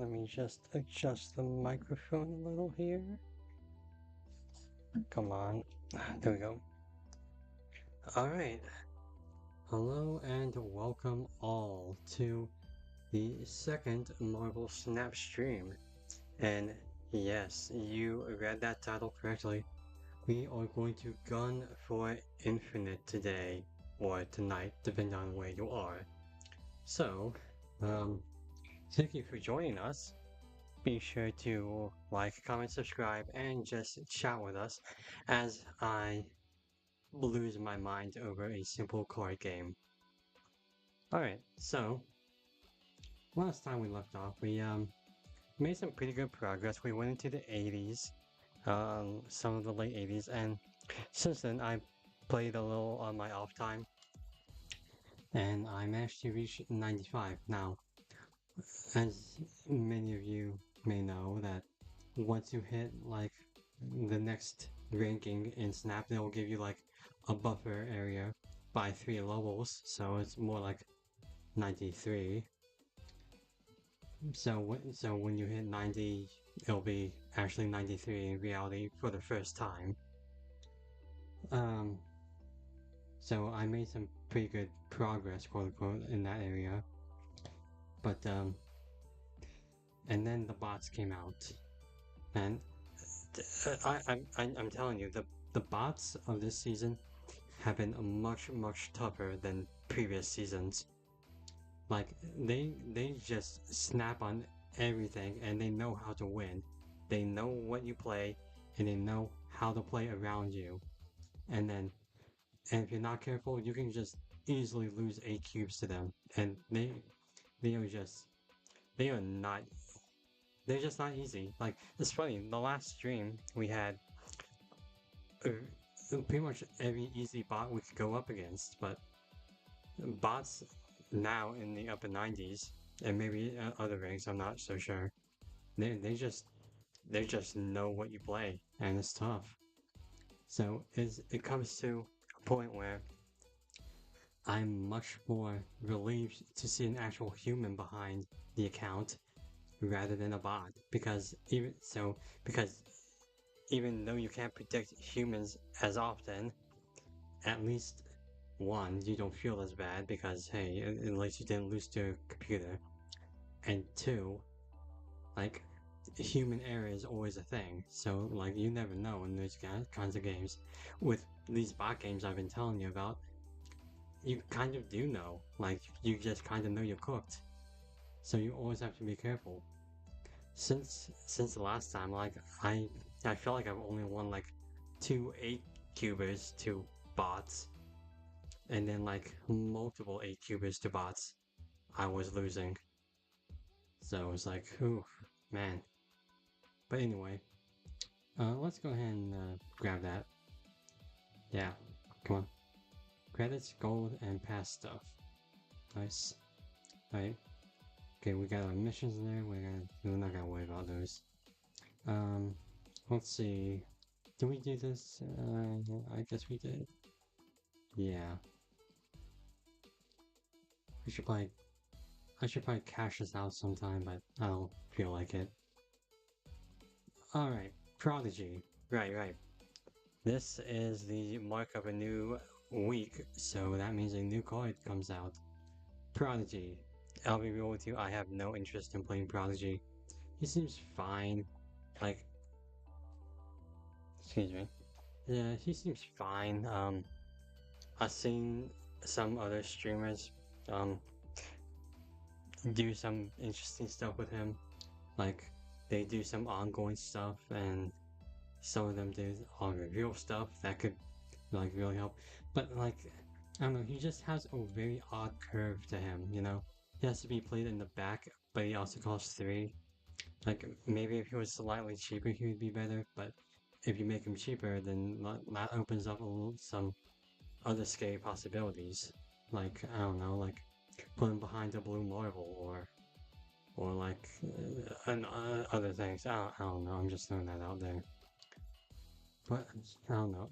Let me just adjust the microphone a little here. Come on. There we go. Alright. Hello and welcome all to the second Marvel Snap stream. And yes, you read that title correctly. We are going to gun for infinite today, or tonight, depending on where you are. So, thank you for joining us. Be sure to like, comment, subscribe, and just chat with us as I lose my mind over a simple card game. Alright, so last time we left off, we made some pretty good progress. We went into the 80s, some of the late 80s, and since then I played a little on my off time, and I managed to reach 95. Now, as many of you may know, that once you hit like the next ranking in Snap, they'll give you like a buffer area by 3 levels, so it's more like 93. So when you hit 90, it'll be actually 93 in reality for the first time. Um, so I made some pretty good progress, quote unquote, in that area. But and then the bots came out, and I'm telling you, the bots of this season have been much tougher than previous seasons. Like they just snap on everything and they know how to win. They know what you play and they know how to play around you. And if you're not careful, you can just easily lose 8 cubes to them. And they are just they are not they're just not easy. Like it's funny, the last stream we had uh, pretty much every easy bot we could go up against, but bots now in the upper 90s and maybe other ranks, I'm not so sure. They just know what you play, and it's tough. So it comes to a point where I'm much more relieved to see an actual human behind the account rather than a bot, because even though you can't predict humans as often, at least one, you don't feel as bad because hey, at least you didn't lose to a computer. And two, like human error is always a thing. So like you never know in those kinds of games. With these bot games I've been telling you about, you kind of do know. Like you just kind of know you're cooked. So you always have to be careful. Since the last time, like I feel like I've only won like 2 8 cubers to bots, and then like multiple 8 cubers to bots I was losing. So it was like, ooh, man. But anyway, let's go ahead and grab that. Yeah, come on. Credits, gold, and past stuff. Nice. Alright. Okay, we got our missions in there. We're not gonna worry about those. Let's see. Did we do this? I guess we did. Yeah. We should probably. I should probably cash this out sometime, but I don't feel like it. Alright, Prodigy. Right. This is the mark of a new week, so that means a new card comes out. Prodigy. I'll be real with you, I have no interest in playing Prodigy. He seems fine. Like, excuse me. Yeah, he seems fine. I've seen some other streamers, do some interesting stuff with him. Like, they do some ongoing stuff, and some of them do all real stuff that could, like, really help. But, like, I don't know, he just has a very odd curve to him, you know? He has to be played in the back, but he also costs 3. Like, maybe if he was slightly cheaper, he would be better, but if you make him cheaper, then that opens up some other scary possibilities. Like, I don't know, like, put him behind a blue marble, or like, other things. I don't know, I'm just throwing that out there. But, I don't know,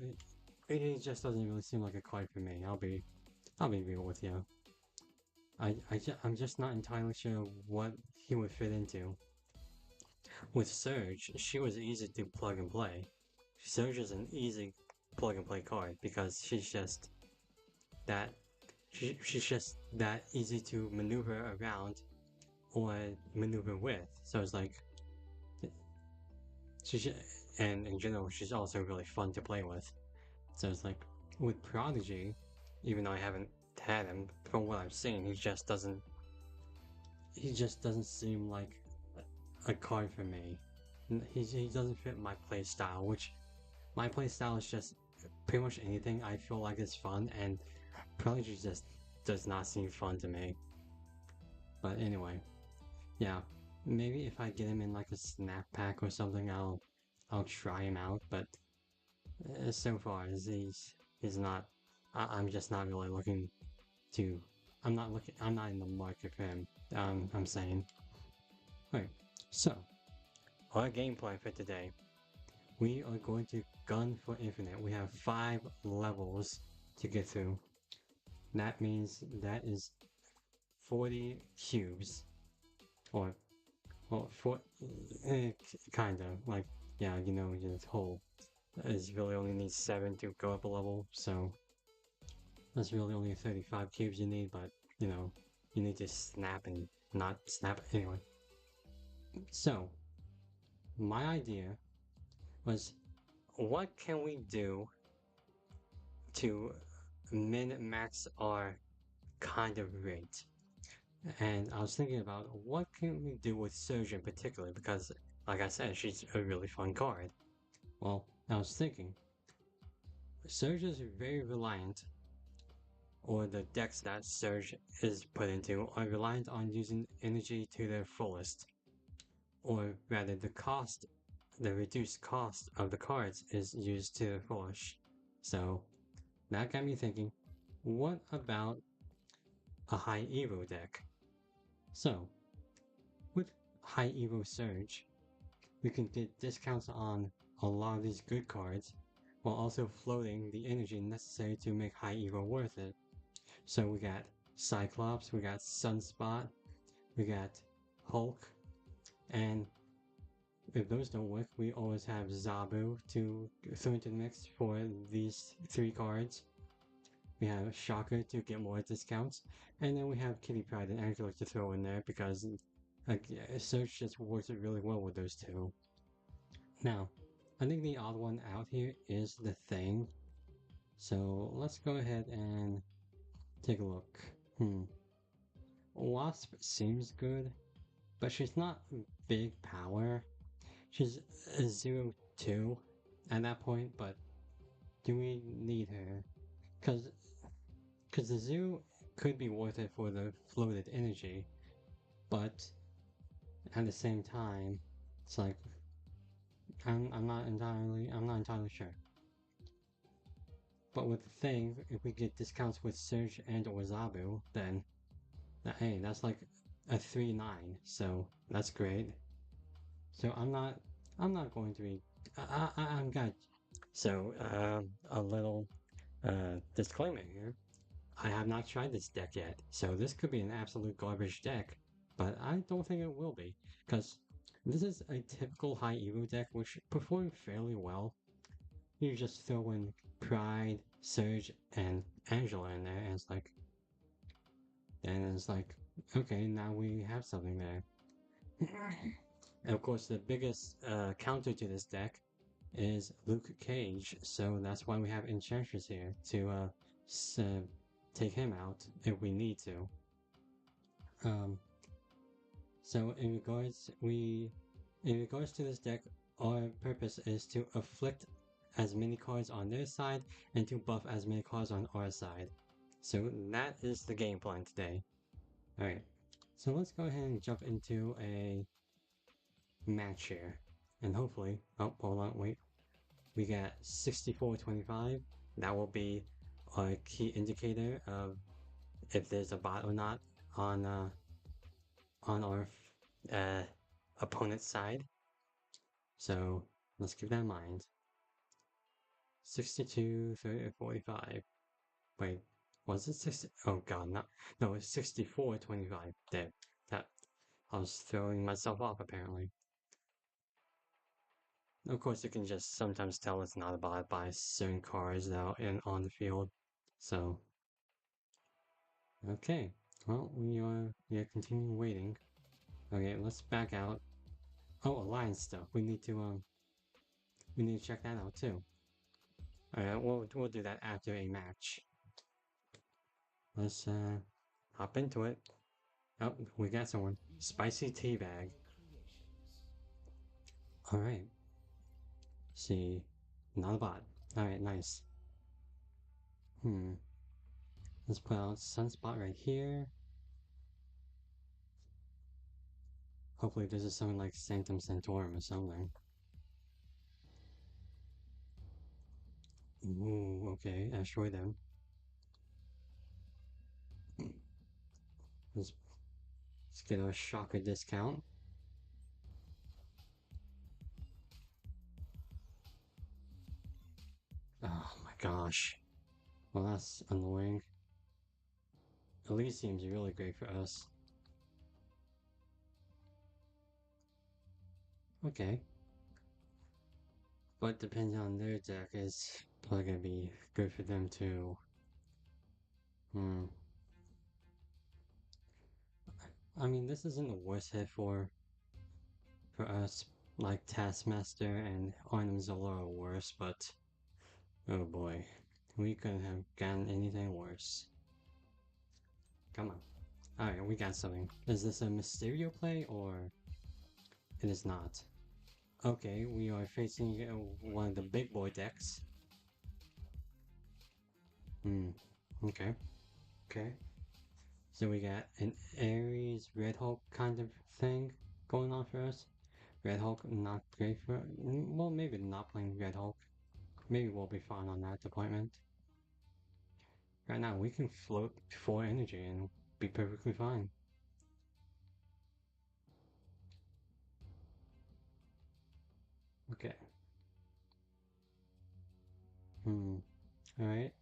it just doesn't really seem like a card for me, I'll be real with you. I'm just not entirely sure what he would fit into. With Surge, she was easy to plug and play. Surge is an easy plug and play card because that she's just that easy to maneuver around or maneuver with. So it's like she's and in general she's also really fun to play with. So it's like with Prodigy, even though I haven't had him, from what I've seen, he just doesn't seem like a card for me. He doesn't fit my play style, which my play style is just pretty much anything I feel like is fun, and Prodigy just does not seem fun to me. But anyway, yeah, maybe if I get him in like a snap pack or something, I'll try him out. But so far, he's not. I'm just not really looking to. I'm not looking. I'm not in the market for him. I'm saying. Alright, so our game plan for today. We are going to gun for infinite. We have 5 levels to get through. That means that is 40 cubes, or well, kind of like yeah, the whole is really only needs 7 to go up a level, so that's really only 35 cubes you need. But you need to snap and not snap anyway. So my idea was, what can we do to min max our kind of rate? And I was thinking about what can we do with Surge in particular, because like I said, she's a really fun card. Well, I was thinking Surge is very reliant, or the decks that Surge is put into are reliant on using energy to their fullest, or rather the reduced cost of the cards is used to the fullest. So that got me thinking, what about a high Evo deck? So with high Evo Surge, we can get discounts on a lot of these good cards while also floating the energy necessary to make high Evo worth it. So we got Cyclops, we got Sunspot, we got Hulk, and if those don't work, we always have Zabu to throw into the mix for these 3 cards. We have Shocker to get more discounts, and then we have Kitty Pryde and Angela to throw in there because Surge just works really well with those two. Now, I think the odd one out here is the Thing. So let's go ahead and take a look. Wasp seems good, but she's not big power. She's a 0-2 at that point, but do we need her? Because the zoo could be worth it for the floated energy, but at the same time, it's like I'm not entirely sure. But with the Thing, if we get discounts with Surge and or Zabu, then hey, that's like a 3-9, so that's great. So I'm not going to be I'm good. So a little disclaimer here. I have not tried this deck yet, so this could be an absolute garbage deck, but I don't think it will be, because this is a typical high Evo deck which performed fairly well. You just throw in Pride, Surge, and Angela in there, and it's like, okay, now we have something there. And of course, the biggest counter to this deck is Luke Cage, so that's why we have Enchantress here to take him out if we need to. So in regards to this deck, our purpose is to afflict as many cards on their side and to buff as many cards on our side. So that is the game plan today. Alright, so let's go ahead and jump into a match here. And hopefully, oh, hold on, wait. We got 64-25. That will be our key indicator of if there's a bot or not on our opponent's side. So let's keep that in mind. 62, 30, 45. Wait, was it 60? Oh god, no, it's 64-25. There, that I was throwing myself off apparently. Of course, you can just sometimes tell it's not a bot by certain cars out and on the field. So, okay. Well, we are continuing waiting. Okay, let's back out. Oh, alliance stuff. We need to check that out too. Alright, we'll do that after a match. Let's hop into it. Oh, we got someone. Spicy tea bag. Alright. See. Not a bot. Alright, nice. Let's put out Sunspot right here. Hopefully this is something like Sanctum Sanctorum or something. Ooh, okay, asteroid them. Let's, let's get a shocker discount. Oh my gosh. Well, that's annoying. Elysium's really great for us. Okay. But depending on their deck, is probably gonna be good for them too. I mean, this isn't the worst hit for us. Like Taskmaster and Arnhem Zola are worse, but oh boy, we couldn't have gotten anything worse. Come on. Alright, we got something. Is this a Mysterio play or it is not? Okay, we are facing one of the big boy decks. Okay. Okay. So we got an Ares Red Hulk kind of thing going on for us. Red Hulk not great for, well, maybe not playing Red Hulk. Maybe we'll be fine on that deployment. Right now we can float 4 energy and be perfectly fine. Okay. Alright.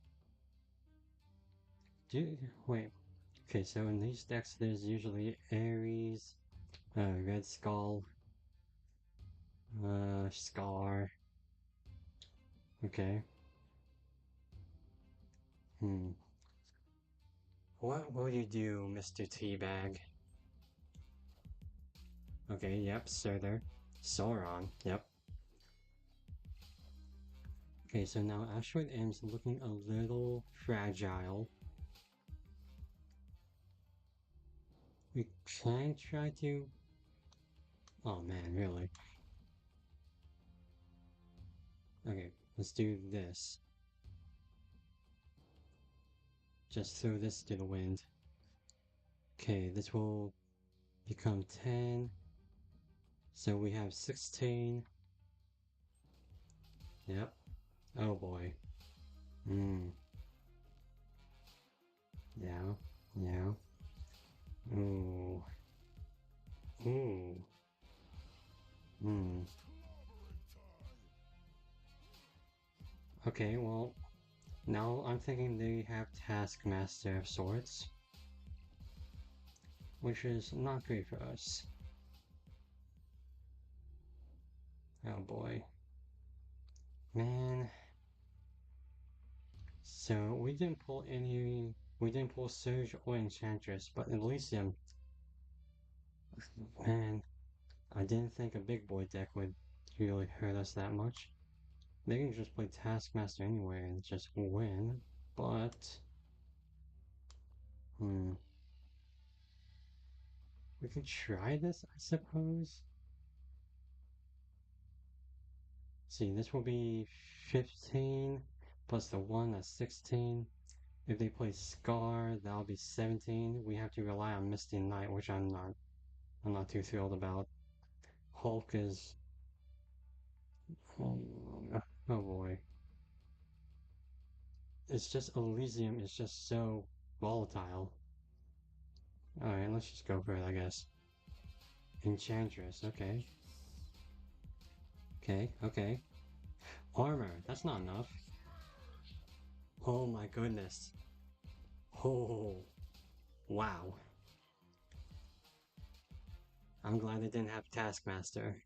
Wait. Okay, so in these decks there's usually Ares, Red Skull, Scar. Okay. What will you do, Mr. Teabag? Okay, yep, Surther. Sauron, yep. Okay, so now Asteroid M's looking a little fragile. We can try to... Oh man, really? Okay, let's do this. Just throw this to the wind. Okay, this will become 10. So we have 16. Yep. Oh boy. Yeah. Yeah. Ooh. Ooh. Okay, well, now I'm thinking they have Taskmaster of sorts, which is not great for us. Oh boy. Man. So we didn't pull Surge or Enchantress, but Elysium, man, I didn't think a big boy deck would really hurt us that much. They can just play Taskmaster anyway and just win, but... We can try this, I suppose? See, this will be 15, plus the 1, that's 16. If they play Scar, that'll be 17. We have to rely on Misty Knight, which I'm not too thrilled about. Hulk is... Oh boy. It's just Elysium is just so volatile. Alright, let's just go for it, I guess. Enchantress, okay. Okay. Armor, that's not enough. Oh my goodness. Oh, wow. I'm glad I didn't have Taskmaster.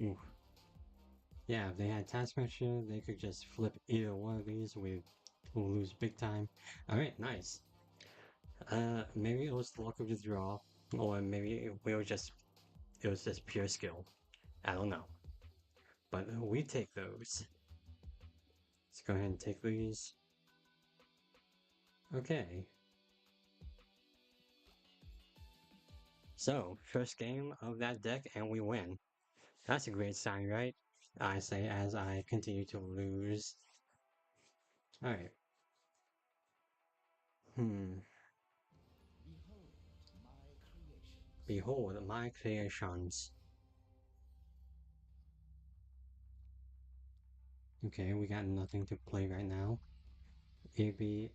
Ooh. Yeah, if they had Taskmaster, they could just flip either one of these. We'd lose big time. Alright, nice. Maybe it was the luck of the draw, or maybe it was just pure skill. I don't know. But we take those. Let's go ahead and take these. Okay. So, first game of that deck, and we win. That's a great sign, right? I say as I continue to lose. Alright. Hmm. Behold my creations. Okay, we got nothing to play right now. Maybe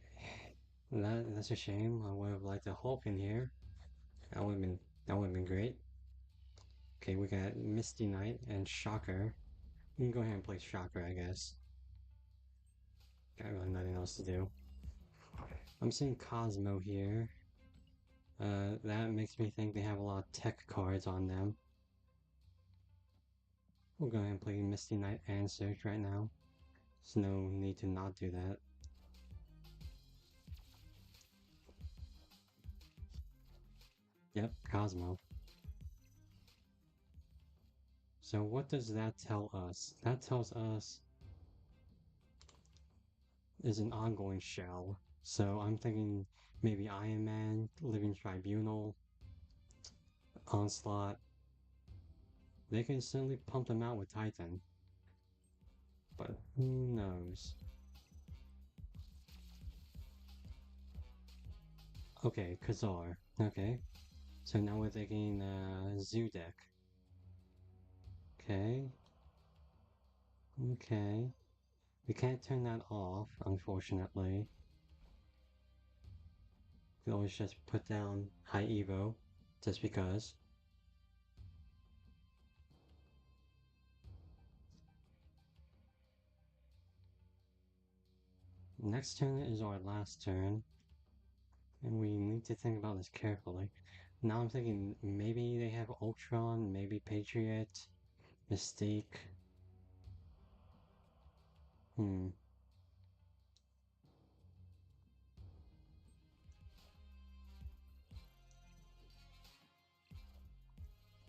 that's a shame. I would have liked a Hulk in here. That would have been great. Okay, we got Misty Knight and Shocker. We can go ahead and play Shocker, I guess. Got really nothing else to do. I'm seeing Cosmo here. That makes me think they have a lot of tech cards on them. We'll go ahead and play Misty Knight and Search right now. There's no need to not do that. Yep, Cosmo. So what does that tell us? That tells us is an ongoing shell. So I'm thinking maybe Iron Man, Living Tribunal, Onslaught. They can certainly pump them out with Titan. But who knows? Okay, Khazar. Okay. So now we're thinking Zoo deck. Okay. Okay. We can't turn that off, unfortunately. We always just put down High Evo, just because. Next turn is our last turn, and we need to think about this carefully. Now I'm thinking maybe they have Ultron, maybe Patriot, Mystique. Hmm.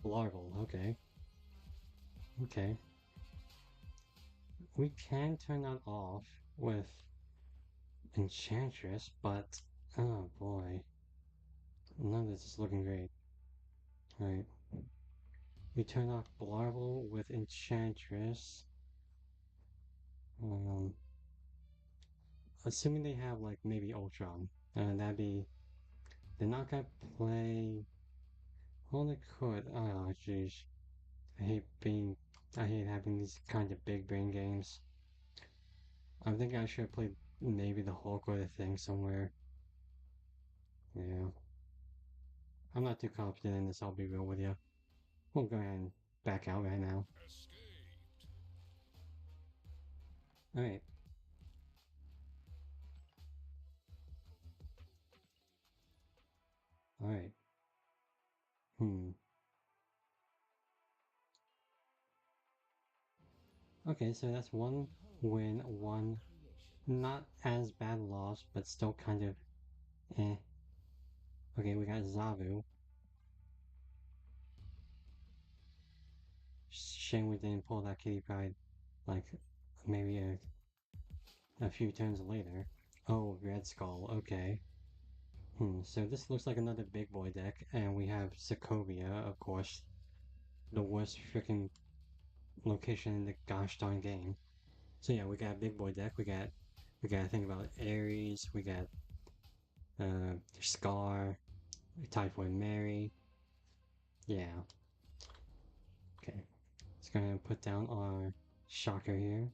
Larval, okay. Okay. We can turn that off with Enchantress, but oh boy. None of this is looking great. Alright. We turn off Larval with Enchantress. Um, assuming they have like maybe Ultron. That'd be. They're not gonna play. Well, they could. Oh, jeez. I hate being. I hate having these kind of big brain games. I think I should have played maybe the Hulk or the Thing somewhere. Yeah. I'm not too confident in this, I'll be real with you. We'll go ahead and back out right now. Alright. Alright. Hmm. Okay, so that's one win, one not as bad loss, but still kind of eh. Okay, we got Zavu. Shame we didn't pull that Kitty Pride like maybe a few turns later. Oh, Red Skull, okay. So this looks like another big boy deck, and we have Sokovia, of course. The worst freaking location in the gosh darn game. So yeah, we got a big boy deck. We got to think about Ares. We got Scar, Typhoid Mary. Yeah. Okay. Let's go ahead and put down our Shocker here.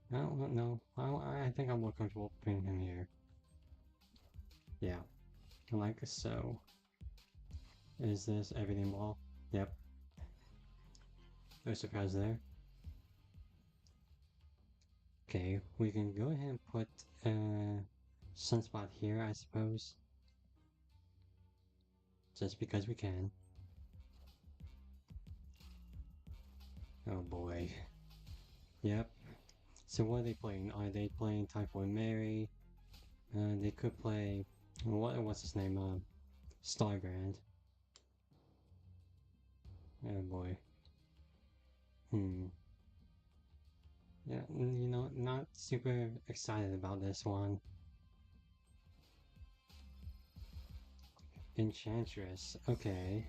No. I think I'm more comfortable putting him here. Yeah. Like so. Is this everything ball? Yep. No surprise there. Okay, we can go ahead and put Sunspot here, I suppose. Just because we can. Oh boy. Yep. So what are they playing? Are they playing Typhoid Mary? They could play what's his name? Starbrand. Oh boy. Hmm. Yeah, you know, not super excited about this one. Enchantress. Okay.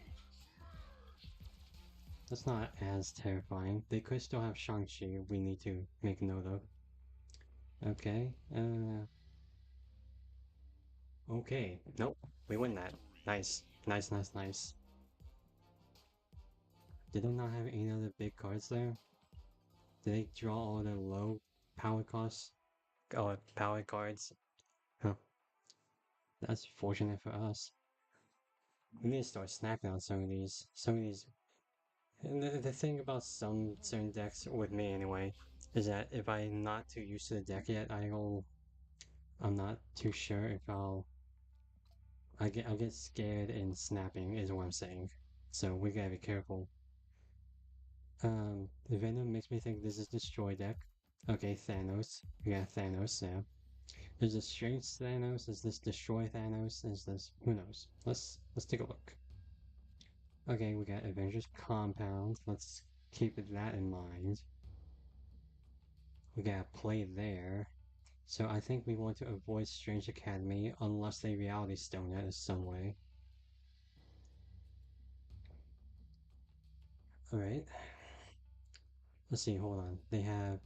That's not as terrifying. They could still have Shang-Chi we need to make note of. Okay. Okay. Nope. We win that. Nice. Nice, nice, nice. Did they not have any other big cards there? Did they draw all the low power costs? Oh, power cards? Huh. That's fortunate for us. We need to start snacking on some of these. Some of these. And the thing about some certain decks, with me anyway, is that if I'm not too used to the deck yet, I'm not too sure if I'll get scared in snapping is what I'm saying. So we gotta be careful. Venom makes me think this is Destroy deck. Okay, Thanos. We got Thanos now. Is this Strange Thanos? Is this Destroy Thanos? Is this who knows? Let's take a look. Okay, we got Avengers Compound. Let's keep that in mind. We gotta play there. So I think we want to avoid Strange Academy unless they Reality Stone it in some way. Alright. Let's see, hold on. They have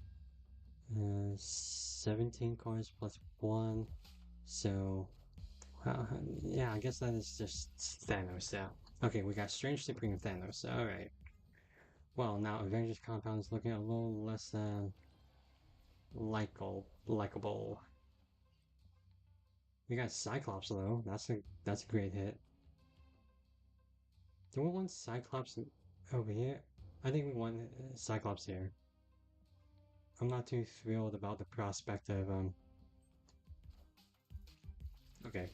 17 cards plus 1. So, yeah, I guess that is just Thanos, yeah. Okay, we got Strange Supreme Thanos. Alright. Well, now Avengers Compound is looking a little less likable. We got Cyclops though. That's a great hit. Do we want Cyclops over here? I think we want Cyclops here. I'm not too thrilled about the prospect of Okay,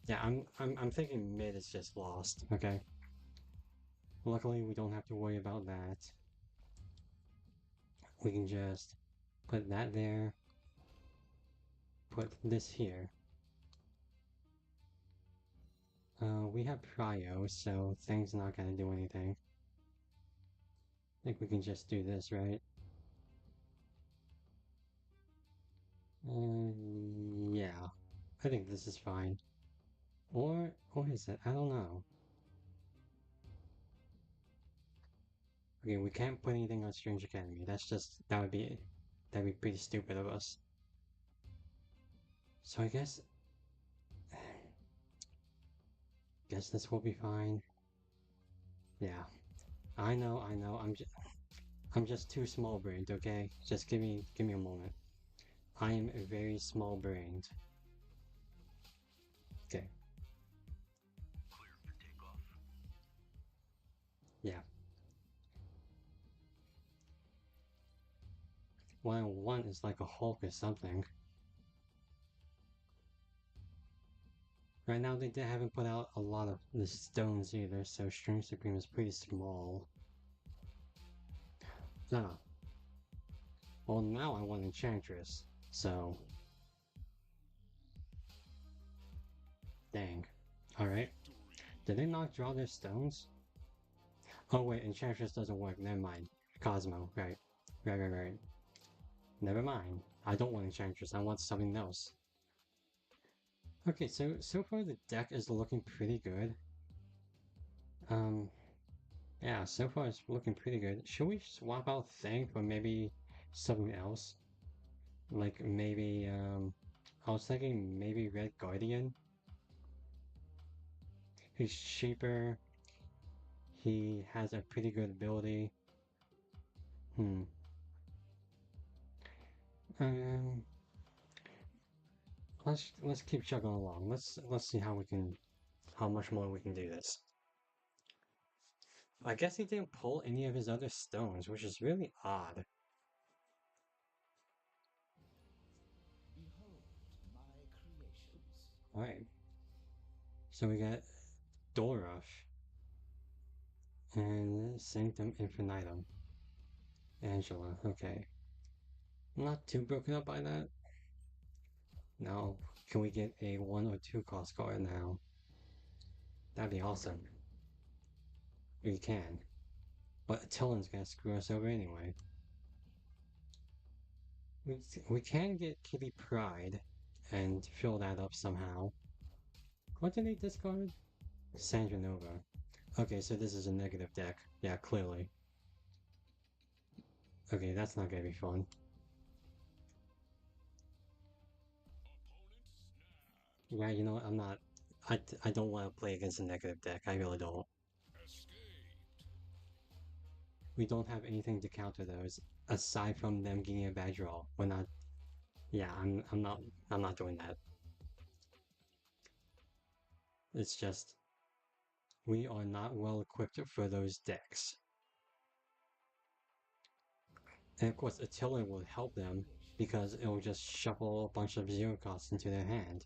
yeah, I'm thinking mid is just lost. Okay, luckily we don't have to worry about that. We can just put that there. Put this here. We have Prio, so thing's not gonna do anything. I think we can just do this, right? Yeah, I think this is fine. Or is it? I don't know. Okay, we can't put anything on Strange Academy. That'd be pretty stupid of us. So I guess this will be fine. Yeah, I know. I'm just too small brained. Okay, just give me a moment. I am very small brained. Okay, yeah. 101 is like a Hulk or something. Right now they haven't put out a lot of the stones either, so String Supreme is pretty small. Ah, well now I want Enchantress. So, dang. Alright. Did they not draw their stones? Oh wait, Enchantress doesn't work. Never mind. Cosmo, right. Right. Never mind. I don't want Enchantress. I want something else. Okay, so far the deck is looking pretty good. Um, yeah, so far it's looking pretty good. Should we swap out Thing for maybe something else? Like maybe, I was thinking maybe Red Guardian. He's cheaper. He has a pretty good ability. Hmm. Um, let's keep chugging along. Let's see how much more we can do this. I guess he didn't pull any of his other stones, which is really odd. Alright, so we got Dorush and Sanctum Infinitum. Angela, okay. I'm not too broken up by that. Now, can we get a 1 or 2 cost card now? That'd be awesome. We can. But Tillen's gonna screw us over anyway. We can get Kitty Pride and fill that up somehow. What did they discard? Sandra Nova. Okay, so this is a negative deck. Yeah, clearly. Okay, that's not gonna be fun. Yeah, you know what? I'm not. I don't want to play against a negative deck. I really don't. We don't have anything to counter those aside from them getting a bad draw. We're not. Yeah, I'm not. I'm not doing that. It's just we are not well equipped for those decks. And of course, Attila will help them because it'll just shuffle a bunch of zero costs into their hand.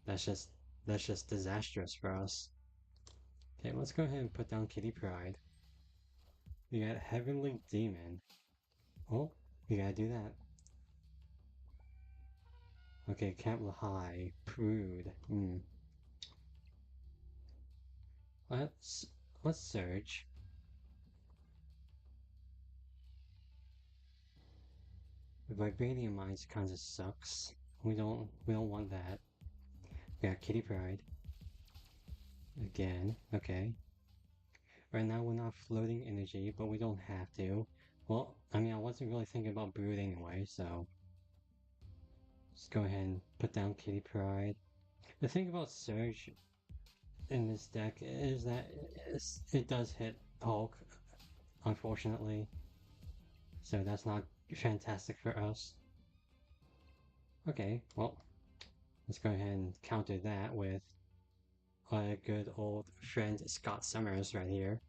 That's just that's just disastrous for us. Okay, let's go ahead and put down Kitty Pride. We got Heavenly Demon. Oh, we gotta do that. Okay, Camp Lahai, Prude. Let's let's search. Vibranium Mines kinda sucks. We don't want that. We got Kitty Pride. Again, okay. Right now we're not floating energy, but we don't have to. Well, I mean I wasn't really thinking about Brood anyway, so let's go ahead and put down Kitty Pride. The thing about Surge in this deck is that it does hit Hulk, unfortunately. So that's not fantastic for us. Okay, well, let's go ahead and counter that with a good old friend Scott Summers right here.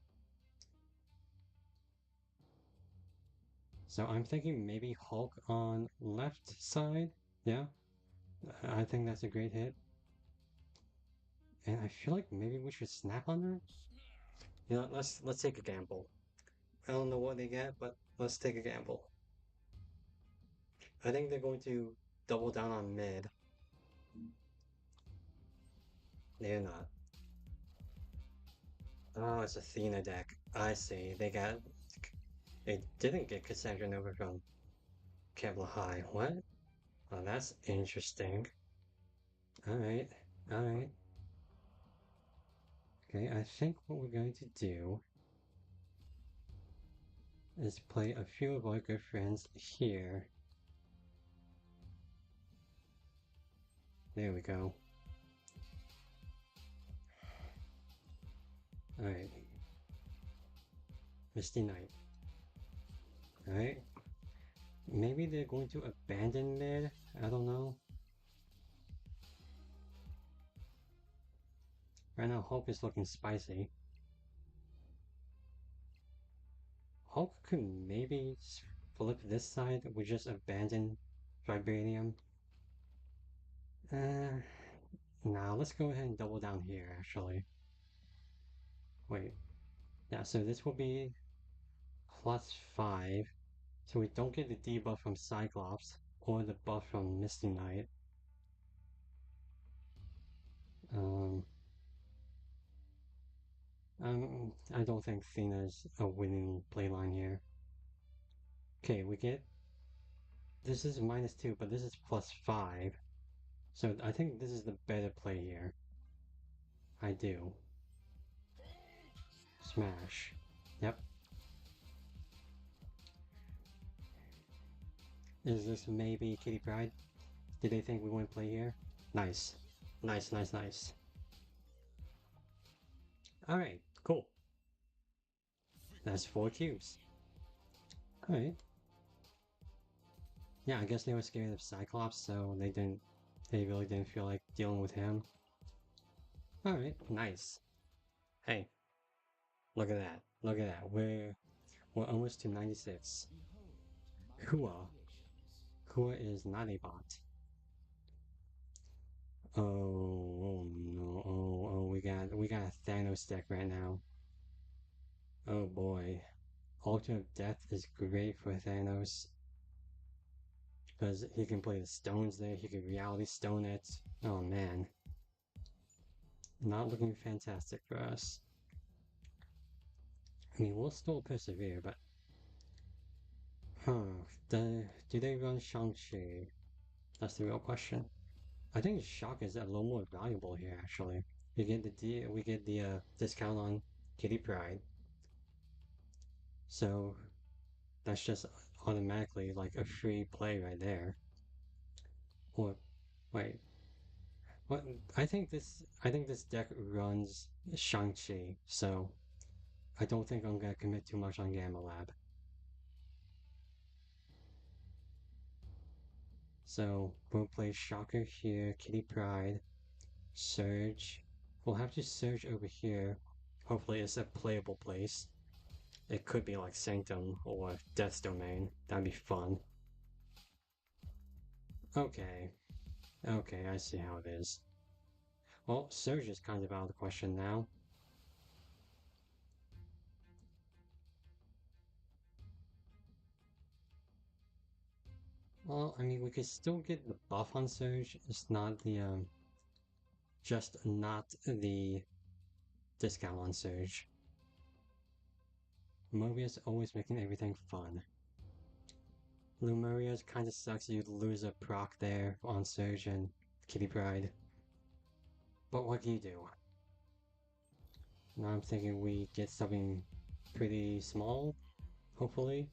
So I'm thinking maybe Hulk on left side. Yeah, I think that's a great hit. And I feel like maybe we should snap under. You know, let's take a gamble. I don't know what they get, but let's take a gamble. I think they're going to double down on mid. They're not. Oh, it's Athena deck. I see. They didn't get Cassandra Nova from Kevlar High. What? Oh, that's interesting. Alright, alright. Okay, I think what we're going to do is play a few of our good friends here. There we go. Alright. Misty Knight. Alright. Maybe they're going to abandon mid? I don't know. Right now, Hulk is looking spicy. Hulk could maybe flip this side. We just abandon Vibranium. Nah, let's go ahead and double down here, actually. Wait. Yeah, so this will be +5. So we don't get the debuff from Cyclops or the buff from Misty Knight. Um, I don't think Thena's a winning playline here. Okay, we get this is -2, but this is +5. So I think this is the better play here. I do. Smash. Yep. Is this maybe Kitty Pride? Did they think we wouldn't play here? Nice. Nice, nice, nice. Alright, cool. That's 4 cubes. Alright. Yeah, I guess they were scared of Cyclops, so they really didn't feel like dealing with him. Alright, nice. Hey, look at that. Look at that. We're almost to 96. Kua. Kua is not a bot. Oh no. Oh, we got a Thanos deck right now. Oh boy. Altar of Death is great for Thanos because he can play the stones there. He can Reality Stone it. Oh man, not looking fantastic for us. I mean, we'll still persevere, but huh? Do they run Shang-Chi? That's the real question. I think Shock is a little more valuable here, actually. We get the discount on Kitty Pride, so that's just automatically like a free play right there. Or wait, what? I think this deck runs Shang-Chi, so I don't think I'm gonna commit too much on Gamma Lab. So we'll play Shocker here, Kitty Pride, Surge. We'll have to Surge over here. Hopefully it's a playable place. It could be like Sanctum or Death's Domain. That'd be fun. Okay, okay, I see how it is. Well, Surge is kind of out of the question now. Well, I mean, we could still get the buff on Surge. It's not the, just not the discount on Surge. Mobius always making everything fun. Lumeria's kind of sucks. You'd lose a proc there on Surge and Kitty Pride. But what can you do? Now I'm thinking we get something pretty small, hopefully.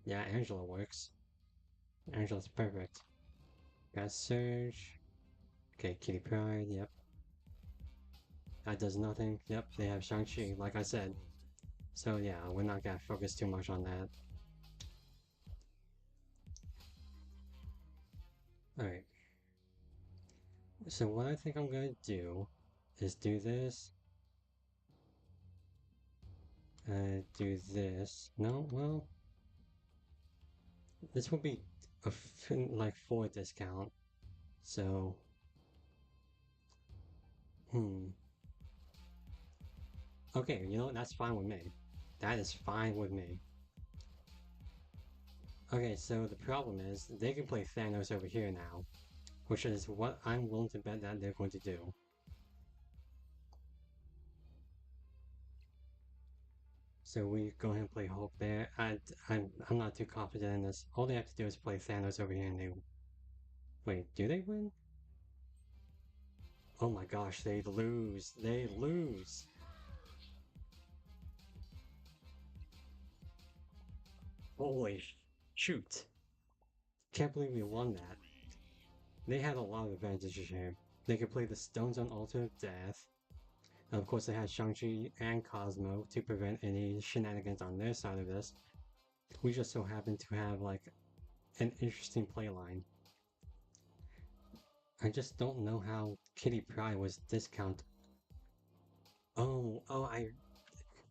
Yeah, Angela works. Angela's perfect. Got Surge. Okay, Kitty Pride, yep. That does nothing. Yep, they have Shang-Chi, like I said. So yeah, we're not gonna focus too much on that. Alright. So what I think I'm gonna do is do this. Do this. No, well, this will be a like 4 discount. So, hmm. Okay, you know, that's fine with me. That is fine with me. Okay, so the problem is they can play Thanos over here now, which is what I'm willing to bet that they're going to do. So we go ahead and play Hulk there. I'm not too confident in this. All they have to do is play Thanos over here and they... Wait, do they win? Oh my gosh, they lose. They lose. Holy shoot. Can't believe we won that. They had a lot of advantages here. They could play the Stones on Altar of Death. And of course, they had Shang-Chi and Cosmo to prevent any shenanigans on their side of this. We just so happen to have like an interesting playline. I just don't know how Kitty Pryde was discount. I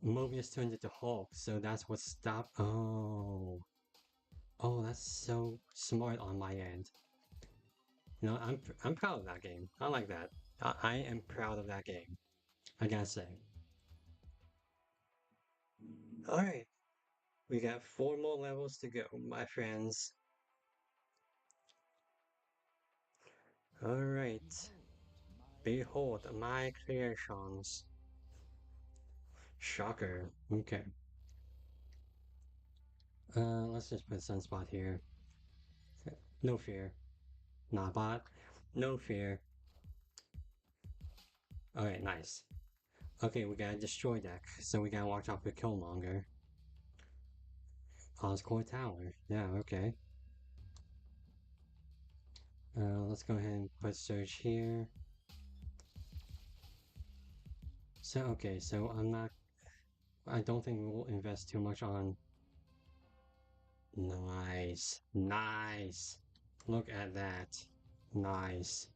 Mobius turned into Hulk, so that's what stopped. Oh, that's so smart on my end. You know, I'm proud of that game. I like that. I am proud of that game. I gotta say. All right, we got 4 more levels to go, my friends. All right, behold my creations. Shocker. Okay. Let's just put Sunspot here. No fear. Not bot. No fear. Alright, nice. Okay, we got a destroy deck, so we gotta watch out for Killmonger. Oscorp Tower. Yeah, okay. Let's go ahead and put Surge here. So, okay, so I don't think we'll invest too much on... Nice. Nice. Look at that. Nice.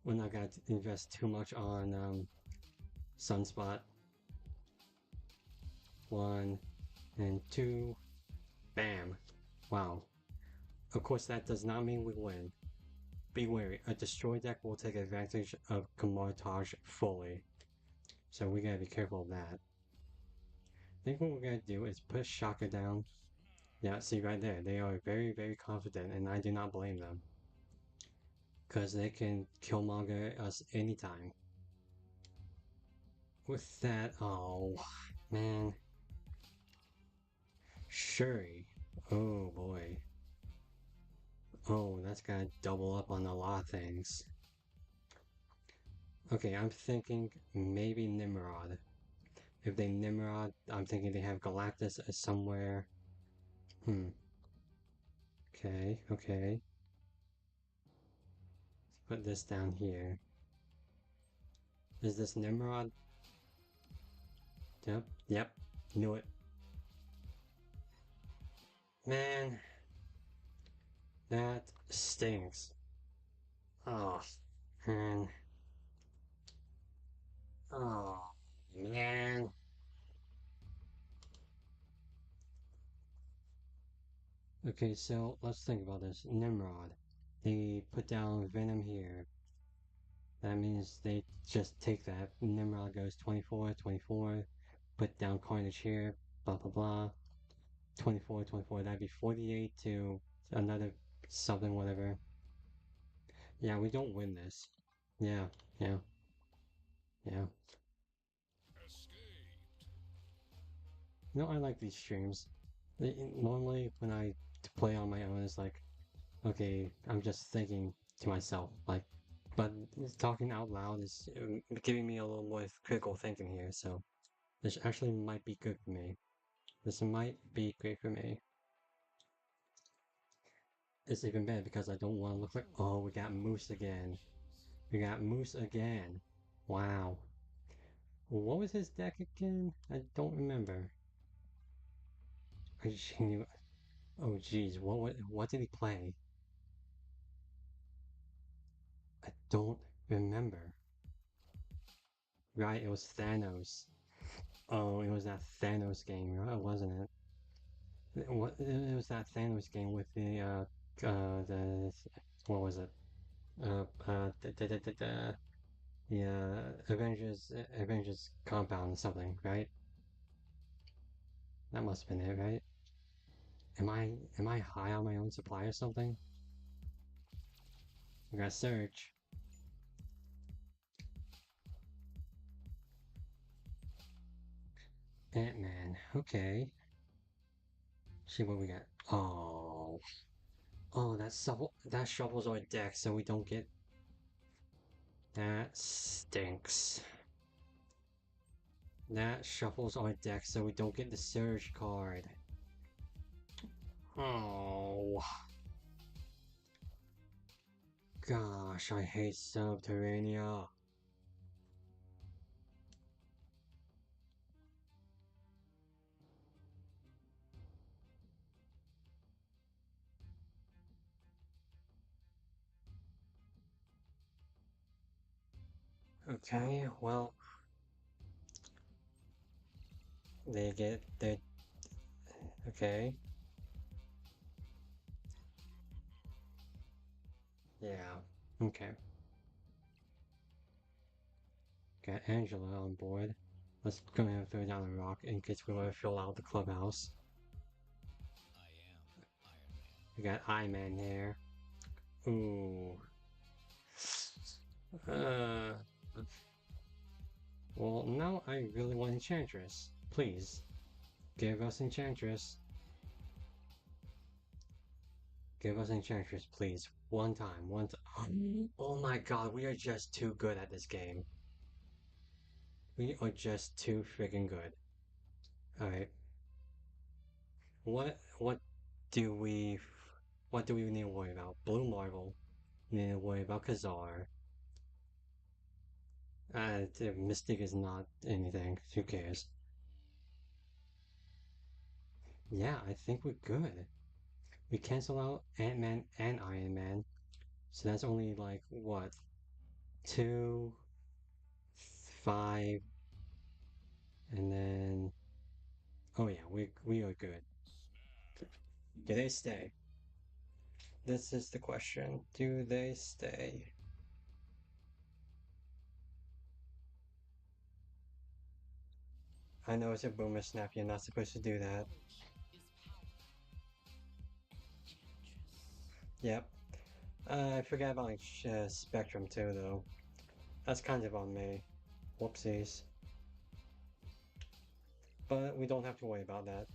We're not gonna invest too much on Sunspot. 1 and 2. Bam. Wow. Of course, that does not mean we win. Be wary, a destroy deck will take advantage of Camotage fully. So we gotta be careful of that. I think what we're gonna do is put Shaka down. Yeah, see right there, they are very, very confident, and I do not blame them. Because they can Killmonger us anytime. With that, oh, man. Shuri. Oh boy. Oh, that's gonna double up on a lot of things. Okay, I'm thinking maybe Nimrod. If they Nimrod, I'm thinking they have Galactus somewhere. Hmm. Okay, okay. Let's put this down here. Is this Nimrod? Yep, yep. Knew it. Man, that stinks. Oh, man. Oh, man. Okay, so let's think about this. Nimrod. They put down Venom here. That means they just take that. Nimrod goes 24, 24. Put down Carnage here. Blah, blah, blah. 24, 24. That'd be 48 to another something, whatever. Yeah, we don't win this. Yeah, yeah, yeah. You know, I like these streams. Normally, when I play on my own, it's like, okay, I'm just thinking to myself, like, but talking out loud is giving me a little more critical thinking here, so this actually might be good for me. This might be great for me. It's even better because I don't want to look like, oh, we got Moose again. We got Moose again. Wow. What was his deck again? I don't remember. I just knew. Oh, geez. What did he play? I don't remember. Right, it was Thanos. Oh, it was that Thanos game, right? Wasn't it? It was that Thanos game with the what was it? The Avengers compound or something, right? That must have been it, right? Am I high on my own supply or something? I gotta search. Ant-Man. Okay. See what we got. Oh. Oh, that shovels our deck so we don't get. That stinks. That shuffles our deck so we don't get the Surge card. Oh. Gosh, I hate Subterranea. Okay, well, they get the. Okay. Yeah. Okay. Got Angela on board. Let's go ahead and throw down a rock in case we want to fill out the clubhouse. We got Iron-Man there. Ooh. Uh. Well, now I really want Enchantress. Please, give us Enchantress. Give us Enchantress, please. One time, one time. Oh my god, we are just too good at this game. We are just too freaking good. Alright. What do we what do we need to worry about? Blue Marvel. We need to worry about Kazar. Mystic is not anything. Who cares? Yeah, I think we're good. We cancel out Ant-Man and Iron Man. So that's only like what? 2, 5, and then oh yeah, we are good. Do they stay? This is the question. Do they stay? I know it's a boomer snap, you're not supposed to do that. Yep. I forgot about like, Spectrum too, though. That's kind of on me. Whoopsies. But we don't have to worry about that.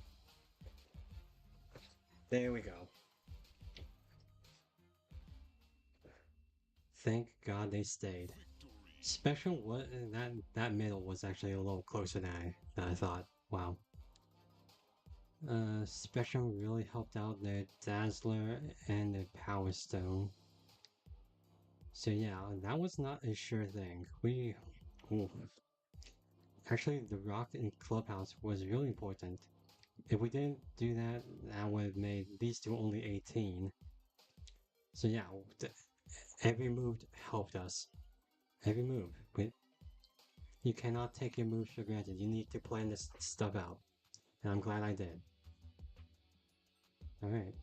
There we go. Thank God they stayed. Spectrum, what that middle was actually a little closer than I thought. Wow. Spectrum really helped out the Dazzler and the Power Stone. So yeah, that was not a sure thing. Ooh. Actually, the rock in Clubhouse was really important. If we didn't do that, that would have made these two only 18. So yeah, every move helped us. Every move. But you cannot take your moves for granted. You need to plan this stuff out. And I'm glad I did. Alright.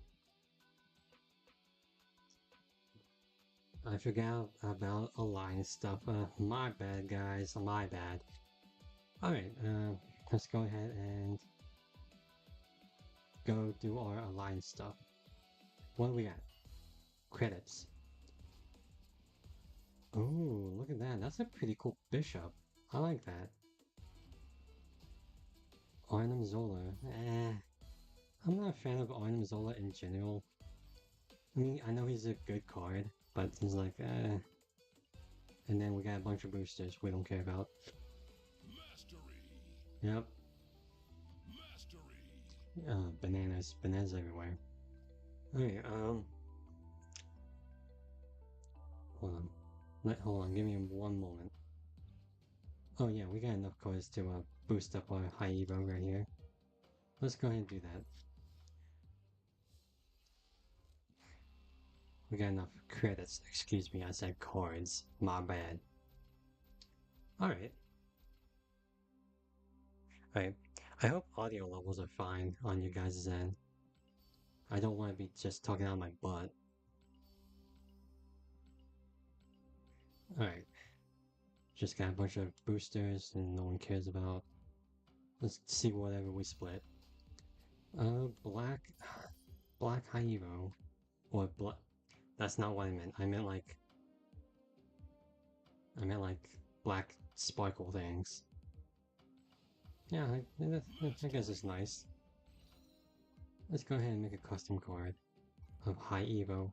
I forgot about alliance stuff. My bad, guys. My bad. Alright, let's go ahead and go do our alliance stuff. What do we got? Credits. Oh, look at that. That's a pretty cool bishop. I like that. Arnim Zola. I'm not a fan of Arnim Zola in general. I mean, I know he's a good card, but he's like, And then we got a bunch of boosters we don't care about. Mastery. Yep. Mastery. Bananas. Bananas everywhere. Okay, hold on. Hold on, give me one moment. Oh yeah, we got enough cards to boost up our high evo right here. Let's go ahead and do that. We got enough credits. Excuse me, I said cards. My bad. Alright. Alright. I hope audio levels are fine on you guys' end. I don't want to be just talking out my butt. Alright. Just got a bunch of boosters and no one cares about. Let's see whatever we split. Black high evo. Or black. That's not what I meant. I meant like black sparkle things. Yeah, I guess it's nice. Let's go ahead and make a custom card of high evo,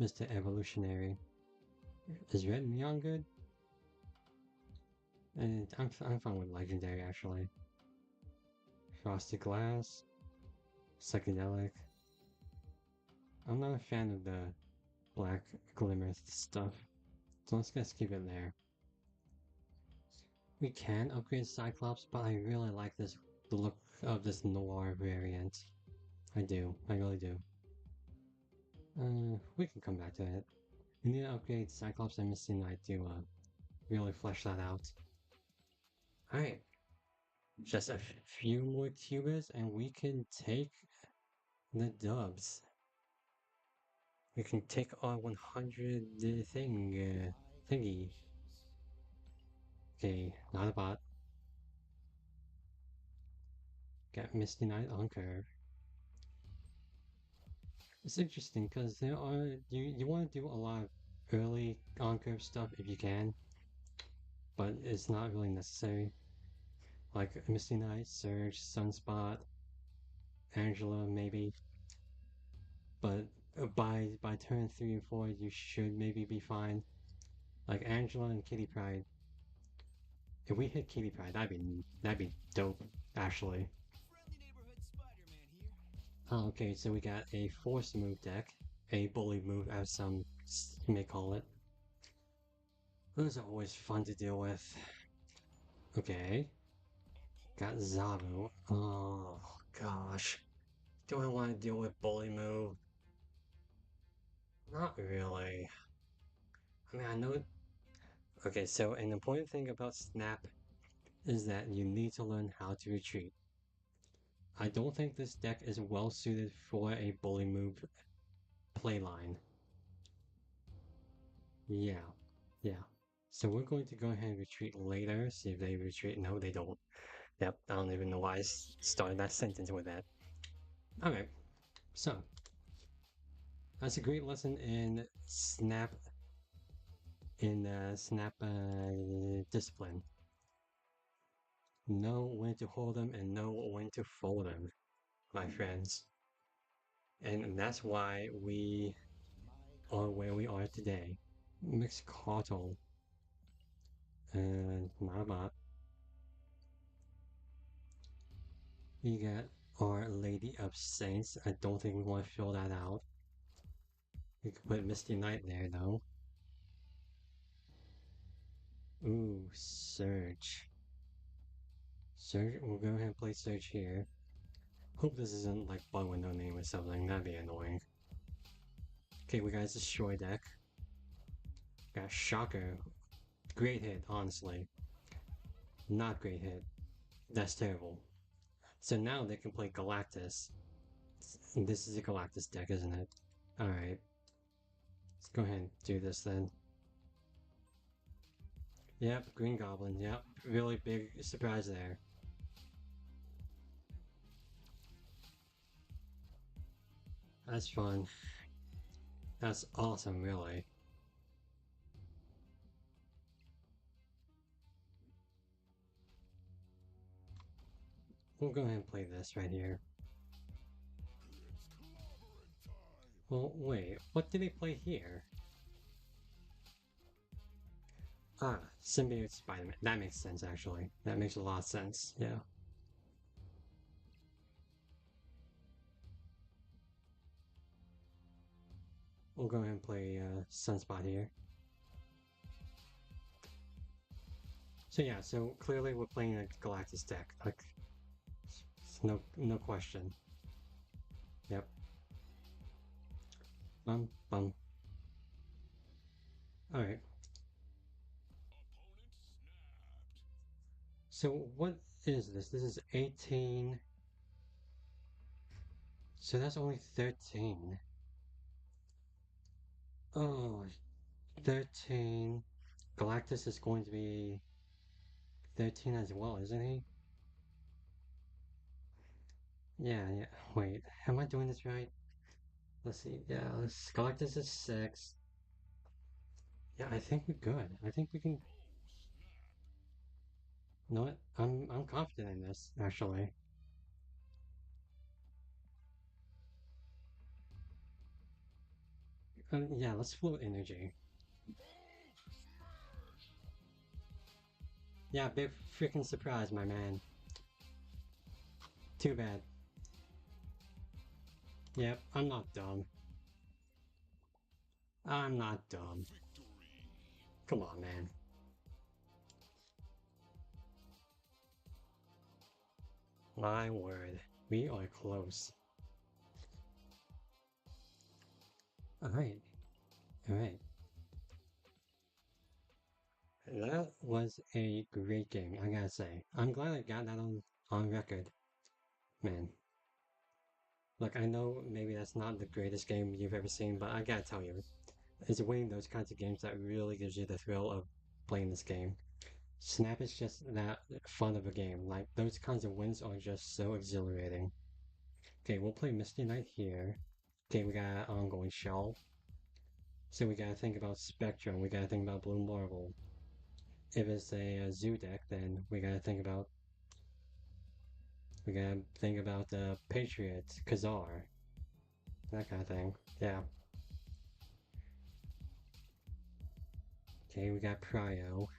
Mr. Evolutionary. Is red neon good? And I'm fine with legendary actually. Frosted glass, psychedelic. I'm not a fan of the black glimmer stuff, so let's just keep it there. We can upgrade Cyclops, but I really like the look of this noir variant. I do, I really do. We can come back to it. We need to upgrade Cyclops and Misty Knight to really flesh that out. Alright, just a few more cubits and we can take the dubs. We can take our 100 thingy. Okay, not a bot. Got Misty Knight on curve. It's interesting because there are you want to do a lot of early on curve stuff if you can, but it's not really necessary. Like Misty Knight, Surge, Sunspot, Angela maybe, but by turn 3 and 4 you should maybe be fine. Like Angela and Kitty Pryde. If we hit Kitty Pryde, that'd be dope actually. Oh, okay, so we got a force move deck, a bully move as some may call it. Those are always fun to deal with. Okay. Got Zabu. Oh, gosh. Do I want to deal with bully move? Not really. I mean, I know... Okay, so an important thing about Snap is that you need to learn how to retreat. I don't think this deck is well suited for a bully move playline. Yeah. So we're going to go ahead and retreat later, see if they retreat. No, they don't. Yep, I don't even know why I started that sentence with that. Alright, so that's a great lesson in snap discipline. Know when to hold them and know when to fold them, my friends. And that's why we are where we are today. Mixed Cottle and Mama. We got Our Lady of Saints. I don't think we want to fill that out. We could put Misty Knight there though. Ooh, Surge. Surge, we'll go ahead and play Surge here. Hope this isn't like one window name or something, that'd be annoying. Okay, we got Destroy deck. Got Shocker. Great hit, honestly. Not great hit. That's terrible. So now they can play Galactus. This is a Galactus deck, isn't it? Alright. Let's go ahead and do this then. Yep, Green Goblin. Yep, really big surprise there. That's fun. That's awesome, really. We'll go ahead and play this right here. Well, wait, what did they play here? Ah, Symbiote Spider-Man. That makes sense, actually. That makes a lot of sense, yeah. We'll go ahead and play Sunspot here. So yeah, so clearly we're playing a Galactus deck. Like, no question. Yep. Bum bum. All right. So what is this? This is 18. So that's only 13. Oh, 13. Galactus is going to be 13 as well, isn't he? Yeah, yeah. Wait, am I doing this right? Let's see. Yeah, Galactus is 6. Yeah, I think we're good. I think we can. You know what? I'm confident in this, actually. Yeah, let's float energy. Yeah, big freaking surprise, my man. Too bad. Yep, I'm not dumb. I'm not dumb. Come on, man. My word. We are close. Alright. Alright. That was a great game, I gotta say. I'm glad I got that on record. Man. Look, I know maybe that's not the greatest game you've ever seen, but I gotta tell you, it's winning those kinds of games that really gives you the thrill of playing this game. Snap is just that fun of a game. Like, those kinds of wins are just so exhilarating. Okay, we'll play Misty Knight here. Okay, we got Ongoing Shell. So we gotta think about Spectrum, we gotta think about Blue Marble. If it's a zoo deck, then we gotta think about the Patriot, Khazar, that kind of thing. Yeah. Okay, we got Pryo.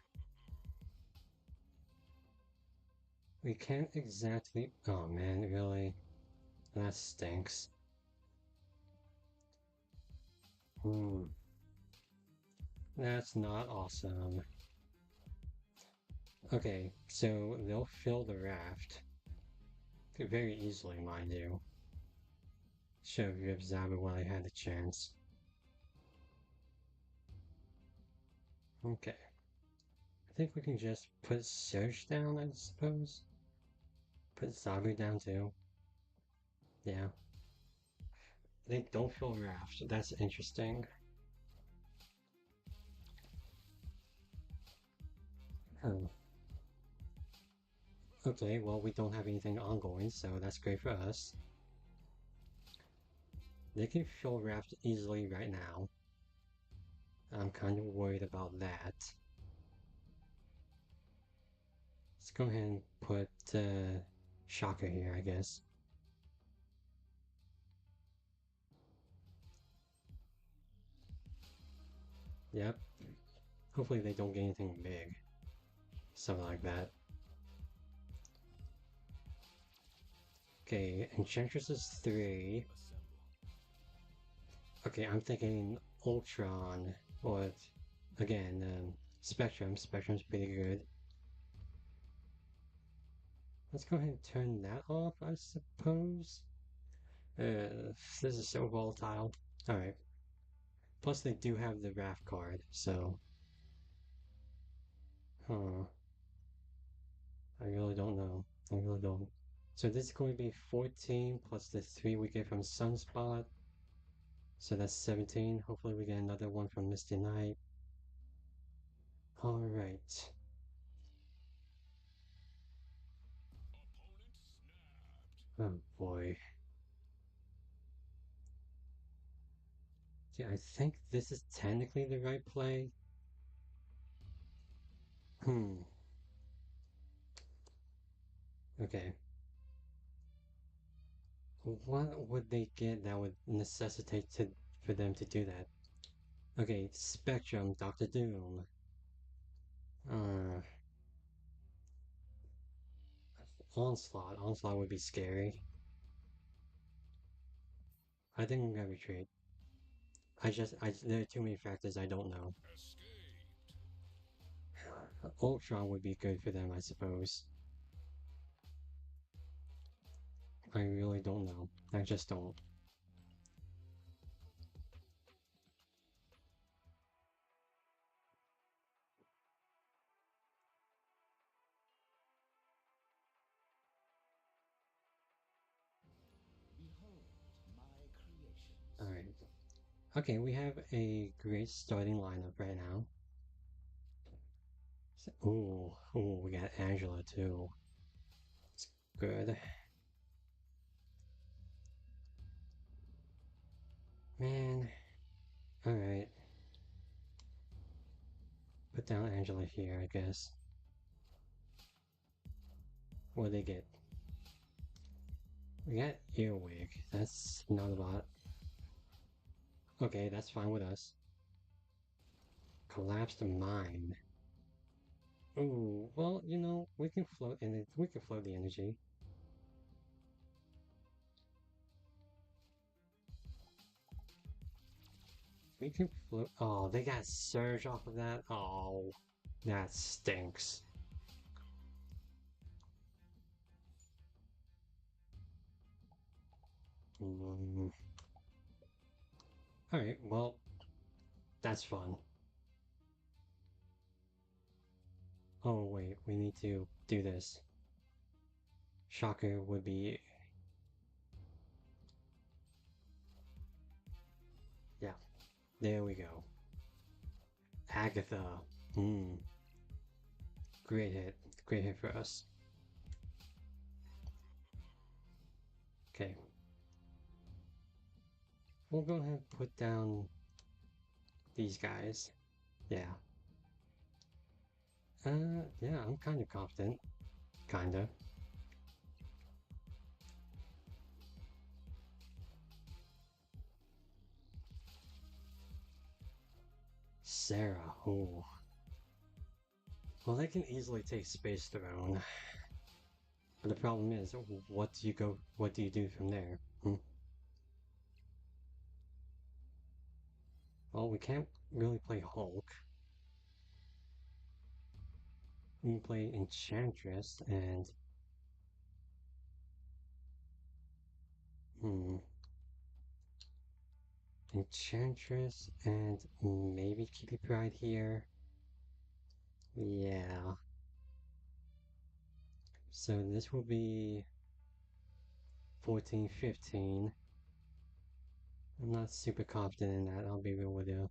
We can't exactly. Oh man, really? That stinks. Hmm. That's not awesome. Okay, so they'll fill the raft. Very easily, mind you. Should have ripped Zabu while I had the chance. Okay. I think we can just put Surge down, I suppose. Put Zabu down too. Yeah. They don't fill raft. That's interesting. Oh. Okay, well, we don't have anything ongoing, so that's great for us. They can fill raft easily right now. I'm kind of worried about that. Let's go ahead and put Shocker here, I guess. Yep. Hopefully they don't get anything big. Something like that. Okay, Enchantress is 3. Okay, I'm thinking Ultron, or again, Spectrum. Spectrum's pretty good. Let's go ahead and turn that off, I suppose. This is so volatile. Alright. Plus, they do have the raft card, so. Huh. I really don't know. I really don't. So this is going to be 14 plus the 3 we get from Sunspot. So that's 17. Hopefully we get another one from Misty Knight. Alright. Oh boy. Yeah, I think this is technically the right play. Hmm. Okay. What would they get that would necessitate for them to do that? Okay, Spectrum, Doctor Doom. Uh, Onslaught. Onslaught would be scary. I think I'm gonna retreat. There are too many factors I don't know. Ultron would be good for them, I suppose. I really don't know. I just don't. Alright. Okay, we have a great starting lineup right now. Ooh, we got Angela too. It's good. Man. Alright. Put down Angela here, I guess. What do they get? We got Earwig. That's not a lot. Okay, that's fine with us. Collapsed mine. Ooh, well, we can float in it. We can float the energy. We can float. Oh, they got surge off of that. Oh, that stinks. Mm. All right, well, that's fun. Oh wait, we need to do this. Shocker would be. Yeah, there we go. Agatha. Hmm. Great hit. Great hit for us. Okay. We'll go ahead and put down these guys. Yeah. Yeah, I'm kind of confident. Kinda. Sarah. Oh. Well, they can easily take Space Throne. But the problem is, what do you do from there? Hmm? Well, we can't really play Hulk. We can play Enchantress and, hmm, Enchantress and maybe Kitty Pryde here. Yeah. So this will be 14, 15. I'm not super confident in that, I'll be real with you.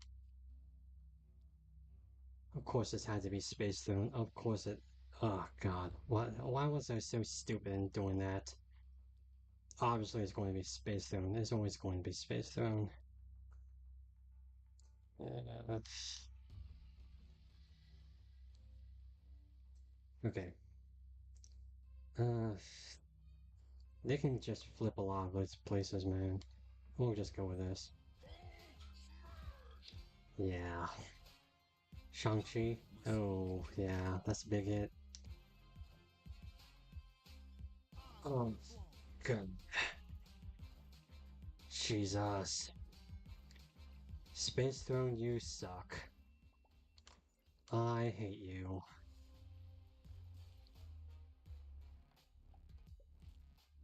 Of course this had to be Space Throne. Of course it Oh god, what? Why was I so stupid in doing that? Obviously, it's going to be Space Throne. There's always going to be Space Throne. Yeah. Okay. Uh, they can just flip a lot of those places, man. We'll just go with this. Yeah. Shang-Chi. Oh, yeah, that's a big hit. Oh, good. Jesus. Space Throne, you suck. I hate you.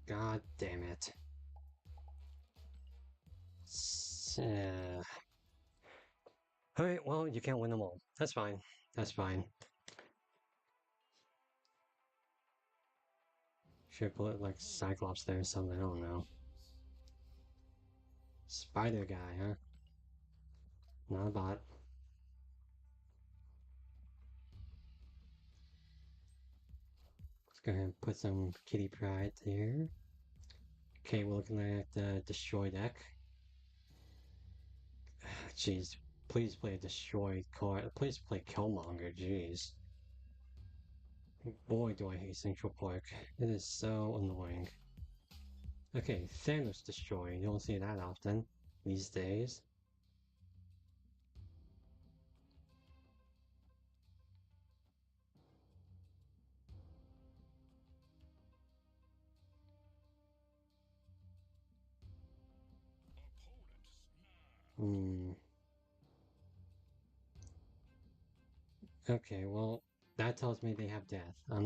God damn it. Alright, well, you can't win them all. That's fine. That's fine. Should put like Cyclops there or something, I don't know. Spider guy, huh? Not a bot. Let's go ahead and put some Kitty Pryde there. Okay, we're looking at the Destroy deck. Jeez, please play a Destroy card. Please play Killmonger, jeez. Boy, do I hate Central Park. It is so annoying. Okay, Thanos Destroy. You don't see that often these days. Hmm. Okay, well, that tells me they have death. I'm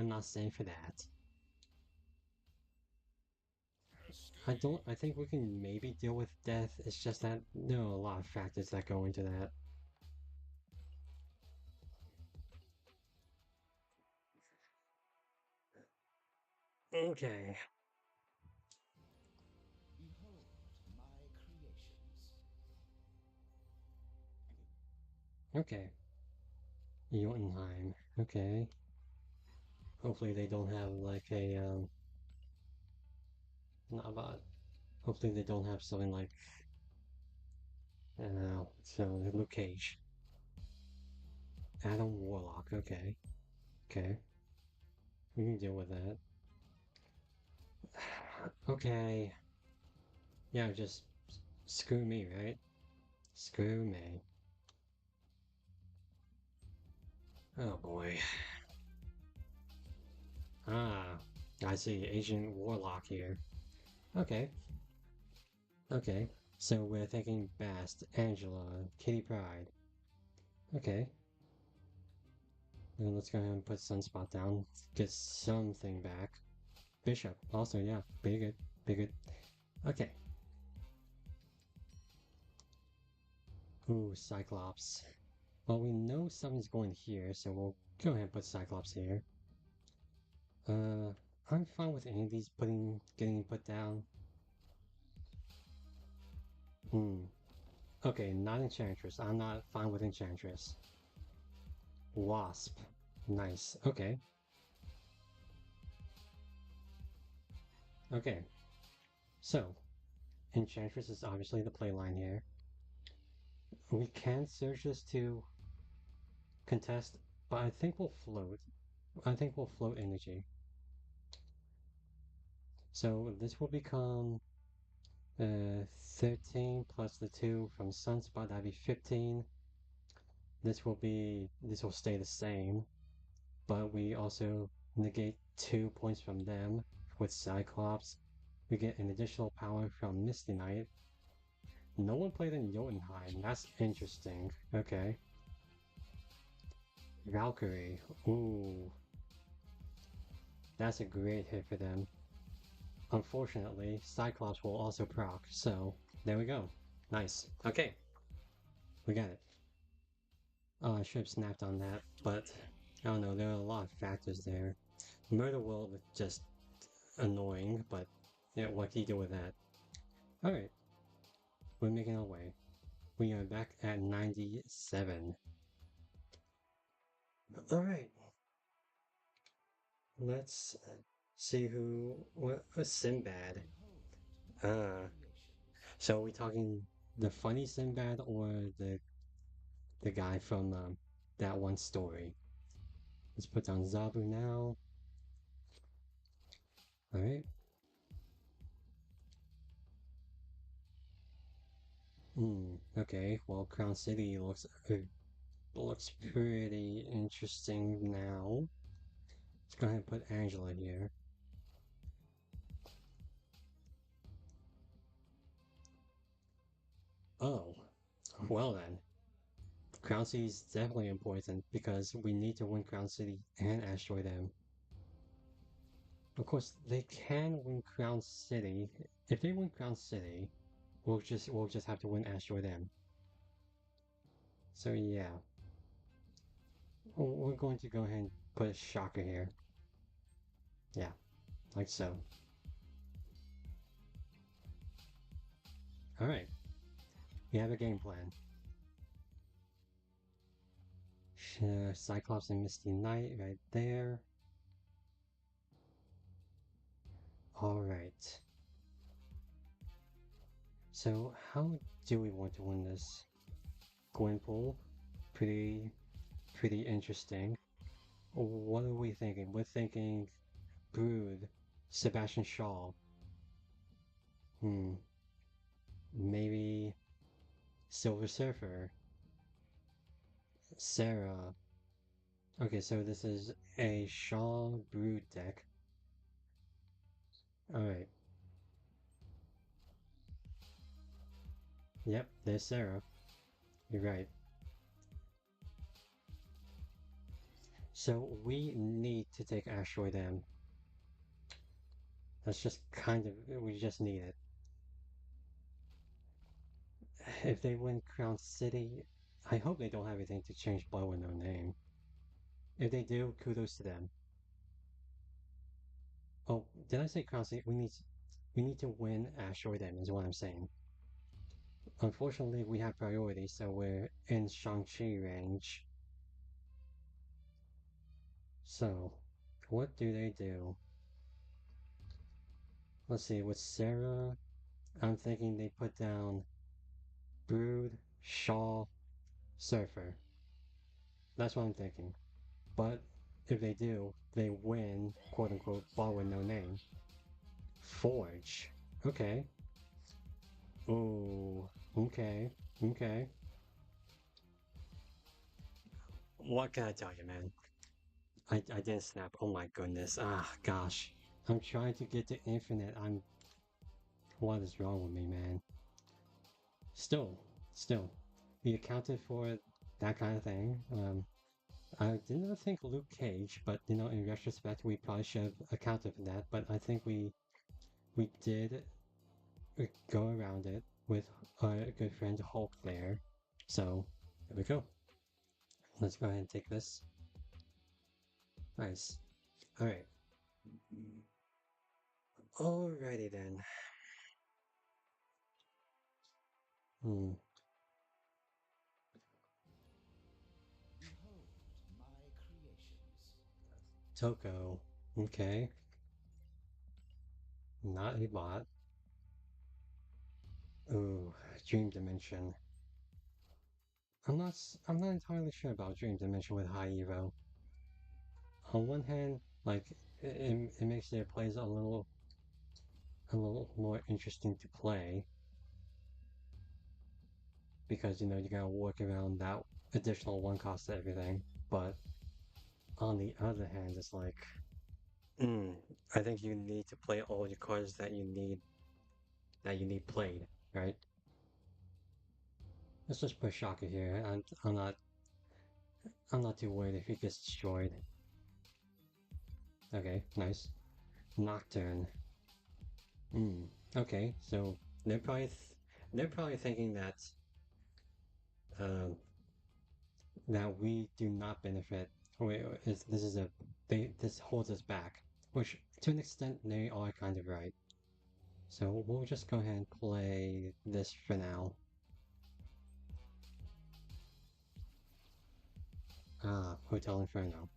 not staying for that. I think we can maybe deal with death. It's just that there are a lot of factors that go into that. Okay. Behold my creations. Okay. Jotunheim. Okay. Hopefully they don't have like a not about. Hopefully they don't have something like I don't know. So Luke Cage. Adam Warlock. Okay. Okay. We can deal with that. Okay. Yeah, just screw me, right? Screw me. Oh boy. Ah, I see Agent Warlock here. Okay. Okay. So we're thinking Bast, Angela, Kitty Pryde. Okay. Then let's go ahead and put Sunspot down. Get something back. Bishop. Also, yeah. Pretty good. Pretty good. Okay. Ooh, Cyclops. Well, we know something's going here, so we'll go ahead and put Cyclops here. Uh, I'm fine with any of these getting put down. Hmm. Okay, not Enchantress. I'm not fine with Enchantress. Wasp. Nice. Okay. Okay. So, Enchantress is obviously the playline here. We can search this to contest, but I think we'll float. I think we'll float energy. So this will become 13 plus the 2 from Sunspot, that'd be 15. This will stay the same, but we also negate 2 points from them with Cyclops. We get an additional power from Misty Knight. No one played in Jotunheim. That's interesting. Okay. Valkyrie. Ooh. That's a great hit for them. Unfortunately, Cyclops will also proc, so there we go. Nice. Okay. We got it. Oh, I should have snapped on that, but I don't know, there are a lot of factors there. Murder World was just annoying, but yeah, what do you do with that? Alright, we're making our way. We are back at 97. All right, let's see what a Sinbad. Behold my Uh, creations. so are we talking the funny Sinbad or the guy from that one story? Let's put down Zabu now. All right. Okay. Well, Crown City looks pretty interesting now. Let's go ahead and put Angela here. Oh, well then. Crown City is definitely important because we need to win Crown City and Asteroid M. Of course, they can win Crown City. If they win Crown City, we'll just have to win Asteroid M. So yeah, we're going to go ahead and put a shocker here. Yeah, like so. All right, we have a game plan. Cyclops and Misty Knight right there. All right. So how do we want to win this? Gwynpool, pretty interesting. What are we thinking? We're thinking Brood, Sebastian Shaw. Hmm, maybe Silver Surfer, Sarah. Okay, so this is a Shaw Brood deck. All right. Yep, there's Sarah. You're right. So we need to take Asteroid M. That's just kind of, we just need it. If they win Crown City, I hope they don't have anything to change Blood with No Name. If they do, kudos to them. Oh, did I say Crown City? We need to win Asteroid M is what I'm saying. Unfortunately, we have priority, so we're in Shang-Chi range. So, what do they do? Let's see, with Sarah, I'm thinking they put down Brood, Shaw, Surfer. That's what I'm thinking. But if they do, they win, quote unquote, Ball with No Name. Forge. Okay. Oh, okay. Okay. What can I tell you, man? I didn't snap. Oh my goodness. Ah, gosh. I'm trying to get to infinite. What is wrong with me, man? Still, still. We accounted for that kind of thing. I did not think Luke Cage, but in retrospect, we probably should have accounted for that. But I think we did go around it with our good friend Hulk there. So there we go. Let's go ahead and take this. Nice. All right. Alrighty then. Hmm. Behold my creations. Toko. Okay. Not a bot. Ooh, Dream Dimension. I'm not entirely sure about Dream Dimension with High Evo. On one hand, like it makes their plays a little more interesting to play because you gotta work around that additional one cost to everything. But on the other hand, it's like, mm, I think you need to play all your cards that you need played, right? Let's just put Shaka here. I'm not too worried if he gets destroyed. Okay, nice. Nocturne. Okay, so they're probably they're probably thinking um that we do not benefit. Wait, this is a this holds us back, which to an extent they are kind of right. So we'll just go ahead and play this for now. Ah, Hotel Inferno.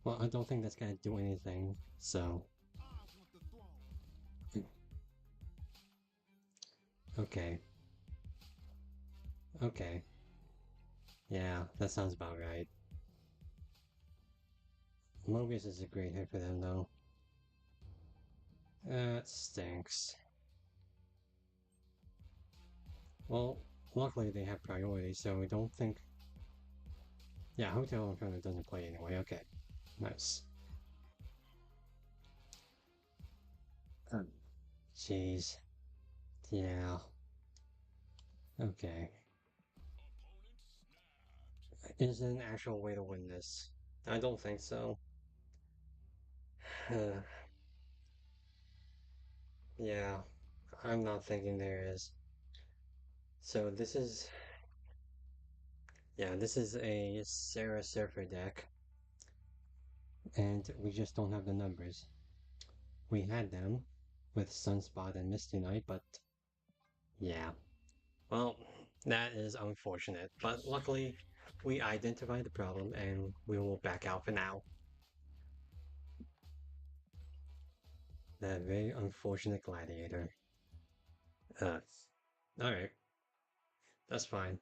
Well, I don't think that's gonna do anything, so... Okay, okay. Yeah, that sounds about right. Mobius is a great hit for them, though. That stinks. Well, luckily they have priority, so we don't think... Yeah, Hotel Inferno doesn't play anyway, okay. Nice. Um, Jeez. Yeah. Okay. Is there an actual way to win this? I don't think so. Yeah, I'm not thinking there is. So this is a Sarah Surfer deck, and we just don't have the numbers. We had them with Sunspot and Misty Knight, but yeah. Well, that is unfortunate, but luckily we identified the problem and we will back out for now. That very unfortunate gladiator. Uh, alright, that's fine.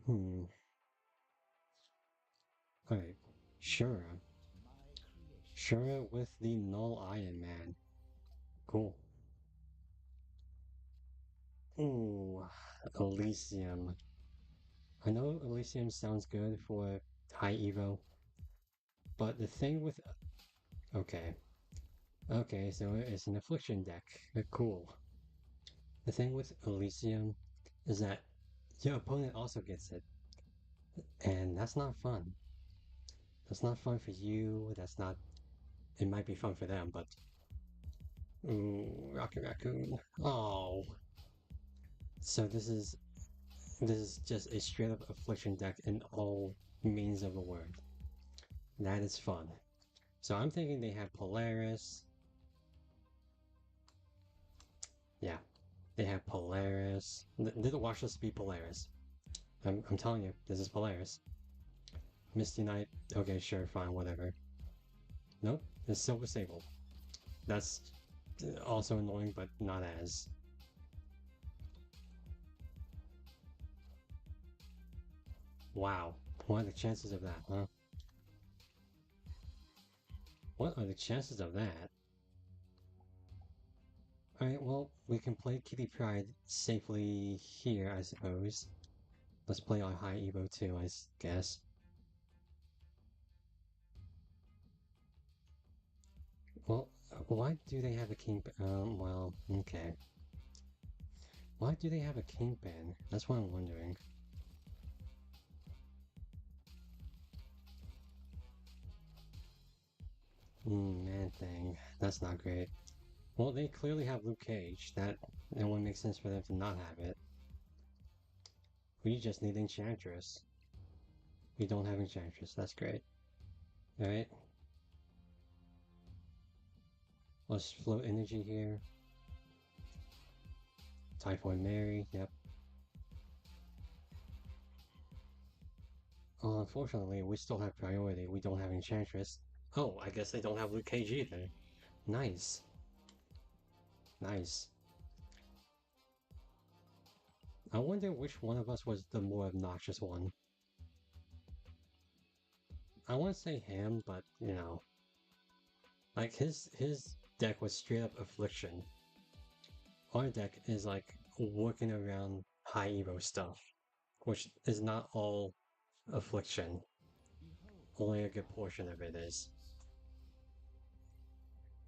Hmm, alright. Sure. My creations. Sure with the Null Iron Man. Cool. Ooh, Elysium. I know Elysium sounds good for high Evo, but the thing with... Okay. Okay, so it's an Affliction deck. Cool. The thing with Elysium is that your opponent also gets it, and that's not fun. That's not fun for you, that's not... It might be fun for them, but... Ooh, Rocket Raccoon. Oh. So this is just a straight up affliction deck in all means of the word. That is fun. So I'm thinking they have Polaris. Yeah, they have Polaris. Did watch this be Polaris? I'm telling you, this is Polaris. Misty Knight. Okay, sure, fine, whatever. Nope, it's Silver Sable. That's also annoying, but not as. Wow, what are the chances of that, huh? What are the chances of that? Alright, well, we can play Kitty Pryde safely here, I suppose. Let's play on high Evo too, I guess. Well, why do they have a king? Well, okay. Why do they have a kingpin? That's what I'm wondering. Man thing. That's not great. Well, they clearly have Luke Cage. That wouldn't make sense for them to not have it. We just need Enchantress. We don't have Enchantress. That's great. Alright. Let's float energy here. Typhoid Mary. Yep. Unfortunately, we still have priority. We don't have Enchantress. Oh, I guess they don't have Luke Cage either. Nice. Nice. I wonder which one of us was the more obnoxious one. I want to say him, but you know, like his deck was straight up affliction. Our deck is like working around high evo stuff, which is not all affliction. Behold Only a good my portion of it is. creations.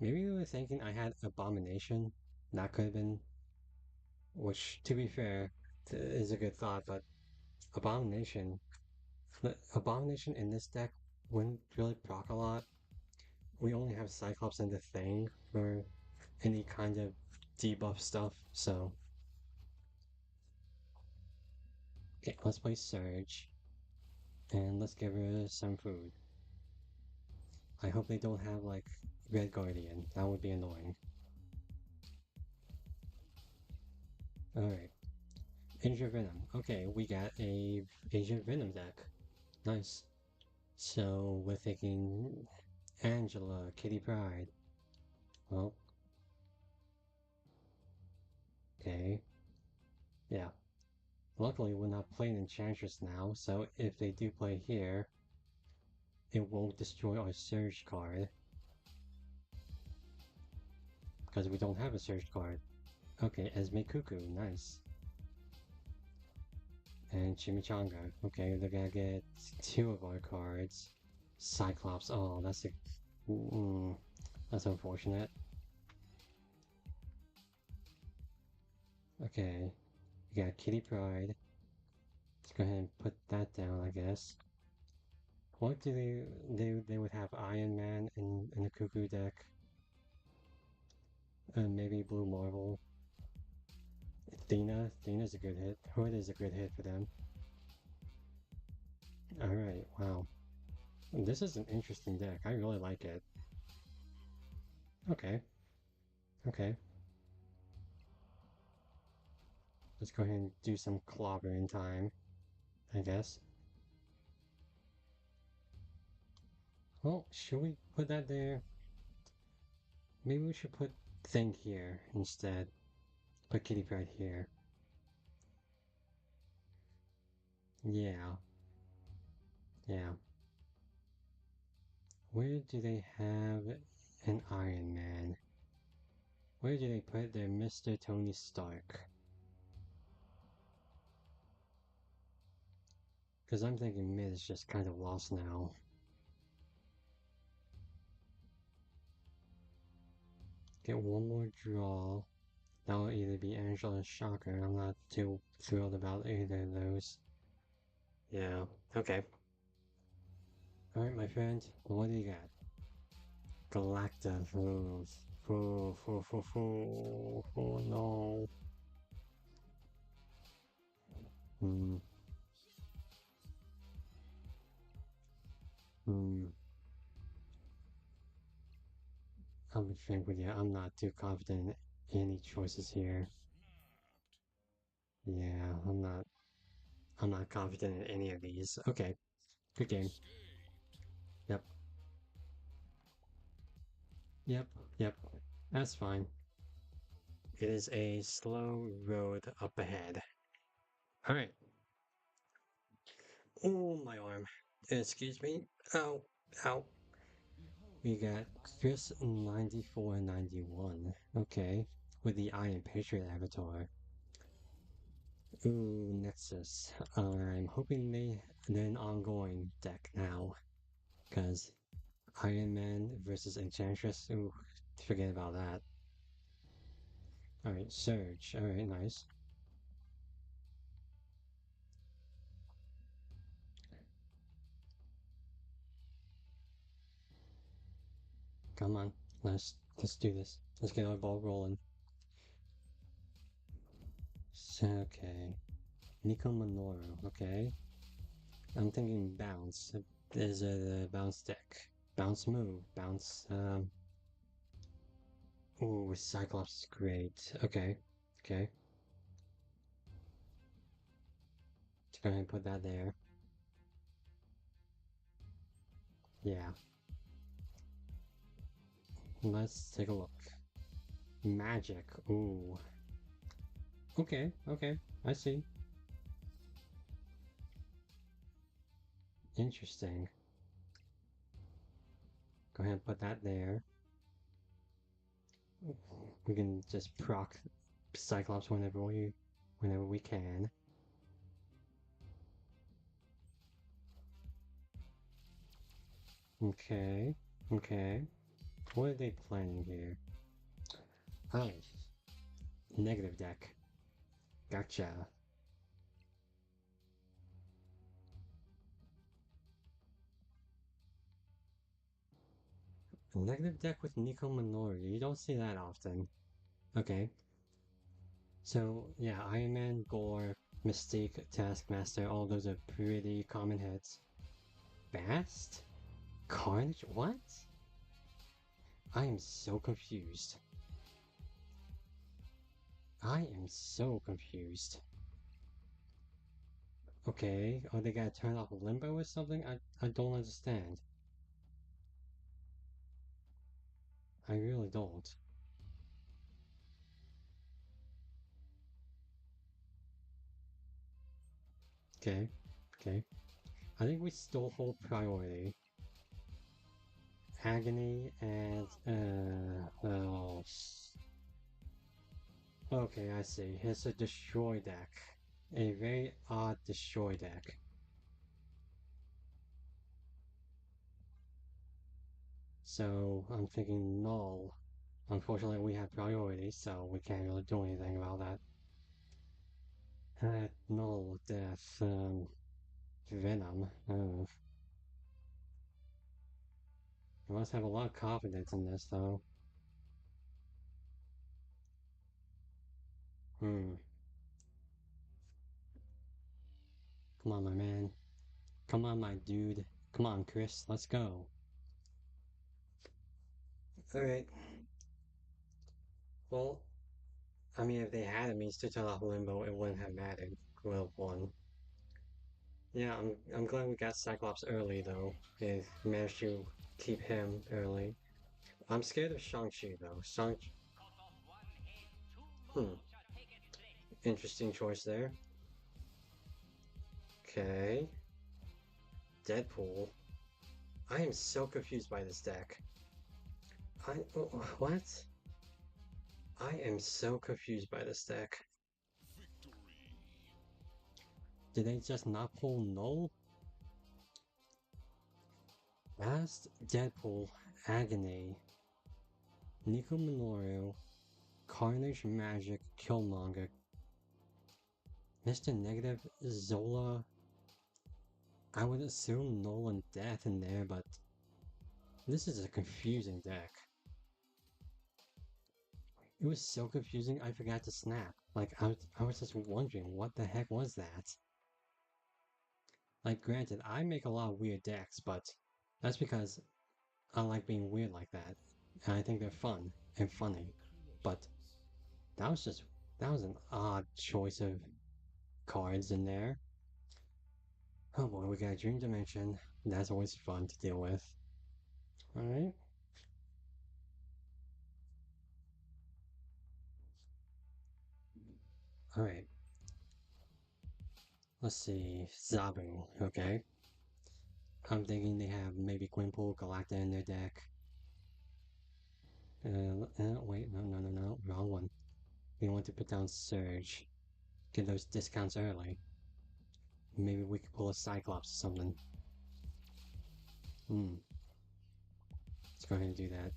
Maybe you were thinking I had Abomination. That could have been, which to be fair, is a good thought, but Abomination, Abomination in this deck wouldn't really proc a lot. We only have Cyclops and the Thing for any kind of debuff stuff, so... Okay, let's play Surge, and let's give her some food. I hope they don't have, like, Red Guardian. That would be annoying. Alright. Asia Venom. Okay, we got a Asia Venom deck. Nice. So we're thinking Angela, Kitty Pryde. Well, okay. Yeah. Luckily, we're not playing Enchantress now, so if they do play here, it won't destroy our Surge card. Because we don't have a Surge card. Okay, Esme Cuckoo, nice. And Chimichanga. Okay, they're gonna get two of our cards. Cyclops, oh, that's unfortunate. Okay, we got Kitty Pryde. Let's go ahead and put that down, I guess. What do they would have Iron Man in the Cuckoo deck, and maybe Blue Marvel. Athena's a good hit. Hood is a good hit for them. All right, wow, this is an interesting deck. I really like it. Okay, okay. Let's go ahead and do some clobbering time, I guess. Well, should we put that there? Maybe we should put Thing here instead. Put Kitty Pryde here. Yeah, yeah. Where do they have an Iron Man? Where do they put their Mr. Tony Stark? Because I'm thinking mid is just kind of lost now. Get one more draw. That'll either be Angela or Shocker. I'm not too thrilled about either of those. Yeah, okay. Alright, my friend, what do you got? Galactus. Oh no. Hmm. Hmm. I'll be frank with you, I'm not too confident in any choices here. Yeah, I'm not confident in any of these. Okay, good game. Yep, yep, yep. That's fine. It is a slow road up ahead. Alright. Oh, my arm. Excuse me. Ow, ow. Behold We got my Chris creation. 9491. Okay. With the Iron Patriot avatar. Ooh, Nexus. I'm hoping they're an ongoing deck now. Because Iron Man versus Enchantress. Ooh, forget about that. Alright, Surge. Alright, nice. Come on. Let's do this. Let's get our ball rolling. So, okay. Nico Minoru, okay. I'm thinking bounce. There's the bounce deck. Bounce move. Bounce, ooh, Cyclops is great. Okay. Okay. Let's go ahead and put that there. Yeah. Let's take a look. Magic. Ooh. Okay. Okay. I see. Interesting. Go ahead and put that there. We can just proc Cyclops whenever we can. Okay. Okay. What are they planning here? Oh, negative deck. Gotcha. A negative deck with Nico Minoru. You don't see that often. Okay. So, yeah, Iron Man, Gore, Mystique, Taskmaster, all those are pretty common hits. Bast? Carnage? What? I am so confused. I am so confused. Okay, oh, they gotta turn off limbo or something? I don't understand. I really don't. Okay, okay. I think we still hold priority. Agony and, oh, okay, I see. It's a destroy deck. A very odd destroy deck. So I'm thinking null. Unfortunately, we have priority, so we can't really do anything about that. Null, death, venom. You must have a lot of confidence in this, though. Hmm. Come on, my man. Come on, my dude. Come on, Chris. Let's go. Alright. Well, I mean, if they had a means to turn off Limbo, it wouldn't have mattered. Well, one. Yeah, I'm glad we got Cyclops early, though. They managed to keep him early. I'm scared of Shang-Chi, though. Hmm. Interesting choice there. Okay. Deadpool. I am so confused by this deck. What? I am so confused by this deck. Did they just not pull Null? Last Deadpool, Agony, Nico Minoru, Carnage Magic, Killmonger, Mr. Negative, Zola. I would assume Null and Death in there, but this is a confusing deck. It was so confusing I forgot to snap. Like, I was just wondering what the heck was that? Like, granted, I make a lot of weird decks, but that's because I like being weird like that. And I think they're fun and funny. But that was just, that was an odd choice of cards in there. Oh boy, we got Dream Dimension. That's always fun to deal with. Alright. Alright. Let's see. Zabu. Okay. I'm thinking they have maybe Gwynpool, Galacta in their deck. Wait, no. Wrong one. We want to put down Surge. Get those discounts early. Maybe we could pull a Cyclops or something. Let's go ahead and do that.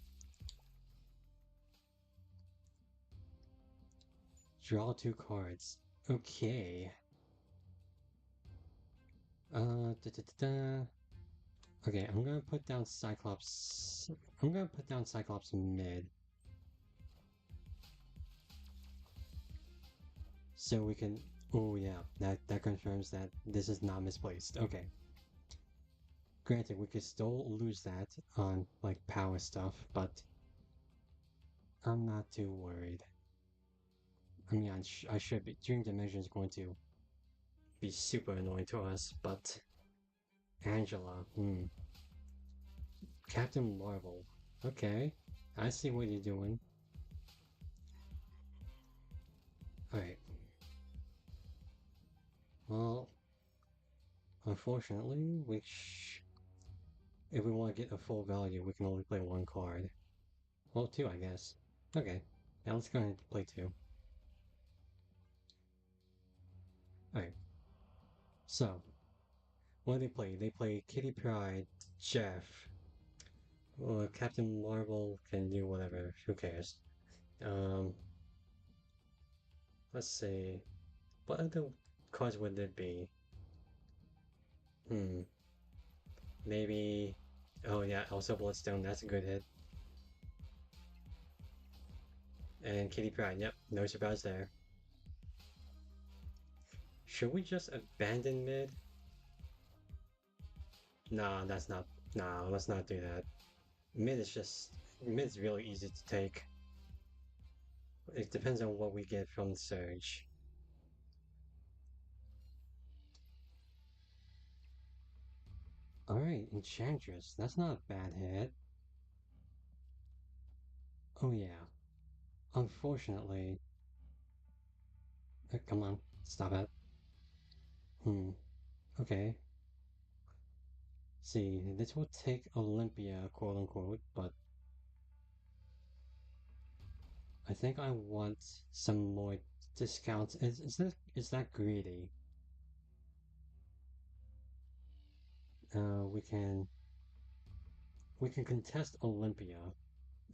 Draw two cards. Okay. Da, da, da, da. Okay, I'm gonna put down Cyclops. I'm gonna put down Cyclops mid. So we can. Oh yeah, that confirms that this is not misplaced. Okay. Granted, we could still lose that on like power stuff, but I'm not too worried. I mean, I should be. Dream Dimension is going to be super annoying to us, but Angela, Captain Marvel. Okay, I see what you're doing. Alright. Well, unfortunately, if we want to get a full value, we can only play one card. Well, two, I guess. Okay. Now let's go ahead and play two. Alright. So, what do they play? They play Kitty Pryde, Jeff. Well, Captain Marvel can do whatever. Who cares? Um, let's see. What other cards would there be? Hmm. Maybe. Oh yeah, also Bloodstone. That's a good hit. And Kitty Pryde. Yep, no surprise there. Should we just abandon mid? Nah, that's not. Nah, let's not do that. Mid is just. Mid's really easy to take. It depends on what we get from Surge. Alright, Enchantress. That's not a bad hit. Oh yeah. Unfortunately. Come on. Stop it. Hmm. Okay. See, this will take Olympia, quote unquote, but I think I want some more discounts. Is that greedy? We can contest Olympia,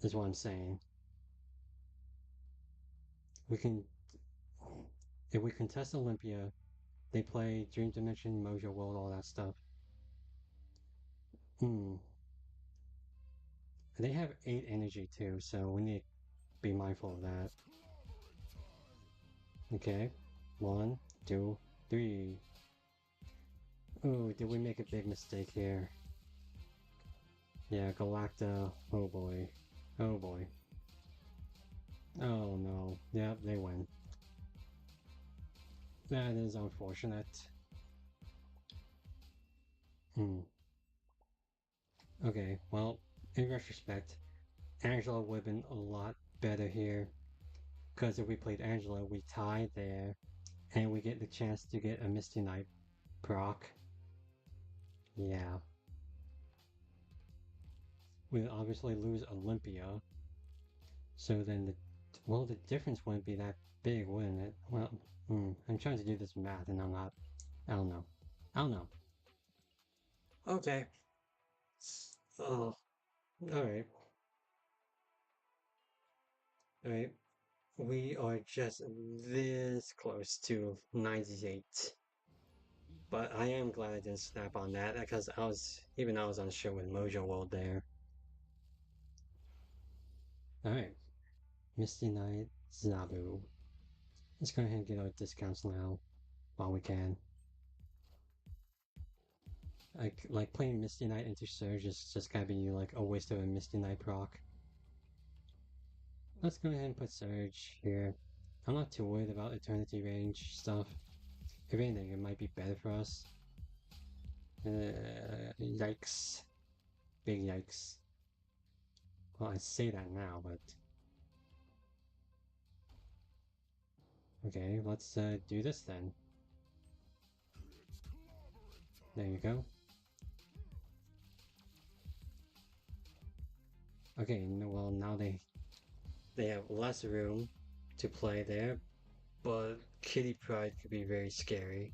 is what I'm saying. We can if we contest Olympia, they play Dream Dimension, Mojo World, all that stuff. Hmm. They have 8 energy too, so we need to be mindful of that. Okay. One, two, three. Oh, did we make a big mistake here? Yeah, Galacta. Oh boy. Oh boy. Oh no. Yep, they win. That is unfortunate. Hmm. Okay, well, in retrospect, Angela would have been a lot better here. Because if we played Angela, we tie there, and we get the chance to get a Misty Knight proc. Yeah. We obviously lose Olympia, so then the difference wouldn't be that big, wouldn't it? Well, I'm trying to do this math, and I'm not. I don't know. I don't know. Okay. Oh, all right. All right. We are just this close to 98. But I am glad I didn't snap on that because I was unsure with Mojo World there. Alright, Misty Knight, Zabu. Let's go ahead and get our discounts now while we can. Like playing Misty Knight into Surge is just gotta be like a waste of a Misty Knight proc. Let's go ahead and put Surge here. I'm not too worried about Eternity Range stuff. If anything, it might be better for us. Yikes. Big yikes. Well, I say that now, but okay, let's do this then. There you go. Okay, well now they have less room to play there, but Kitty Pride could be very scary.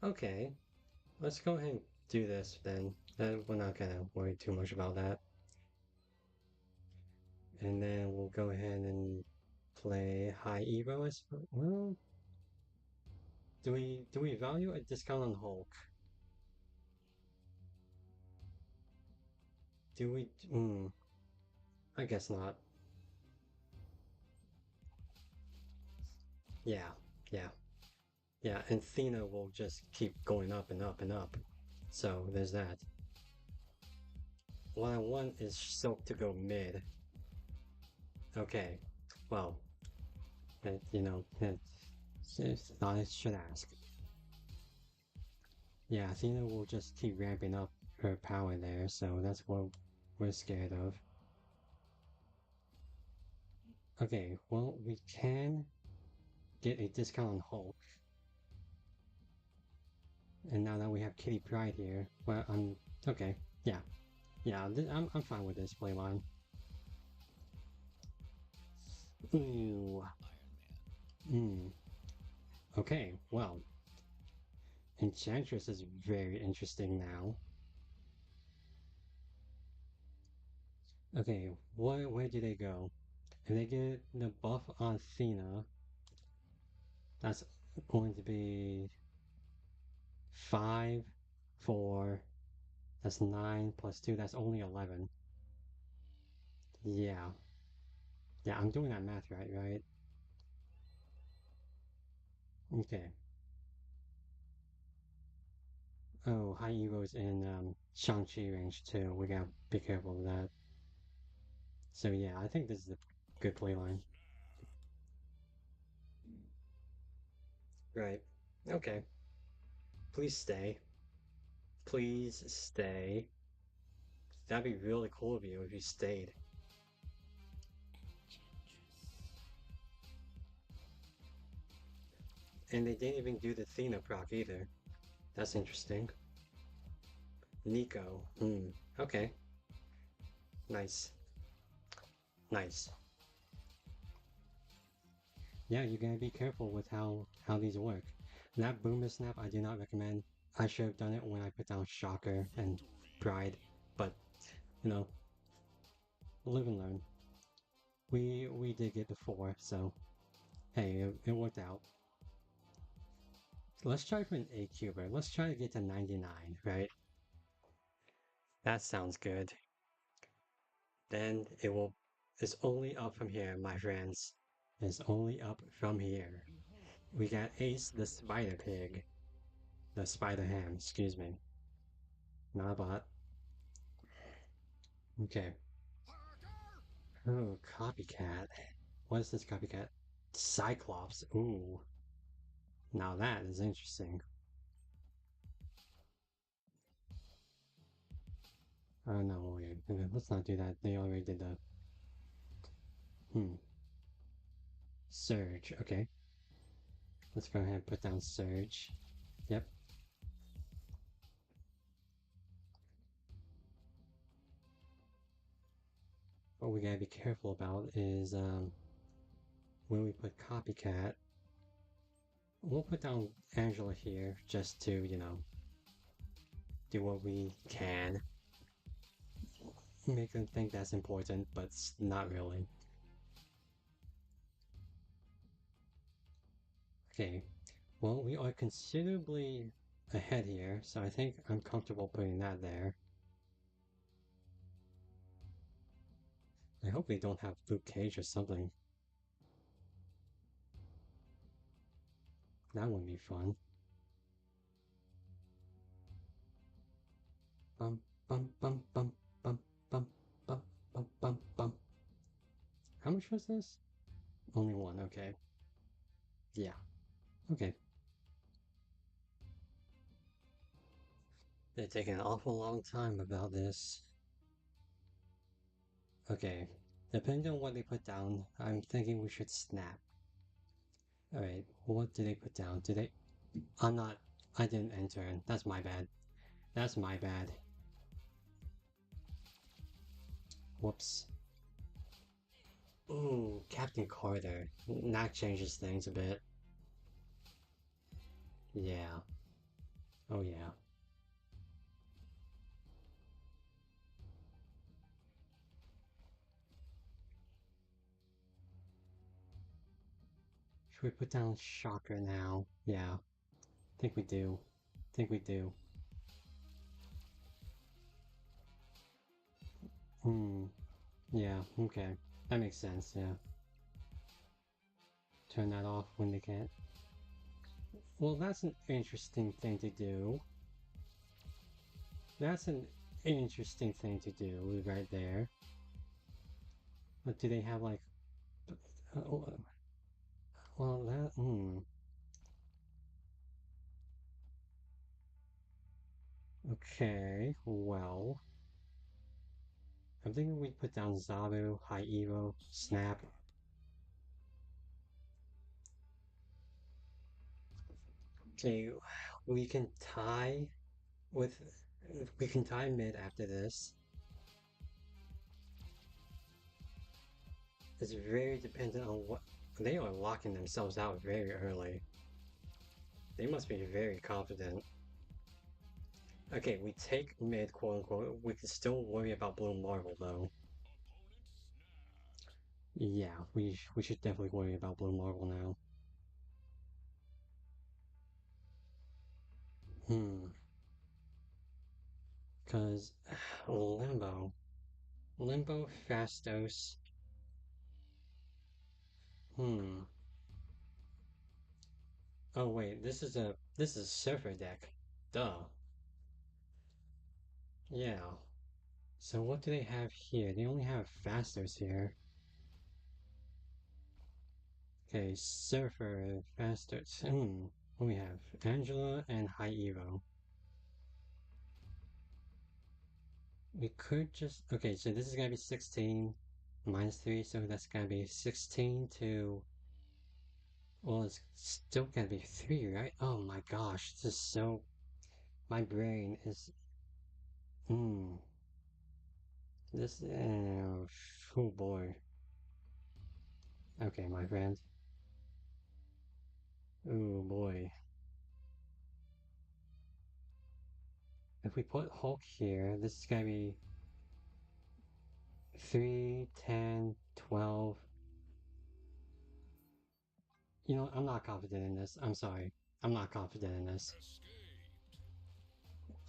Okay, let's go ahead and do this then. We're not gonna worry too much about that. And then we'll go ahead and play High Evo, I suppose. Well, do we value a discount on Hulk? Do we? I guess not. Yeah, yeah, yeah. And Thena will just keep going up and up and up. So there's that. What I want is Silk to go mid. Okay, well, it's not I should ask. Yeah, Athena will just keep ramping up her power there, so that's what we're scared of. Okay, well, we can get a discount on Hulk. And now that we have Kitty Pryde here, well, okay, yeah, yeah, I'm fine with this playline. Ooh, hmm. Okay, well, Enchantress is very interesting now. Okay, where do they go? If they get the buff on Athena, that's going to be 5, 4, that's 9 plus 2, that's only 11. Yeah. Yeah, I'm doing that math right, right? Okay. Oh, High Evo's in Shang-Chi range too. We gotta be careful of that. So yeah, I think this is a good play line. Right. Okay. Please stay. Please stay. That'd be really cool of you if you stayed. And they didn't even do the Thena proc either. That's interesting. Nico. Hmm. Okay. Nice. Nice. Yeah, you gotta be careful with how these work. That boomer snap I do not recommend. I should have done it when I put down Shocker and Pride, but you know, live and learn. We did get the 4, so hey, it worked out. Let's try for an A cuber. Let's try to get to 99, right? That sounds good. Then it will. It's only up from here, my friends. It's only up from here. Behold, We got Ace the Spider Pig. The Spider Ham, excuse me. Not a bot. Okay. Oh, copycat. What is this copycat? Cyclops. Ooh. Now that is interesting. Oh no, wait. Let's not do that. They already did the. Hmm. Surge. Okay. Let's go ahead and put down Surge. Yep. What we gotta be careful about is when we put copycat, we'll put down Angela here just to, do what we can. Make them think that's important, but it's not really. Okay, well, we are considerably ahead here, so I think I'm comfortable putting that there. I hope they don't have Luke Cage or something. That would be fun. Bum, bum, bum, bum, bum, bum, bum, bum, bum, bum. How much was this? Only one, okay. Yeah, okay. They're taking an awful long time about this. Okay, depending on what they put down, I'm thinking we should snap. Alright, what did they put down? Did they... I'm not... I didn't enter. That's my bad. That's my bad. Whoops. Ooh, Captain Carter. That changes things a bit. Yeah. Oh yeah. Should we put down Shocker now? Yeah. Think we do. Think we do. Hmm. Yeah, okay. That makes sense, yeah. Turn that off when they can't. Well, that's an interesting thing to do. That's an interesting thing to do right there. But do they have like... well, that... Okay, well... I'm thinking we put down Zabu, High Evo, Snap. Okay, we can tie with... We can tie mid after this. It's very dependent on what... They are locking themselves out very early. They must be very confident. Okay, we take mid, quote unquote. We can still worry about Blue Marvel, though. Yeah, we should definitely worry about Blue Marvel now. Hmm. Because Limbo. Limbo, Fastos. Hmm. Oh wait, this is Surfer deck. Duh. Yeah. So what do they have here? They only have Fastos here. Okay, Surfer, Fastos. Hmm. What do we have? Angela and High Evo. We could just... Okay, so this is gonna be 16 minus 3, so that's gonna be 16 to... Well, it's still gonna be 3, right? Oh my gosh, this is so... My brain is... Hmm. This... oh boy. Okay, my friend. Oh boy. If we put Hulk here, this is gonna be 3, 10, 12. You know, I'm not confident in this. I'm sorry. I'm not confident in this.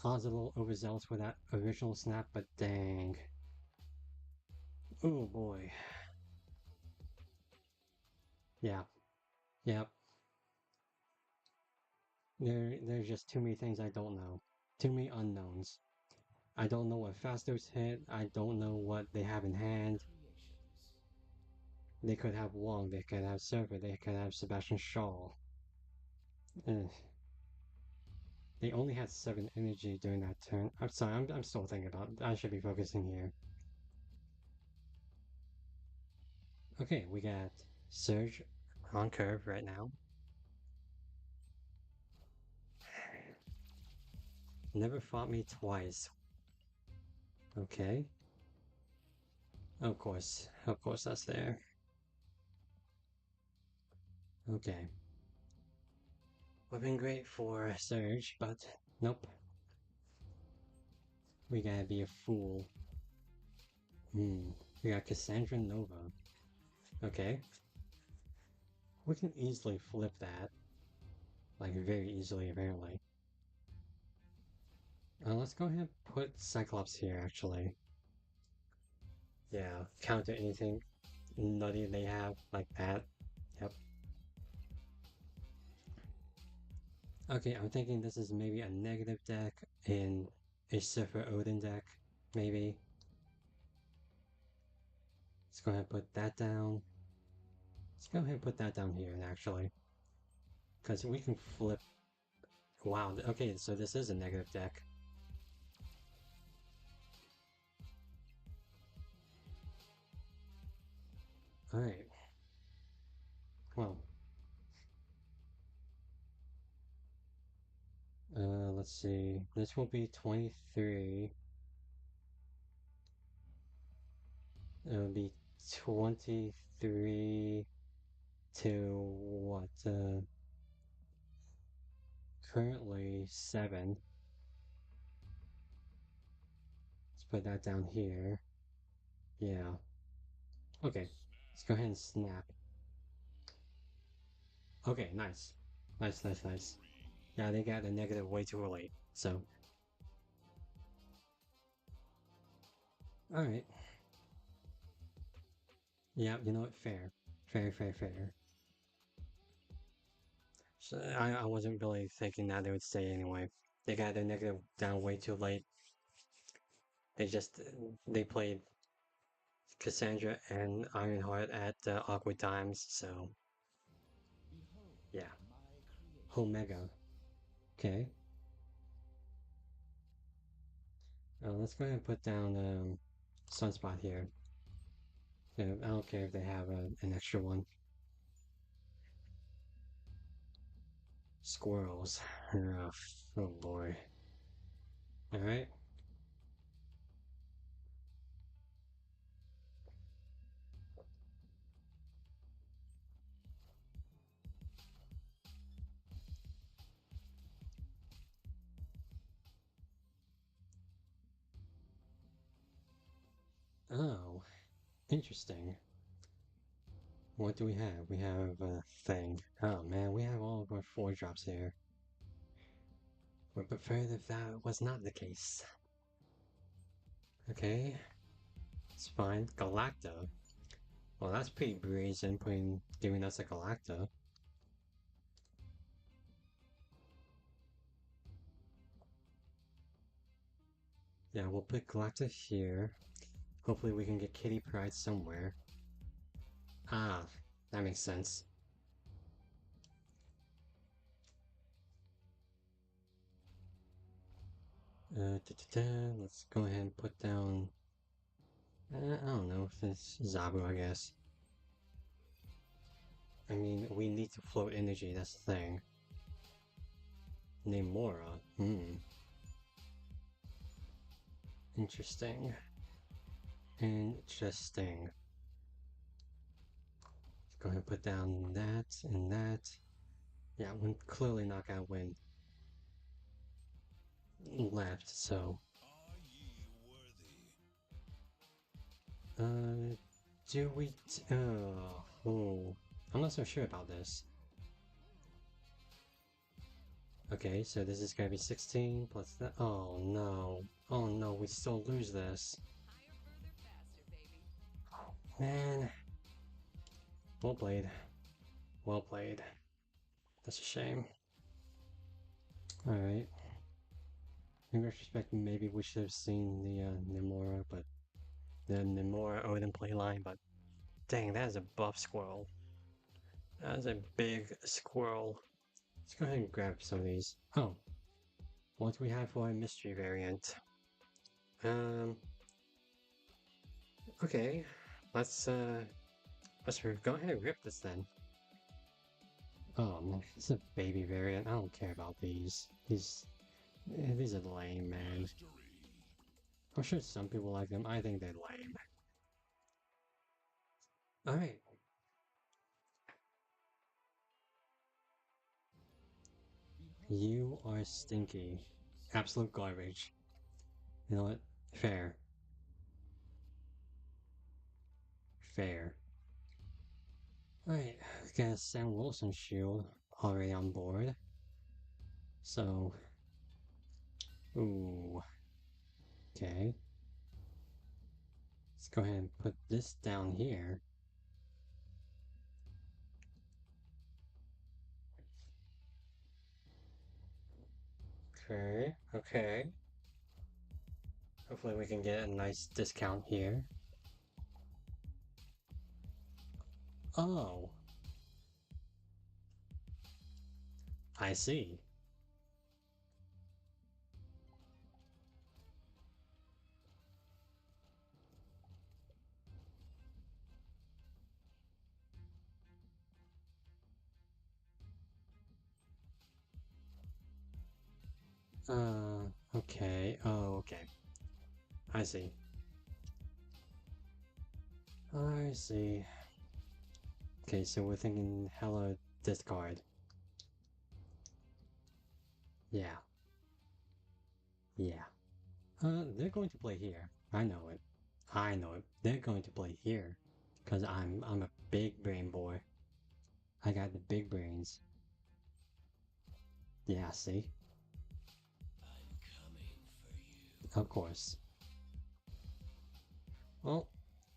I was a little overzealous for that original snap, but dang. Oh boy. Yeah. Yep. There's just too many things I don't know. Too many unknowns. I don't know what Fastos hit. I don't know what they have in hand. Creations. They could have Wong. They could have Surfer. They could have Sebastian Shaw. Ugh. They only had 7 energy during that turn. I'm sorry. I'm still thinking about it. I should be focusing here. Okay, we got Surge on curve right now. Never fought me twice. Okay. Of course that's there. Okay. Would have been great for Surge, but nope. We gotta be a fool. We got Cassandra Nova. Okay. We can easily flip that. Like, very easily, apparently. Let's go ahead and put Cyclops here, actually. Yeah, counter anything nutty they have, like that. Yep. Okay, I'm thinking this is maybe a negative deck in a Surfer Odin deck, maybe. Let's go ahead and put that down. Let's go ahead and put that down here, actually. Because we can flip... Wow, okay, so this is a negative deck. Alright. Well. Let's see. This will be 23. It'll be 23 to what? Currently 7. Let's put that down here. Yeah. Okay. Let's go ahead and snap. Okay, nice. Nice. Yeah, they got the negative way too late. So. Alright. Yeah, you know what? Fair. Fair. So I wasn't really thinking that they would stay anyway. They got their negative down way too late. They just they played Cassandra and Ironheart at awkward times, so Behold yeah. my creations. Omega. Okay. Let's go ahead and put down Sunspot here. Yeah, I don't care if they have an extra one. Squirrels. Ugh, oh boy. Alright. Oh, interesting. What do we have? We have a thing. Oh man, we have all of our 4-drops here. Would prefer if that was not the case. Okay, it's fine. Galacta. Well, that's pretty brazen, giving us a Galacta. Yeah, we'll put Galacta here. Hopefully we can get Kitty Pryde somewhere. Ah, that makes sense. Let's go ahead and put down. I don't know if it's Zabu, I guess. I mean, we need to float energy, that's the thing. Namora. Interesting. Interesting. Let's go ahead and put down that and that. Yeah, we're clearly not gonna win left, so. Do we? Oh, I'm not so sure about this. Okay, so this is gonna be 16 plus that. Oh no. Oh no, we still lose this. Man. Well played. Well played. That's a shame. Alright. In retrospect, maybe we should have seen the Nemora, but the Nemora Odin playline, but dang, that is a buff squirrel. That is a big squirrel. Let's go ahead and grab some of these. Oh. What do we have for a mystery variant? Okay. Let's go ahead and rip this then. Oh man, it's a baby variant. I don't care about these. These are lame, man. I'm sure some people like them. I think they're lame. Alright. You are stinky. Absolute garbage. You know what? Fair. Fair. Alright, we got a Sam Wilson shield already on board. So. Ooh. Okay. Let's go ahead and put this down here. Okay, okay. Hopefully we can get a nice discount here. Oh. I see. Okay. Oh, okay. I see. I see. Okay, so we're thinking hella discard. Yeah. Yeah. They're going to play here. I know it. I know it. They're going to play here. Cause I'm a big brain boy. I got the big brains. Yeah, see? Of course. Well,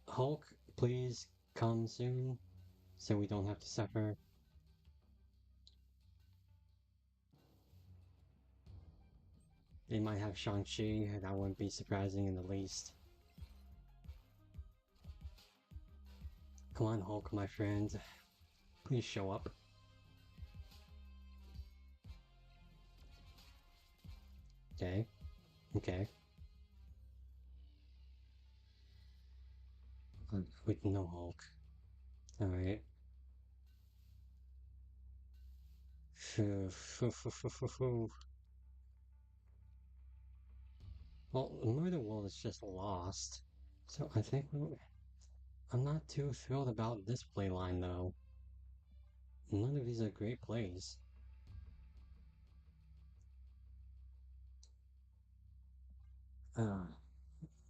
Hulk, please come soon so we don't have to suffer. They might have Shang-Chi, that wouldn't be surprising in the least. Come on, Hulk, my friend. Please show up. Okay. Okay. With no Hulk. Alright. Well, Murder World is just lost. So I think I'm not too thrilled about this playline though. None of these are great plays. Uh,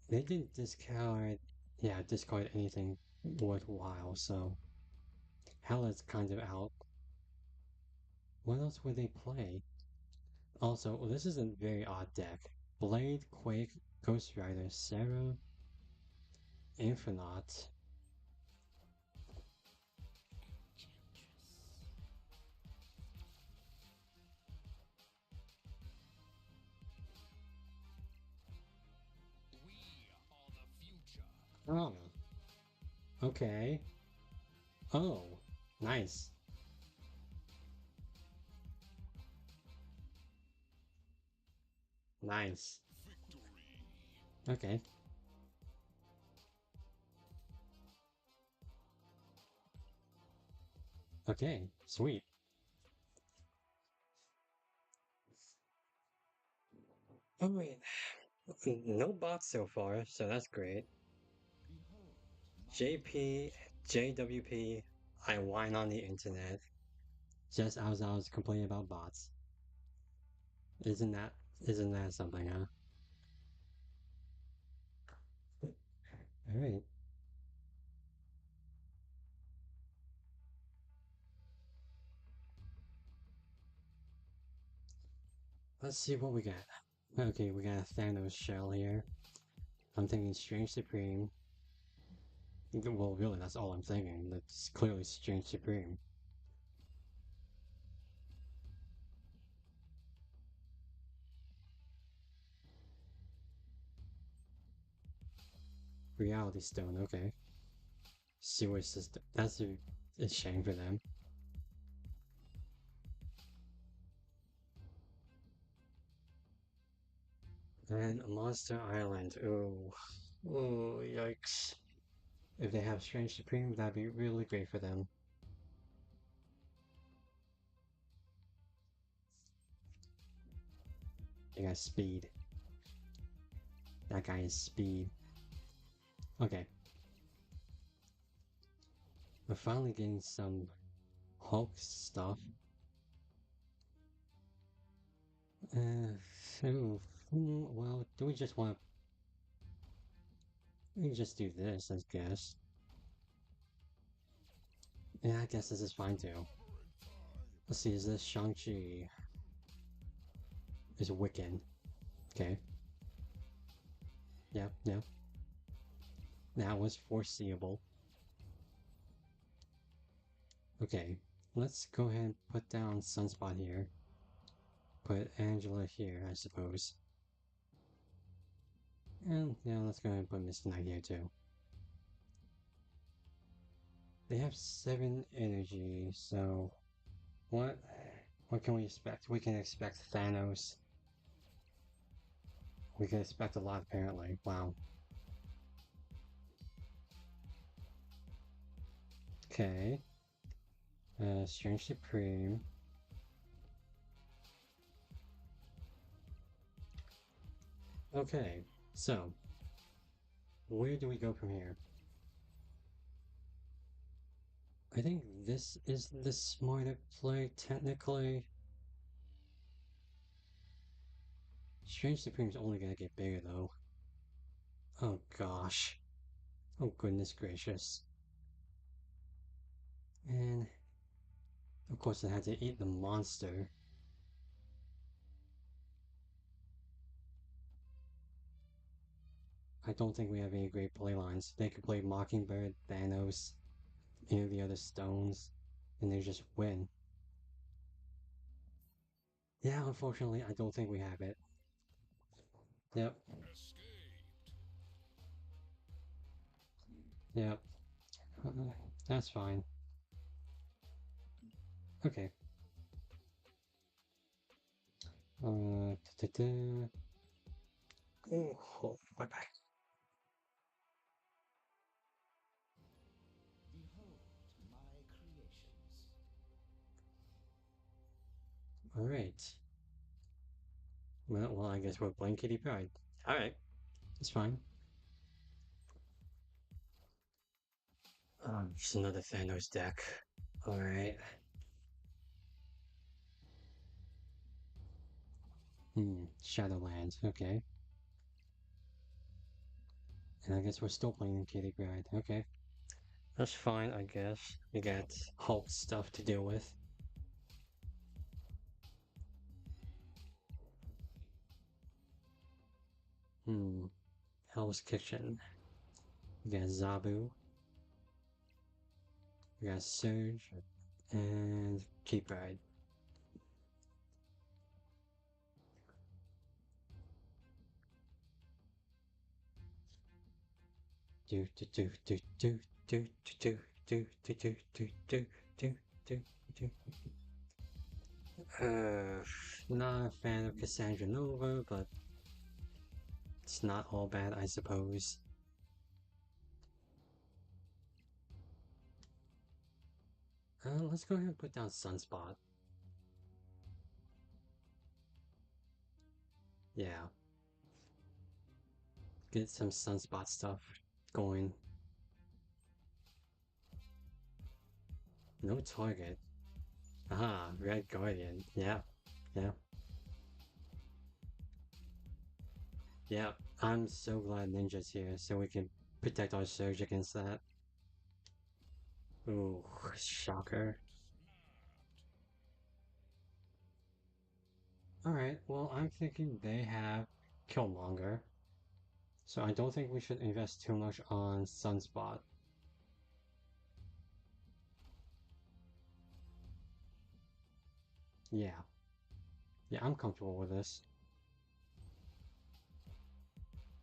they didn't discard anything worthwhile, so Hella's kind of out. What else would they play? Also, this is a very odd deck. Blade, Quake, Ghost Rider, Sarah, Infinite. Oh. Okay. Oh. Nice. Nice. Okay. Okay, sweet. Oh wait, no bots so far, so that's great. Behold my JP, creations. JWP, I whine on the internet just as I was complaining about bots. Isn't that isn't that something, huh? All right, let's see what we got. Okay, we got a Thanos shell here. I'm thinking Strange Supreme. Well, really, that's all I'm thinking. That's clearly Strange Supreme. Reality Stone, okay. Sewer system. That's a shame for them. And Monster Island. Oh, oh, yikes. If they have Strange Supreme, that'd be really great for them. They got speed. That guy is speed. Okay, we're finally getting some Hulk stuff. Uh, so, well, do we just want to? We can just do this, I guess. Yeah, I guess this is fine too. Let's see, is this Shang-Chi? Is Wiccan. Okay. Yeah, yeah. That was foreseeable. Okay, let's go ahead and put down Sunspot here. Put Angela here, I suppose. And yeah, let's go ahead and put Miss Knight here too. They have 7 energy, so what what can we expect? We can expect Thanos. We can expect a lot apparently. Wow. Okay. Strange Supreme. Okay, so where do we go from here? I think this is the smarter play technically. Strange Supreme's only gonna get bigger though. Oh gosh. Oh goodness gracious. And of course I had to eat the monster. I don't think we have any great play lines. They could play Mockingbird, Thanos, any of the other stones, and they just win. Yeah, unfortunately, I don't think we have it. Yep, yep. Uh, that's fine. Okay. Da-da-da. Oh, bye bye. Behold my creations. All right. Well, I guess we're Blankety Pride. All right, it's fine. Just another Thanos deck. All right. Shadowlands. Okay. And I guess we're still playing Kitty Pride. Okay. That's fine, I guess. We got Hulk stuff to deal with. Hmm. Hell's Kitchen. We got Zabu. We got Surge. And Keep Ride. Do do do do do do do do do do do do do do do. Uh, not a fan of Cassandra Nova, but It's not all bad, I suppose. Let's go ahead and put down Sunspot. Yeah, get some Sunspot stuff going. No target. Ah, Red Guardian. Yeah, yeah, yeah. I'm so glad Ninja's here so we can protect our Surge against that. Ooh, shocker. Alright, well, I'm thinking they have Killmonger, so I don't think we should invest too much on Sunspot. Yeah, yeah, I'm comfortable with this.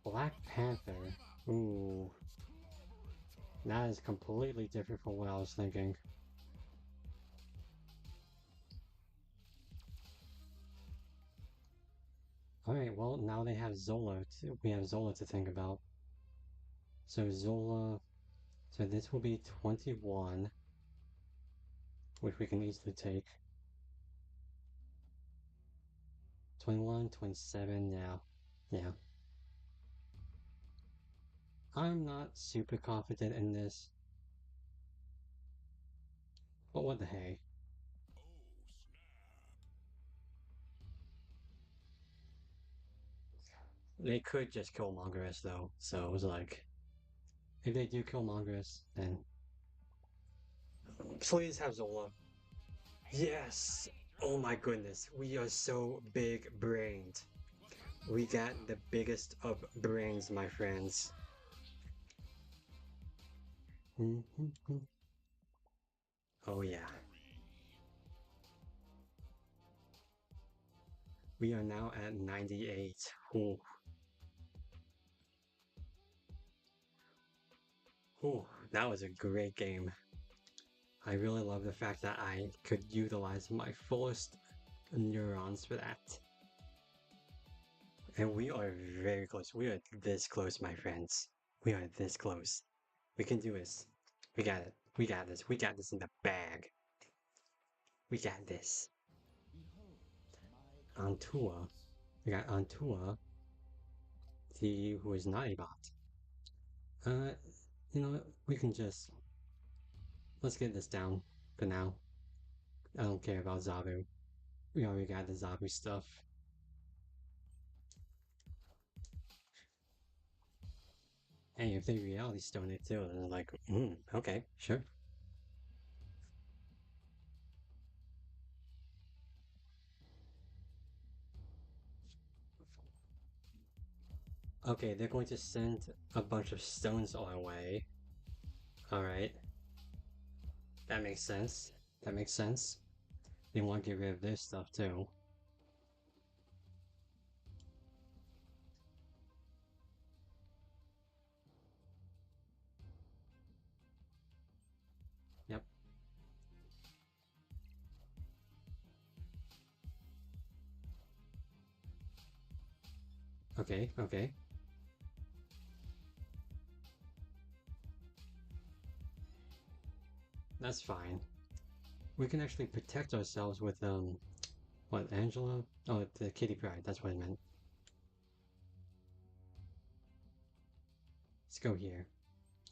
Black Panther. Ooh, that is completely different from what I was thinking. Alright, well, now they have Zola. We have Zola to think about. So Zola. So this will be 21, which we can easily take. 21, 27, yeah. Yeah. I'm not super confident in this, but what the hey. They could just kill Mongoose though, so it was like, if they do kill Mongoose, then please have Zola. Yes! Oh my goodness, we are so big brained. We got the biggest of brains, my friends. Oh yeah. We are now at 98. Ooh. Ooh, that was a great game. I really love the fact that I could utilize my fullest neurons for that. And we are very close. We are this close, my friends. We are this close. We can do this. We got it. We got this. We got this in the bag. We got this. Behold my Antua. creations. We got Antua, the who is not a bot. Uh, you know what? We can just let's get this down for now. I don't care about Zabu. We already got the Zabu stuff. Hey, if they reality stone it too, then like, okay, sure. Okay, they're going to send a bunch of stones our way. Alright, that makes sense. That makes sense. They want to get rid of their stuff too. Yep. Okay, okay. That's fine. We can actually protect ourselves with, what, Angela? Oh, the Kitty Pryde, that's what I meant. Let's go here.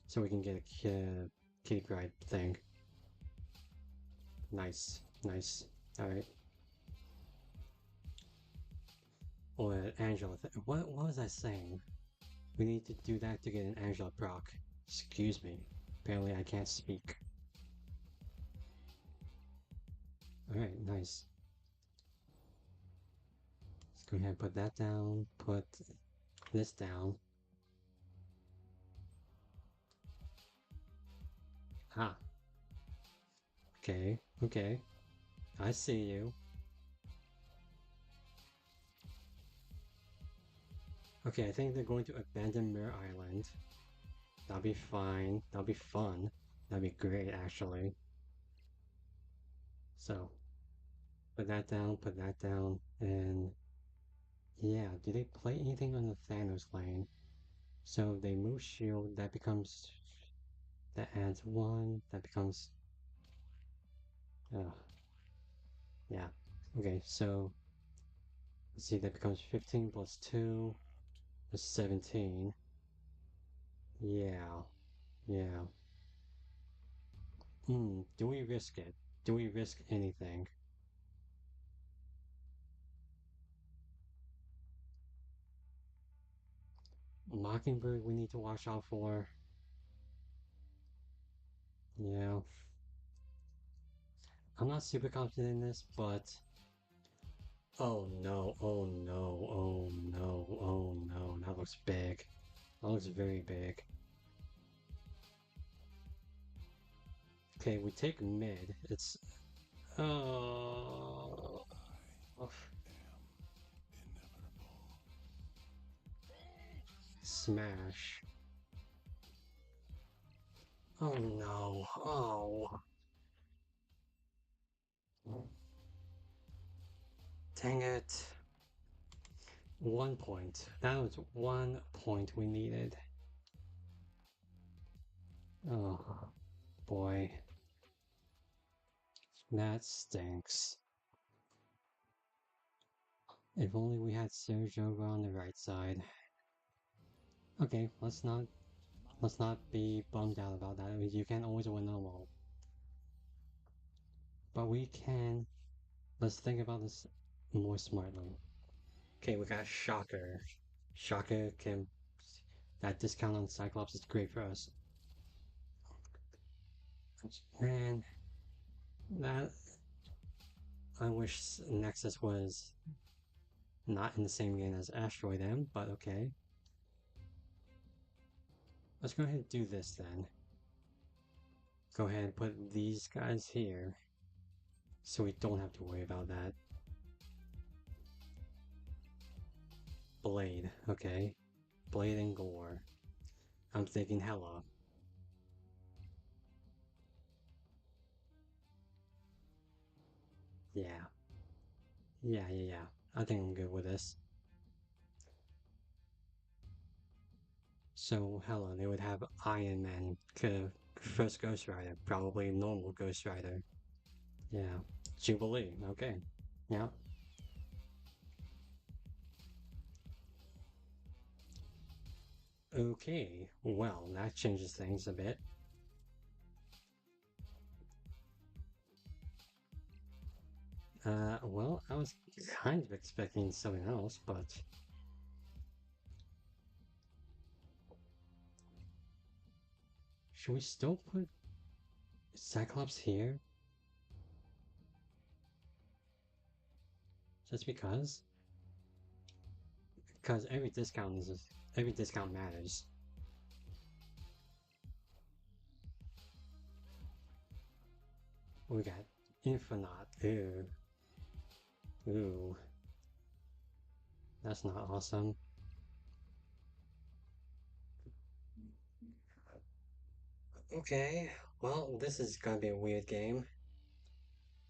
So we can get a Kitty Pryde thing. Nice, nice. Alright. Or Angela what was I saying? We need to do that to get an Angela proc. Excuse me. Apparently I can't speak. Alright, nice. Let's go ahead and put that down. Put this down. Ah. Okay, okay. I see you. Okay, I think they're going to abandon Mirror Island. That'll be fine. That'll be fun. That'll be great, actually. So, put that down, and Yeah, do they play anything on the Thanos lane? So they move shield, that becomes, that adds one, that becomes, uh, yeah. Okay, so let's see, that becomes 15 plus 2 is 17. Yeah, yeah. Do we risk it? Do we risk anything? Mockingbird we need to watch out for. Yeah. I'm not super confident in this, but oh no, oh no, oh no, oh no. That looks big. That looks very big. Okay, we take mid. It's oh, smash. Oh no. Oh. Dang it. 1 point. That was 1 point we needed. Oh boy. That stinks. If only we had Serge over on the right side. Okay, let's not be bummed out about that. I mean, you can always win them all. But we can let's think about this more smartly. Okay, we got Shocker. Shocker can that discount on Cyclops is great for us. Man, that I wish Nexus was not in the same game as Asteroid M, but okay. Let's go ahead and do this then. Go ahead and put these guys here so we don't have to worry about that. Blade, okay. Blade and Gore. I'm thinking Hella. Yeah. Yeah. I think I'm good with this. So Hella, they would have Iron Man, first Ghost Rider, probably normal Ghost Rider. Yeah. Jubilee, okay. Yeah. Okay, well, that changes things a bit. Well, I was kind of expecting something else, but should we still put Cyclops here? Just because? Because every discount matters. We got Infinite. Ew. Ooh. That's not awesome. Okay, well, this is gonna be a weird game.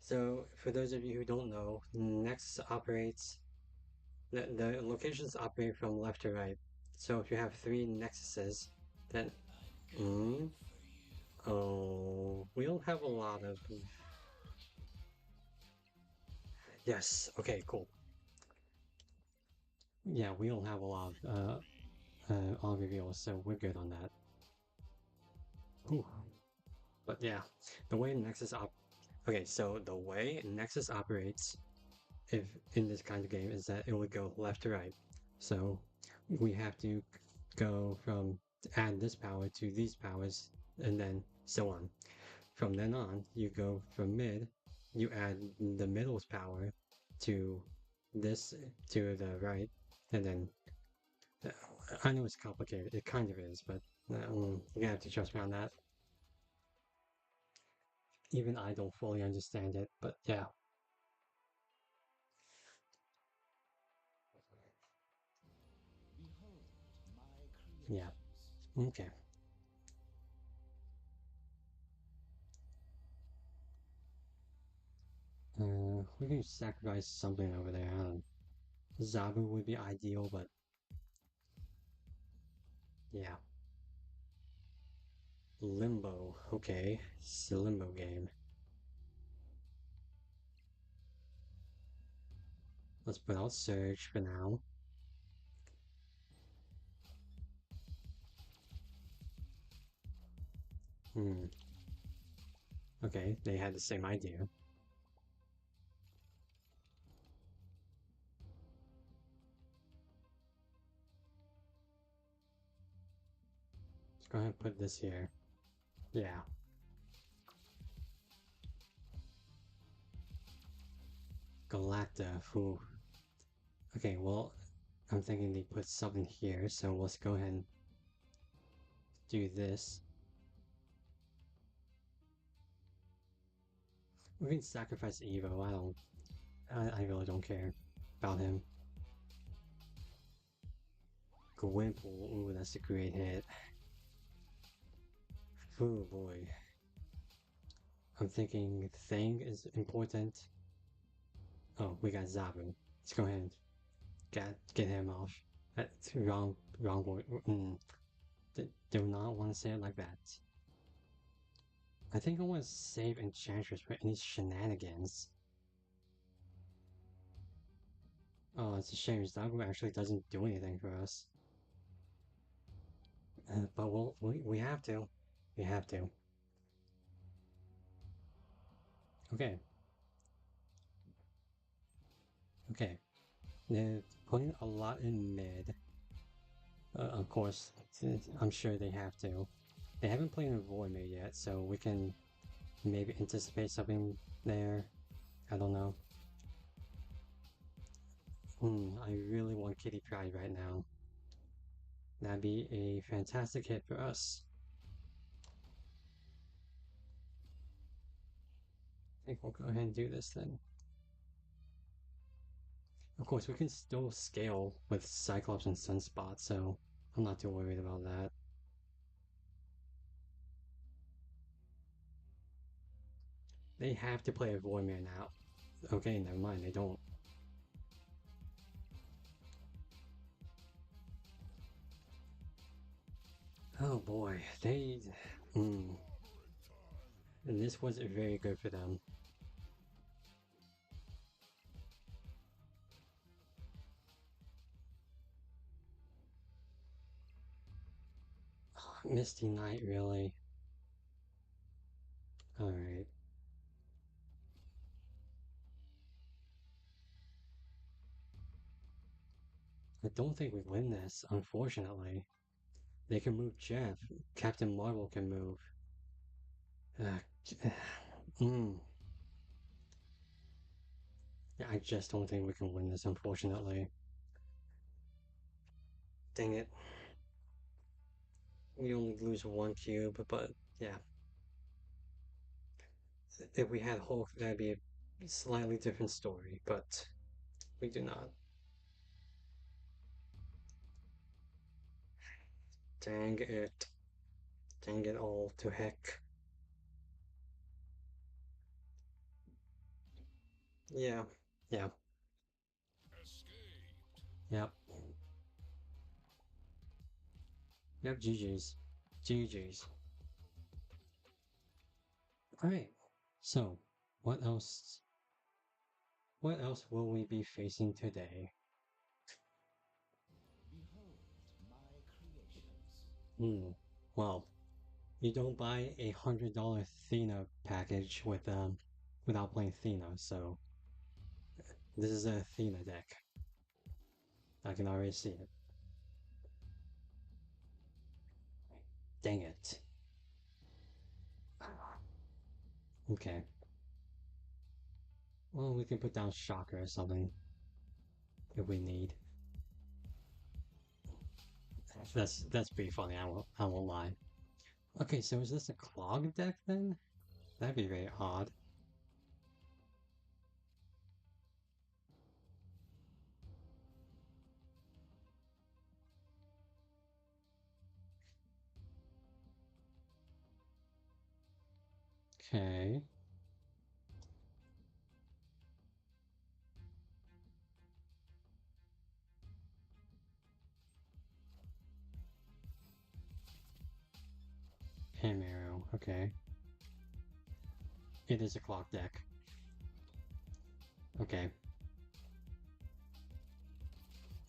So, for those of you who don't know, Nexus operates, the locations operate from left to right. So, if you have three Nexuses, then, mm, oh, we don't have a lot of, yes, okay, cool. Yeah, we don't have a lot of, all reveals, so we're good on that. Ooh. But yeah, the way Nexus op, okay, so the way Nexus operates if in this kind of game is that it would go left to right. So we have to go from add this power to these powers and then so on. From then on, you go from mid, you add the middle's power to this to the right, and then I know it's complicated. It kind of is, but you have to trust me on that. Even I don't fully understand it, but yeah, Behold my yeah, creations. okay. We can sacrifice something over there. I don't Zabu would be ideal, but yeah. Limbo. Okay, it's a limbo game. Let's put out Surge for now. Hmm. Okay, they had the same idea. Let's go ahead and put this here. Yeah. Galacta. Ooh. Okay, well, I'm thinking they put something here, so let's go ahead and do this. We can sacrifice Evo. I really don't care about him. Gwimple. Ooh, that's a great hit. Oh boy. I'm thinking Thing is important. Oh, we got Zabu. Let's go ahead and get him off. That's wrong word. Do not want to say it like that. I think I want to save Enchantress for any shenanigans. Oh, it's a shame. Zabu actually doesn't do anything for us. But we have to. We have to. Okay. Okay. They're putting a lot in mid. Of course, I'm sure they have to. They haven't played in Void Mid yet, so we can maybe anticipate something there. I don't know. I really want Kitty Pryde right now. That'd be a fantastic hit for us. I think we'll go ahead and do this then. Of course, we can still scale with Cyclops and Sunspot, so I'm not too worried about that. They have to play a Voidman now. Okay, never mind, they don't. Oh boy, they. Mm, and this wasn't very good for them. Misty Knight, really? Alright. I don't think we win this, unfortunately. They can move Jeff. Captain Marvel can move. Uh, mm. Yeah, I just don't think we can win this, unfortunately. Dang it. We only lose one cube, but yeah. If we had Hulk, that'd be a slightly different story, but we do not. Dang it. Dang it all to heck. Yeah. Yeah. Yep. Yep. GG's. GG's. Alright. So, what else? What else will we be facing today? Behold my creations. Hmm. Well, you don't buy $100 Thena package without playing Thena, so this is a Thena deck. I can already see it. Dang it. Okay. Well, we can put down Shocker or something if we need. That's pretty funny. I won't lie. Okay, so is this a clog deck then? That'd be very odd. Okay. okay. It is a clock deck. Okay.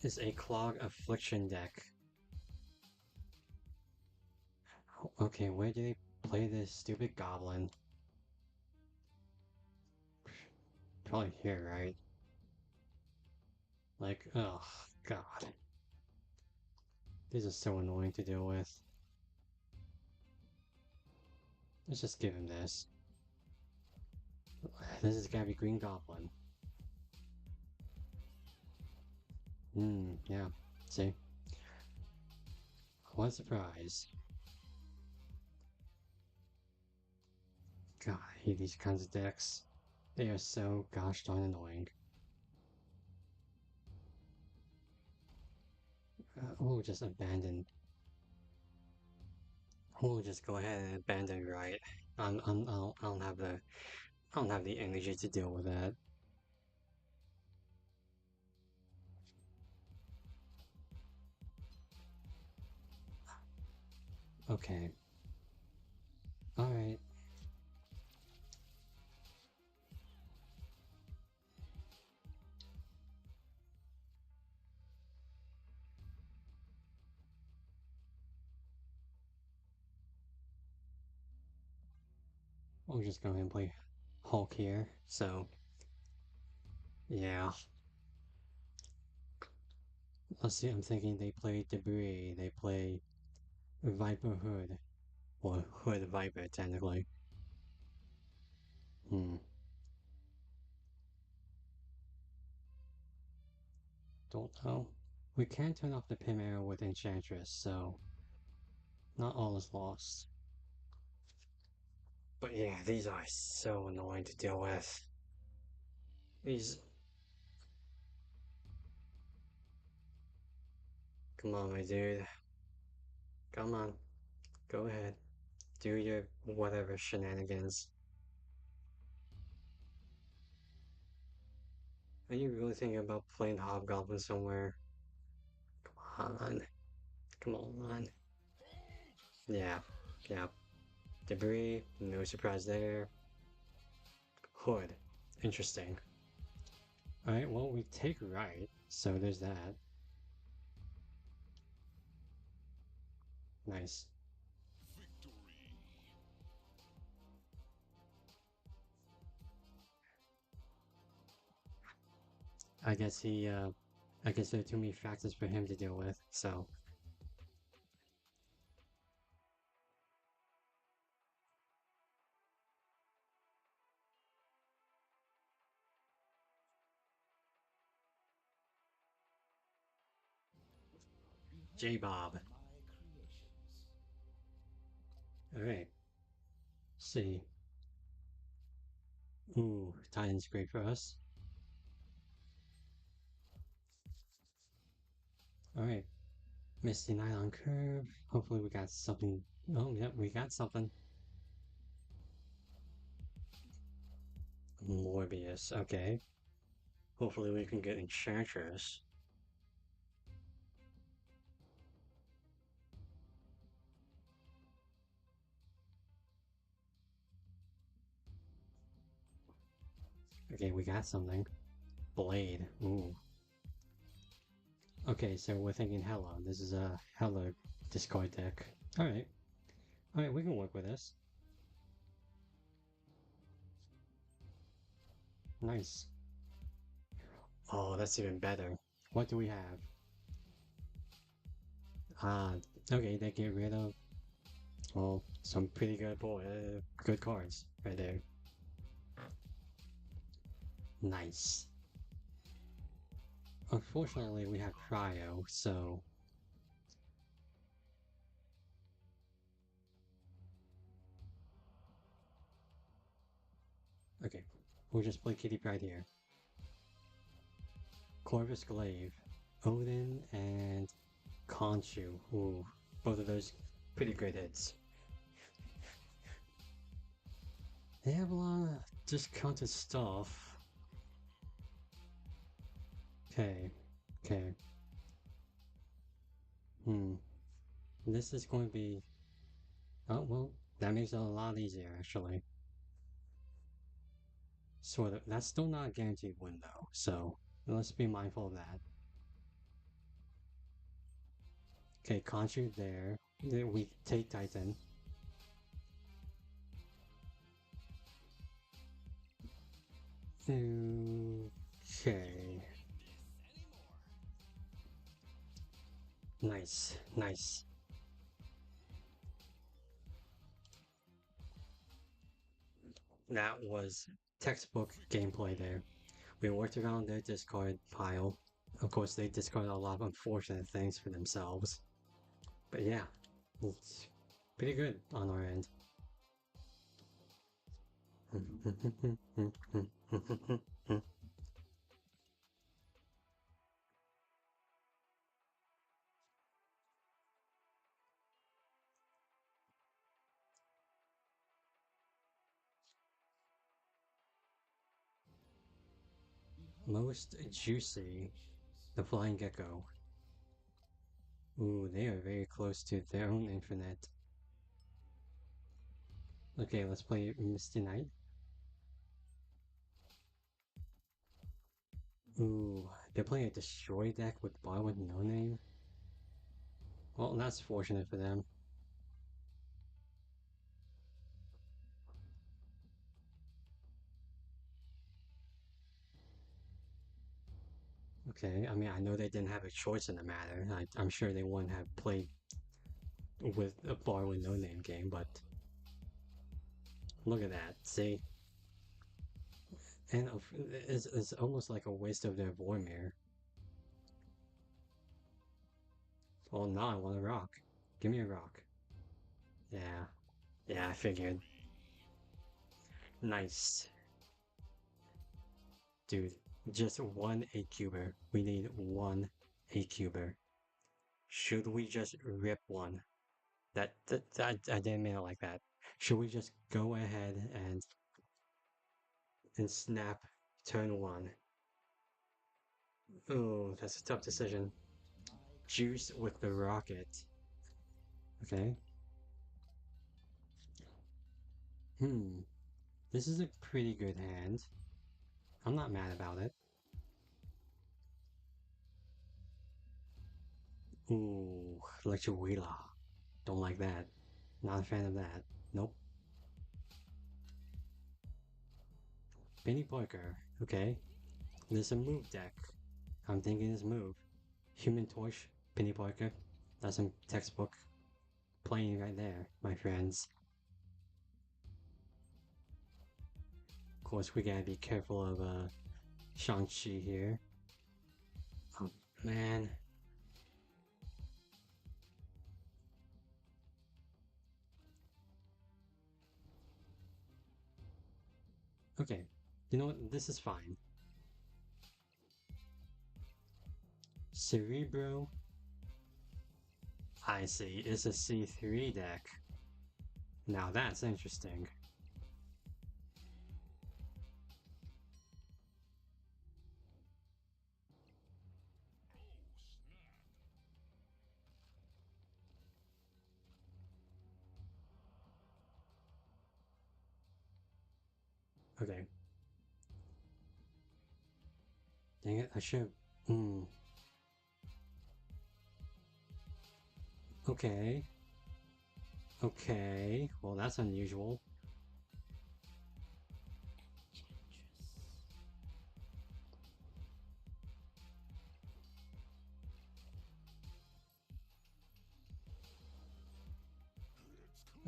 It's a clog affliction deck. Okay, where do they play this stupid goblin? Probably here, right? Like, oh, God. These are so annoying to deal with. Let's just give him this. This is gotta be Green Goblin. Yeah. See? What a surprise. God, I hate these kinds of decks. They are so gosh darn annoying. We'll just abandon. We'll just go ahead and abandon right. I don't have the I don't have the energy to deal with that. Okay. Alright. We'll just go ahead and play Hulk here. So, yeah. Let's see, I'm thinking they play Debris, they play Viper Hood. Or Hood Viper, technically. Hmm. Don't know. We can turn off the Pim arrow with Enchantress, so not all is lost. But yeah, these are so annoying to deal with. These. Come on, my dude. Come on. Go ahead. Do your whatever shenanigans. Are you really thinking about playing Hobgoblin somewhere? Come on. Come on. Yeah. Yeah. Debris. No surprise there. Hood. Interesting. Alright, well, we take right, so there's that. Nice. I guess I guess there are too many factors for him to deal with, so. J-Bob. Behold my creations. Alright. See. Ooh, Titan's great for us. Alright. Misty Nylon Curve. Hopefully we got something. Oh, yep, we got something. Morbius, okay. Hopefully we can get Enchantress. Okay, we got something. Blade. Ooh. Okay, so we're thinking Hella. This is a Hella discard deck. Alright. Alright, we can work with this. Nice. Oh, that's even better. What do we have? Ah, okay, they get rid of, well, some pretty good cards right there. Nice. Unfortunately, we have Cryo, so. Okay, we'll just play Kitty Pryde here. Corvus Glaive, Odin, and Khonshu. Ooh, both of those pretty great hits. They have a lot of discounted stuff. Okay, okay. This is going to be. Oh, well, That makes it a lot easier, actually. Sort of. That's still not a guaranteed win, though, so let's be mindful of that. Okay, Conchu there. Then we take Titan. Okay. Nice, nice. That was textbook gameplay there. We worked around their discard pile. Of course, they discarded a lot of unfortunate things for themselves. But yeah, it's pretty good on our end. Most juicy, the flying gecko. Ooh, they are very close to their own infinite. Okay, let's play Misty Knight. Ooh, they're playing a destroy deck with bar with no name. Well, that's fortunate for them. Okay, I mean, I know they didn't have a choice in the matter. I'm sure they wouldn't have played with a bar with no name game, but look at that. See? And it's almost like a waste of their Vormir. Well, now I want a rock. Give me a rock. Yeah. Yeah, I figured. Nice. Dude, just one 8-cuber. We need one 8-cuber. Should we just rip one? I didn't mean it like that. Should we just go ahead and snap turn one? Oh, that's a tough decision. Juice with the rocket. Okay. Hmm. This is a pretty good hand. I'm not mad about it. Ooh, Electro-Wheeler. Don't like that. Not a fan of that. Nope. Benny Parker. Okay. There's a move deck. I'm thinking this move. Human Torch, Penny Parker. That's some textbook playing right there, my friends. Of course, we gotta be careful of Shang-Chi here. Oh, man. Okay. You know what? This is fine. Cerebro. I see. It's a C3 deck. Now that's interesting. Okay. Dang it, I should. Hmm. Okay. Okay. Well, that's unusual.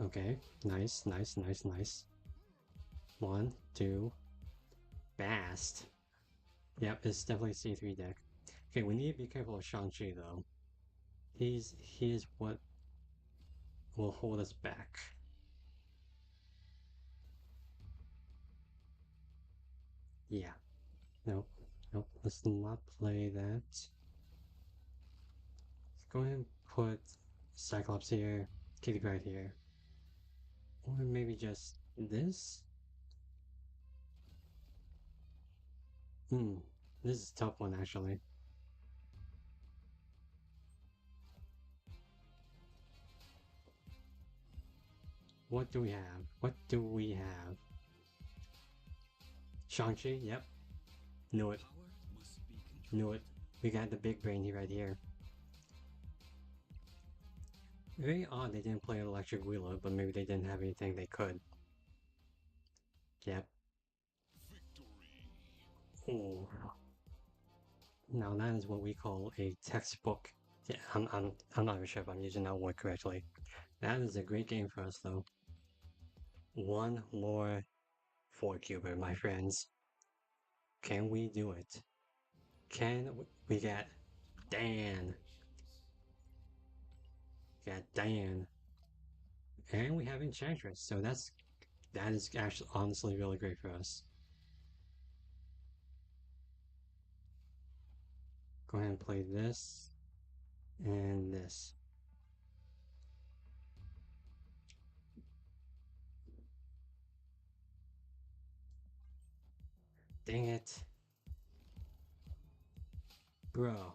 Okay. Nice, nice, nice, nice. One, two. Bast. Yep, it's definitely C3 deck. Okay, we need to be careful of Shang-Chi though. He is what will hold us back. Yeah. Nope. Nope. Let's not play that. Let's go ahead and put Cyclops here, Kitty Pryde here. Or maybe just this? Hmm. This is a tough one actually. What do we have? What do we have? Shang-Chi? Yep. Knew it. Power must be Knew controlled. it. We got the big brain right here. Very odd they didn't play Electric Wheeler, but maybe they didn't have anything they could. Yep. Victory. Ooh. Now that is what we call a textbook. Yeah, I'm not even sure if I'm using that word correctly. That is a great game for us though. One more 4-cuber, my friends. Can we do it? Can we get Dan? Got Dan. And we have Enchantress, so that is actually honestly really great for us. Go ahead and play this and this. Dang it. Bro.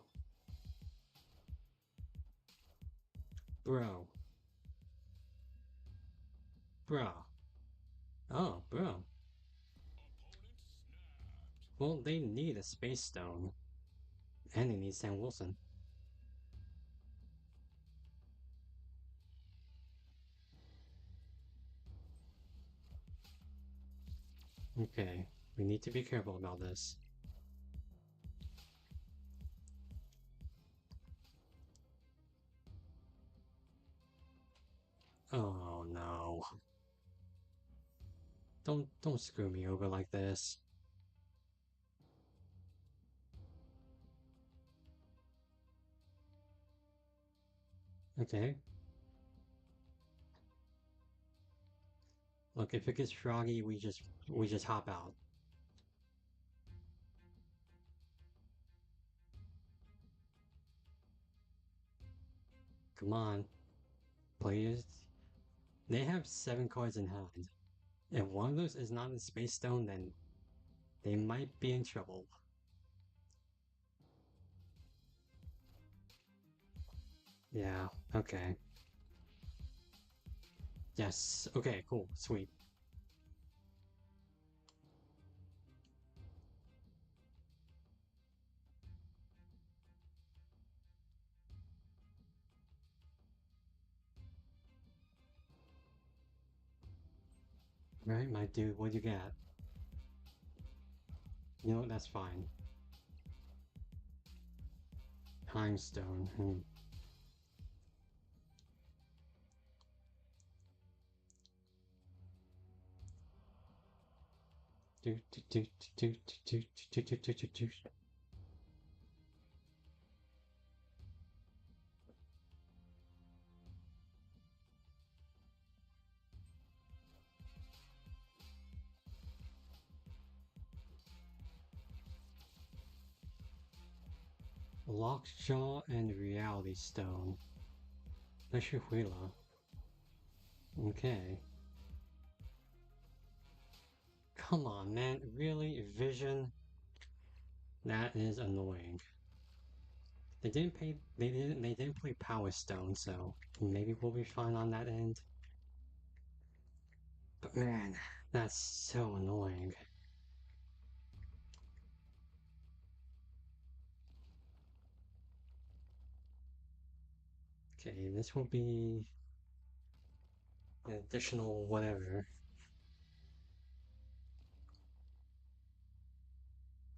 Bro. Bro. Oh, bro. Well, they need a space stone. And they need Sam Wilson. Okay. We need to be careful about this. Oh no. Don't screw me over like this. Okay. Look, if it gets froggy, we just hop out. Come on. Players. They have 7 cards in hand. If one of those is not a space stone, then they might be in trouble. Yeah, okay. Yes, okay, cool, sweet. Right, my dude, what you got? You know what, that's fine. Time stone, Do, do, do, do, do, do, do, do, do, do. Lockjaw and Reality Stone. That's your wheeler. Okay. Come on, man. Really? Vision? That is annoying. They didn't play Power Stone, so maybe we'll be fine on that end. But man, that's so annoying. Okay, this will be an additional whatever.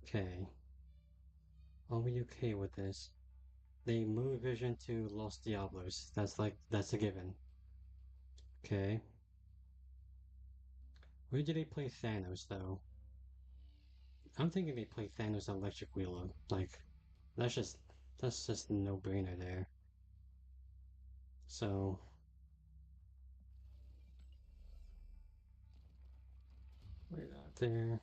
Okay. Are we okay with this? They move Vision to Los Diablos. That's a given. Okay. Where do they play Thanos though? I'm thinking they play Thanos Electric Wheeler. Like, that's just that's just a no-brainer there. So we're not there.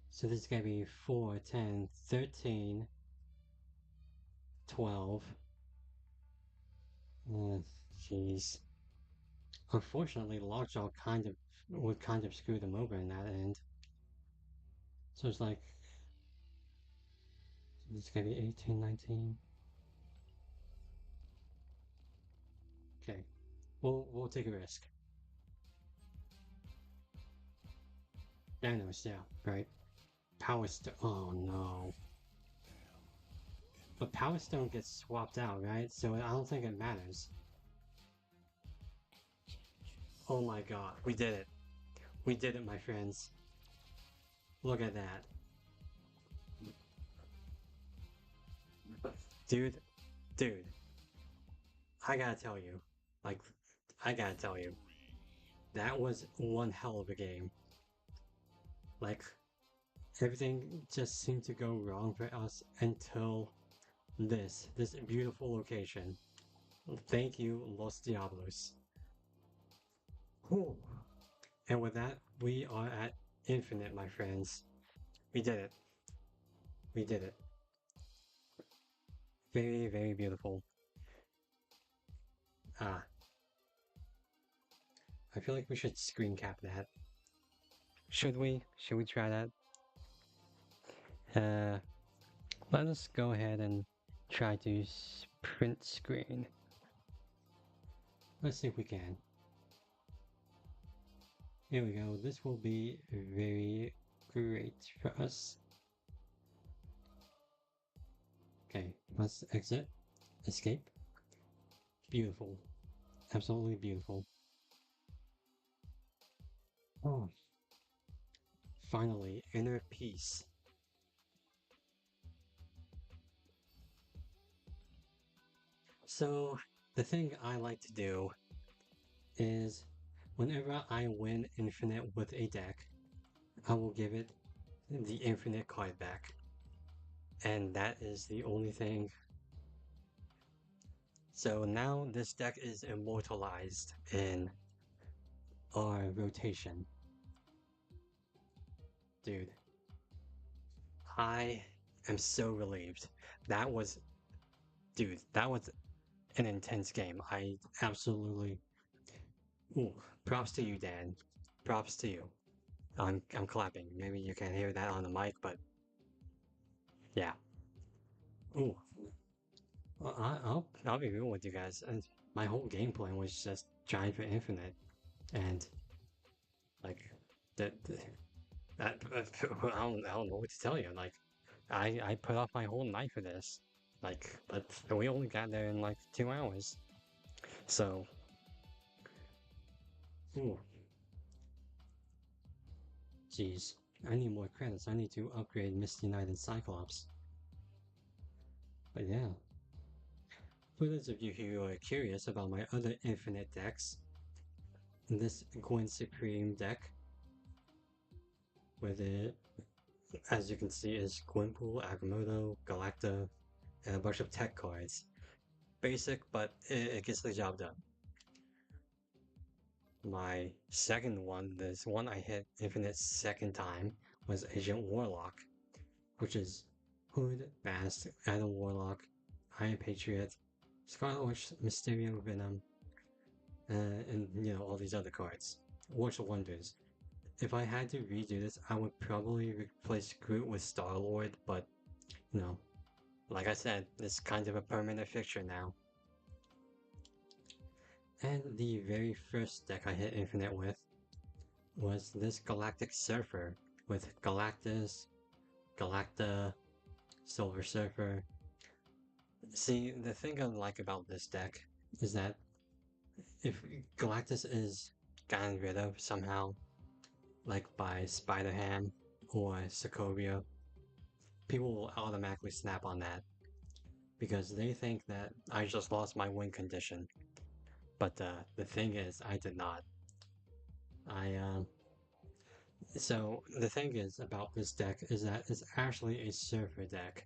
So this is gonna be 4, 10, 13, 12. Jeez. Unfortunately, Lockjaw would kind of screw them over in that end. So it's like it's gonna be 18, 19. Okay, we'll take a risk. Thanos, yeah, right. Power Stone. Oh no. But Power Stone gets swapped out, right? So I don't think it matters. Oh my god, we did it. We did it, my friends. Look at that. Dude, dude, I gotta tell you. Like, I gotta tell you. That was one hell of a game. Like, everything just seemed to go wrong for us until this beautiful location. Thank you, Los Diablos. Whew. And with that, we are at infinite, my friends. We did it. We did it. Very, very beautiful. Ah, I feel like we should screen cap that. Should we? Should we try that? Uh, let us go ahead and try to print screen. Let's see if we can. Here we go. This will be very great for us. Okay, let's exit, escape. Beautiful. Absolutely beautiful. Oh, finally, inner peace. So, the thing I like to do is whenever I win infinite with a deck, I will give it the infinite card back. And that is the only thing. So now this deck is immortalized in our rotation. Dude, I am so relieved. That was, dude, that was an intense game. I absolutely, ooh, props to you, Dan. Props to you. I'm clapping. Maybe you can't hear that on the mic, but yeah. Ooh, well, I'll be real with you guys. And my whole game plan was just trying for infinite, and like that. That I don't know what to tell you. Like, I put off my whole night for this. Like, but we only got there in like 2 hours. So, ooh, jeez, I need more credits. I need to upgrade Misty Knight and Cyclops. But yeah, for those of you who are curious about my other Infinite decks, this Gwen Supreme deck, with it, as you can see, is Gwenpool, Agamotto, Galacta, and a bunch of tech cards. Basic, but it gets the job done. My second one, this one I hit infinite second time, was Agent Warlock, which is Hood, Bast, Adam Warlock, Iron Patriot, Scarlet Witch, Mysterium Venom, and you know all these other cards. Watch Wonders. If I had to redo this, I would probably replace Groot with Star Lord, but you know, like I said, it's kind of a permanent fixture now. And the very first deck I hit Infinite with was this Galactic Surfer with Galactus, Galacta, Silver Surfer. See, the thing I like about this deck is that if Galactus is gotten rid of somehow, like by Spider Ham or Sokovia, people will automatically snap on that because they think that I just lost my win condition. But the thing is, I did not. I So the thing is about this deck is that it's actually a surfer deck.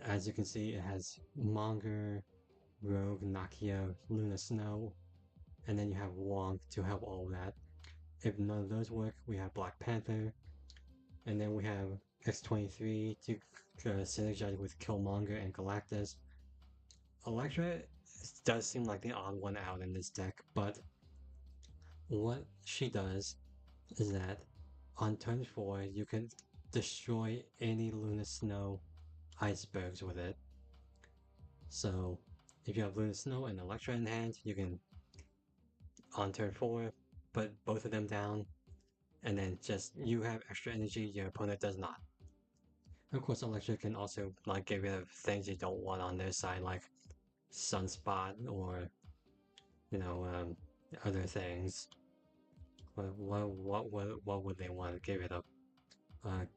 As you can see, it has Monger, Rogue, Nakia, Luna Snow, and then you have Wong to help all of that. If none of those work, we have Black Panther, and then we have X-23 to synergize with Killmonger and Galactus. Elektra does seem like the odd one out in this deck, but what she does is that on turn 4, you can destroy any Luna Snow icebergs with it. So if you have Luna Snow and Elektra in hand, you can on turn 4 put both of them down, and then just you have extra energy, your opponent does not. Of course, Electric can also like get rid of things you don't want on their side, like Sunspot or other things. What would they want to get rid of?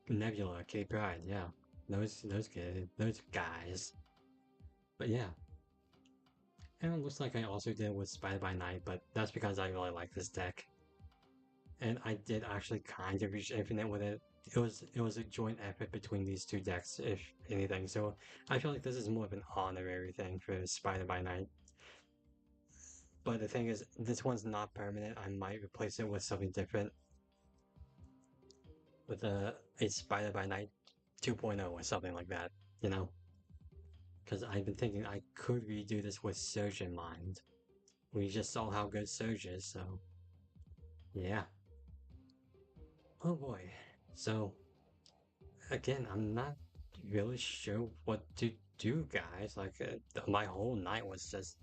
Nebula, Kitty Pryde, yeah, those guys. But yeah, and it looks like I also did with Spider by Night, but that's because I really like this deck, and I did actually kind of reach Infinite with it. It was a joint effort between these two decks, if anything. So I feel like this is more of an honorary thing for Spider by Night. But the thing is, this one's not permanent. I might replace it with something different, with a Spider by Night 2.0 or something like that. You know, because I've been thinking I could redo this with Surge in mind. We just saw how good Surge is, so yeah. Oh boy. So again, I'm not really sure what to do, guys. Like my whole night was just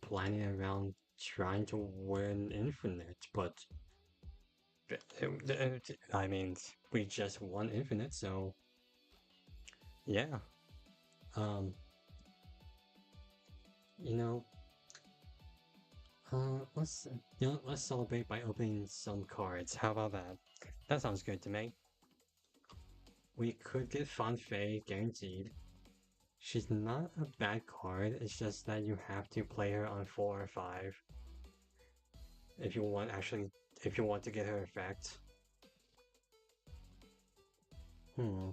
planning around trying to win Infinite, but I mean, we just won Infinite, so yeah. Um, you know, let's let's celebrate by opening some cards. How about that? That sounds good to me. We could get Fanfei guaranteed. She's not a bad card. It's just that you have to play her on 4 or 5 if you want if you want to get her effect. Hmm.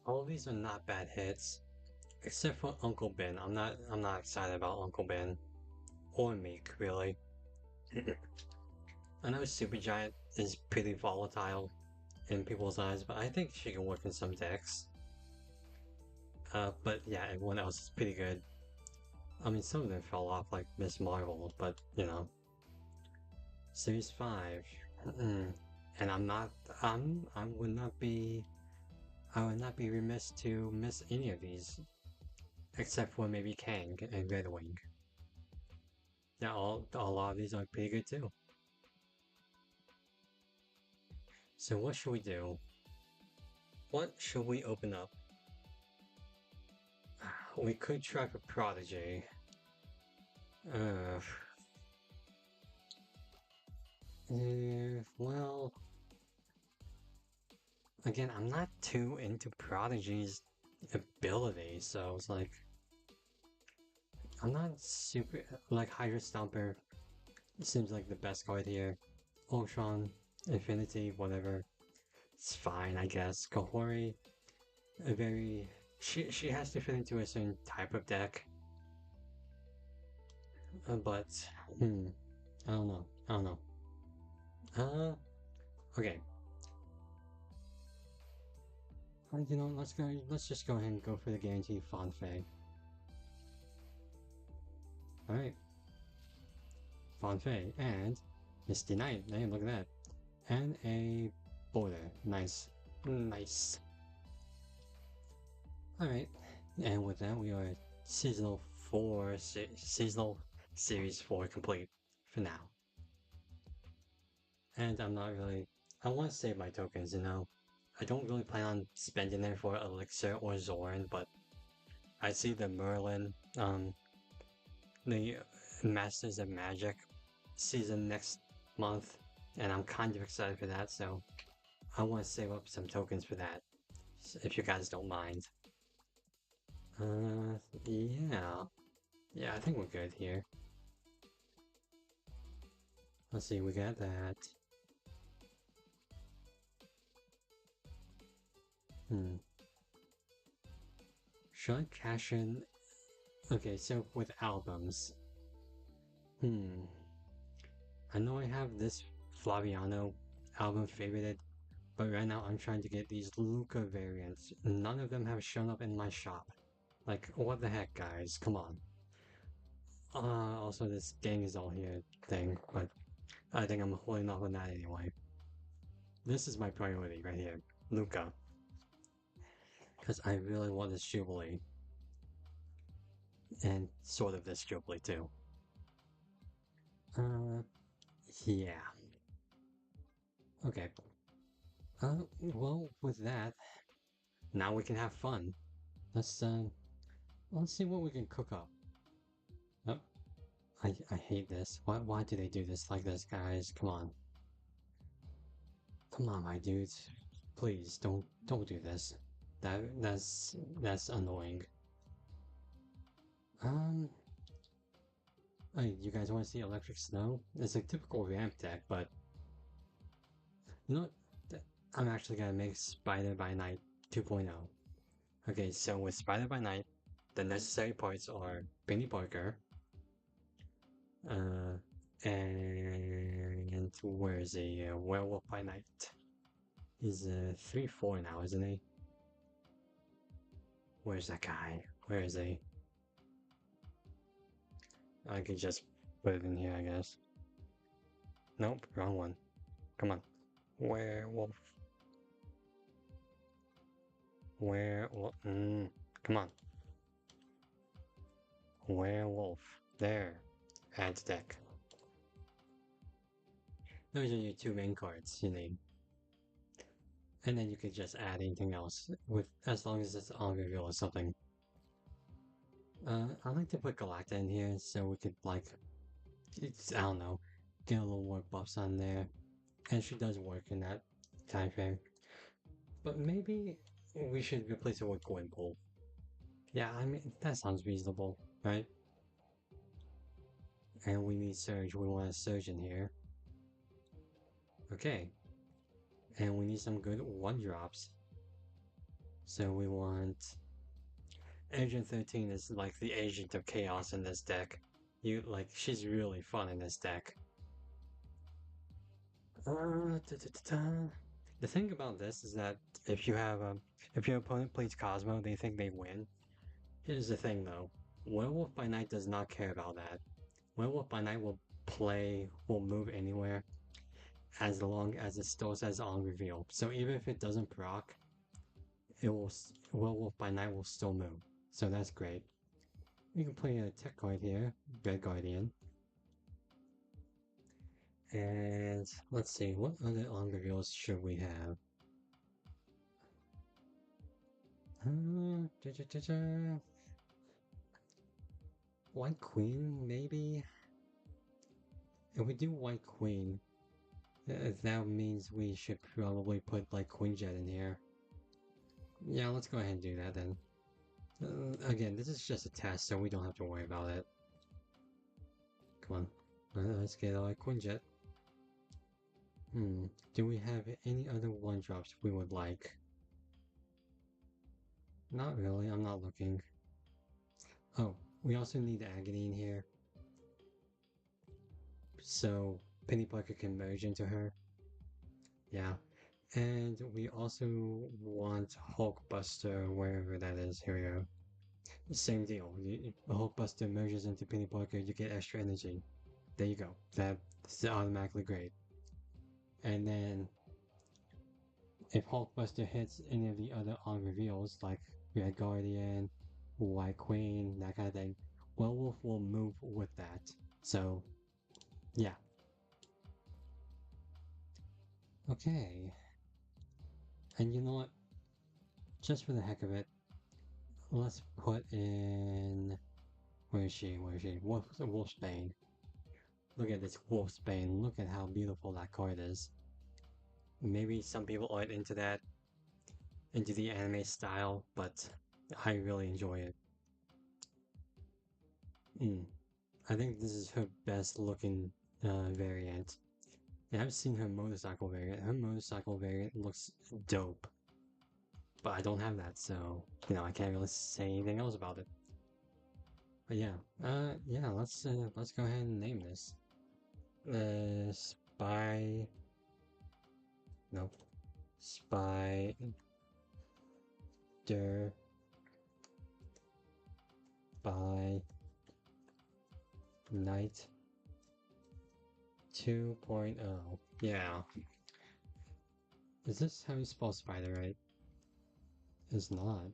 All of these are not bad hits, except for Uncle Ben. I'm not excited about Uncle Ben or Meek really. I know Supergiant is pretty volatile in people's eyes, but I think she can work in some decks. But yeah, everyone else is pretty good. I mean, some of them fell off like Miss Marvel, but Series 5. And I would not be remiss to miss any of these, except for maybe Kang and Red Wing. Yeah, a lot of these are pretty good too. So what should we do? What should we open up? We could try for Prodigy. Uh, well, again, I'm not too into Prodigy's ability, so it's like I'm not super like Hydra Stomper seems like the best card here. Ultron, Infinity, whatever. It's fine, I guess. Kahori, a very she has to fit into a certain type of deck. But I don't know. I don't know. Okay. Let's go. Let's just go ahead and go for the guarantee Fanfei. All right, Fanfei and Misty Knight. Hey, look at that. And a border. Nice, nice. All right, and with that, we are seasonal series 4 complete for now. And I'm not really. I want to save my tokens. I don't really plan on spending them for Elixir or Zoran, but I see the Merlin, the Masters of Magic season next month, and I'm kind of excited for that, so I want to save up some tokens for that, if you guys don't mind. Yeah. Yeah, I think we're good here. Let's see, we got that. Hmm. Should I cash in? Okay, so with albums. Hmm. I know I have this Flaviano album favorited, but right now I'm trying to get these Luca variants. None of them have shown up in my shop. Like, what the heck, guys? Come on. Also this gang is all here thing, but I think I'm holding off on that anyway. This is my priority right here, Luca. Because I really want this Jubilee. and sort of this Jubilee too. Uh, yeah. Okay. Well, with that, now we can have fun. Let's let's see what we can cook up. Oh, I hate this. Why do they do this like this, guys? Come on. Come on, my dudes. Please don't do this. That's annoying. Um hey, you guys want to see electric snow? It's a typical ramp deck, but you know what? I'm actually gonna make Spider by Night 2.0. Okay, so with Spider by Night, the necessary parts are Penny Parker, uh, and where's a Werewolf by Night? He's 3-4 now, isn't he? Where's that guy? Where is he? I could just put it in here, I guess. Nope, wrong one. Come on. Werewolf. Werewolf. Come on. Werewolf. There. Add to deck. Those are your two main cards you need. And then you could just add anything else with as long as it's on reveal or something. I like to put Galacta in here so we could like I don't know, get a little more buffs on there. And she does work in that time frame. But maybe we should replace it with Gwynpool. Yeah, I mean that sounds reasonable, right? And we need Surge. We want a Surge in here. Okay. And we need some good one drops. So we want Agent 13 is like the agent of chaos in this deck. She's really fun in this deck. The thing about this is that if you have if your opponent plays Cosmo, they think they win. Here's the thing though, Werewolf by Night does not care about that. Werewolf by Night will move anywhere as long as it still says on reveal. So even if it doesn't proc, it will Werewolf by Night will still move. So that's great. We can play a tech card here, Red Guardian. And let's see, what other on reveals should we have? White Queen, maybe? If we do White Queen, that means we should probably put like Queen Jet in here. Yeah, let's go ahead and do that then. Again, this is just a test, so we don't have to worry about it. Come on. Let's get our Quinjet. Do we have any other one drops we would like? Not really, I'm not looking. Oh, we also need Agony in here. So Penny Parker can merge into her. Yeah. And we also want Hulkbuster, wherever that is. Here we go. Same deal. Hulkbuster merges into Penny Parker, you get extra energy. There you go. That's automatically great. And then if Hulkbuster hits any of the other on reveals, like Red Guardian, White Queen, that kind of thing, Werewolf will move with that. So, yeah. Okay. And you know what? Just for the heck of it, let's put in. Where is she? Where is she? Wolfsbane. Look at this Wolfsbane. Look at how beautiful that card is. Maybe some people aren't into that, into the anime style, but I really enjoy it. I think this is her best looking variant. Yeah, I've seen her motorcycle variant. Her motorcycle variant looks dope. But I don't have that, so I can't really say anything else about it. But yeah, yeah, let's go ahead and name this. Spy. No, Spider by Night 2.0. Yeah. Is this how you spell spider, right? It's not.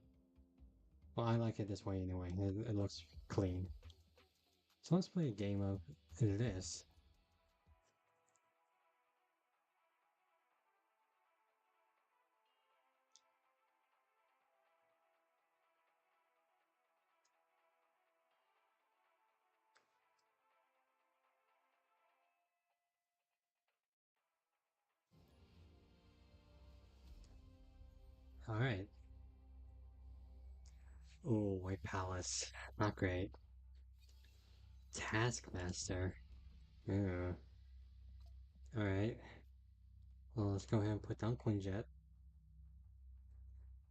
Well, I like it this way anyway. It looks clean. So let's play a game of this. Alright. Oh, White Palace. Not great. Taskmaster. Ooh. Alright. Well, let's go ahead and put down Quinjet.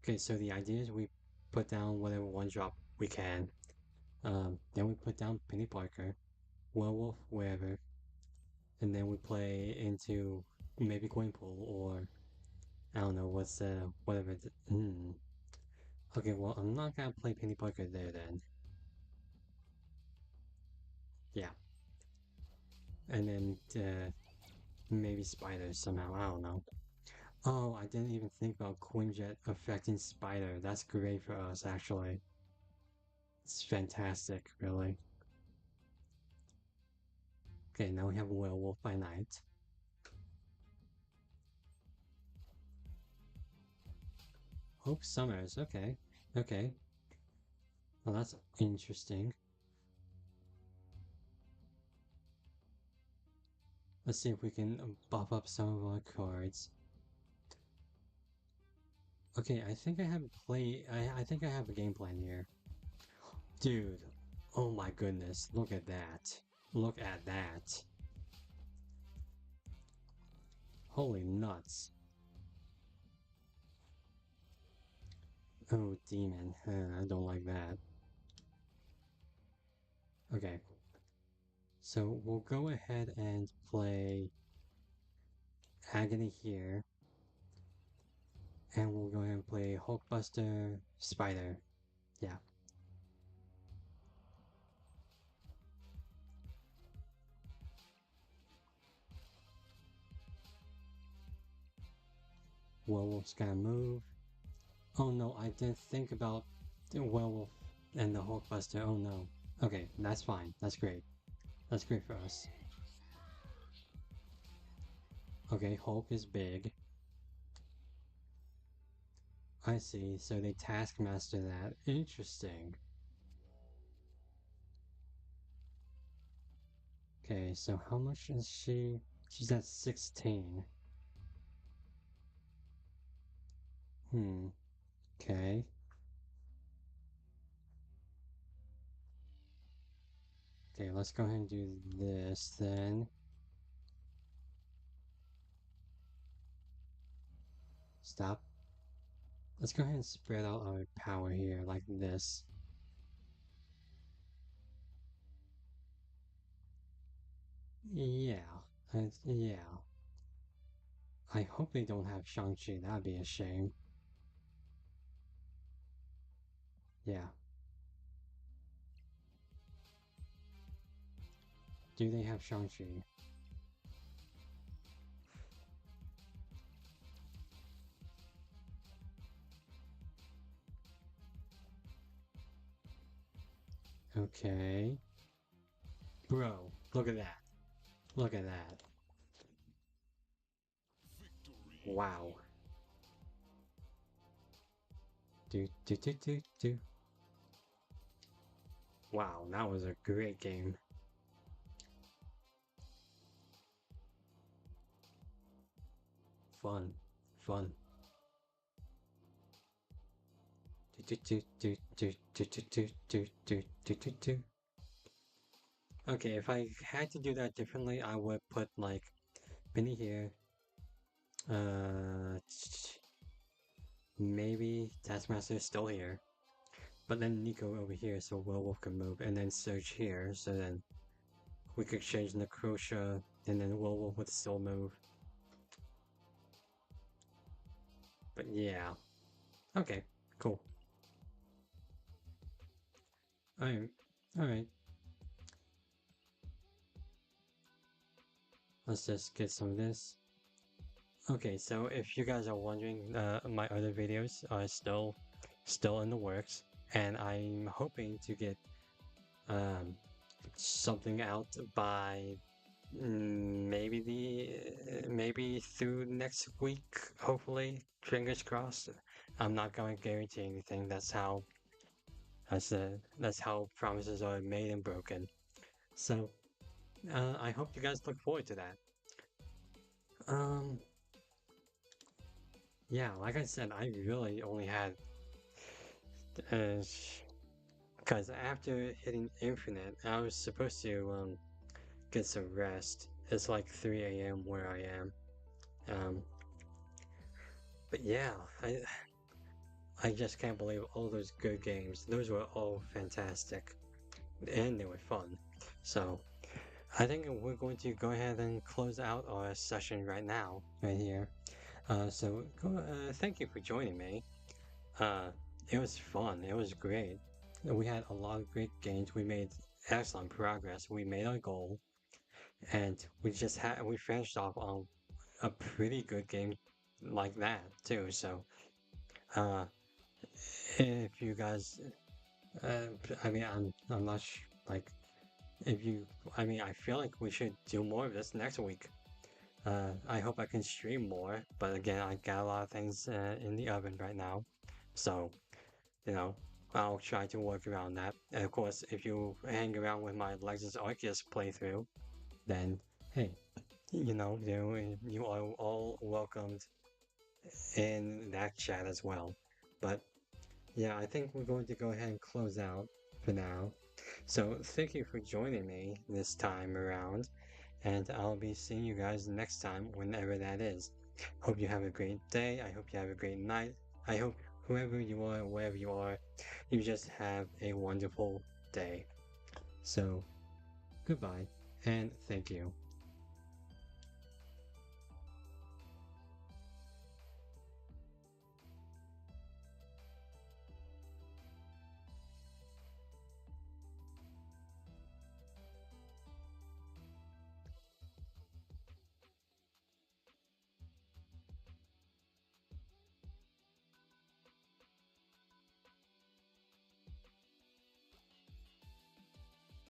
Okay, so the idea is we put down whatever one drop we can. Then we put down Penny Parker, Werewolf, wherever. And then we play into maybe Gwenpool or I don't know what's whatever. Okay, well I'm not gonna play Penny Parker there then. Yeah, and then maybe Spider somehow. I don't know. Oh, I didn't even think about Quinjet affecting Spider. That's great for us, actually. It's fantastic, really. Okay, now we have Werewolf by Night. Hope Summers. Okay, okay. Well, that's interesting. Let's see if we can buff up some of our cards. Okay, I think I have I think I have a game plan here. Dude, oh my goodness, look at that. Look at that. Holy nuts. Oh, demon. I don't like that. Okay. So we'll go ahead and play Agony here. And we'll go ahead and play Hulkbuster Spider. Yeah. Werewolf's gonna move. Oh no, I didn't think about the werewolf and the Hulkbuster. Oh no. Okay, that's fine. That's great. That's great for us. Okay, Hulk is big. I see, so they Taskmaster that. Interesting. Okay, so how much is she? She's at 16. Okay. Okay, let's go ahead and do this then. Stop. Let's go ahead and spread out our power here like this. Yeah. Yeah. I hope they don't have Shang-Chi. That'd be a shame. Yeah. Do they have Shang-Chi? Okay. Bro, look at that. Look at that. Victory. Wow. Do. Wow, that was a great game. Fun. Fun. Do. Okay, if I had to do that differently, I would put like Benny here. Uh, maybe Taskmaster is still here, but then Nico over here, so Werewolf can move, and then Surge here, so then we could change Necrosha, and then Werewolf would still move. But yeah, okay, cool. Alright, alright. Let's just get some of this. Okay, so if you guys are wondering, my other videos are still in the works, and I'm hoping to get um, something out by maybe through next week, hopefully. Fingers crossed. I'm not going to guarantee anything. That's how promises are made and broken. So I hope you guys look forward to that. Um, yeah, like I said, I really only had uh, because after hitting infinite, I was supposed to get some rest. It's like 3 a.m. where I am. Um, but yeah, I just can't believe all those good games. Those were all fantastic, and they were fun. So I think we're going to go ahead and close out our session right now, right here. Thank you for joining me. Uh, it was fun. It was great. We had a lot of great games. We made excellent progress. We made our goal, and we finished off on a pretty good game like that too. So, uh, if you guys, I mean, I'm not like if you, I mean, I feel like we should do more of this next week. I hope I can stream more, but again, I got a lot of things in the oven right now, so you know, I'll try to work around that. And of course, if you hang around with my Lexus Arceus playthrough, then hey, you are all welcomed in that chat as well. But yeah, I think we're going to go ahead and close out for now. So thank you for joining me this time around, and I'll be seeing you guys next time, whenever that is. Hope you have a great day. I hope you have a great night. I hope whoever you are, wherever you are, you just have a wonderful day. So, goodbye, and thank you.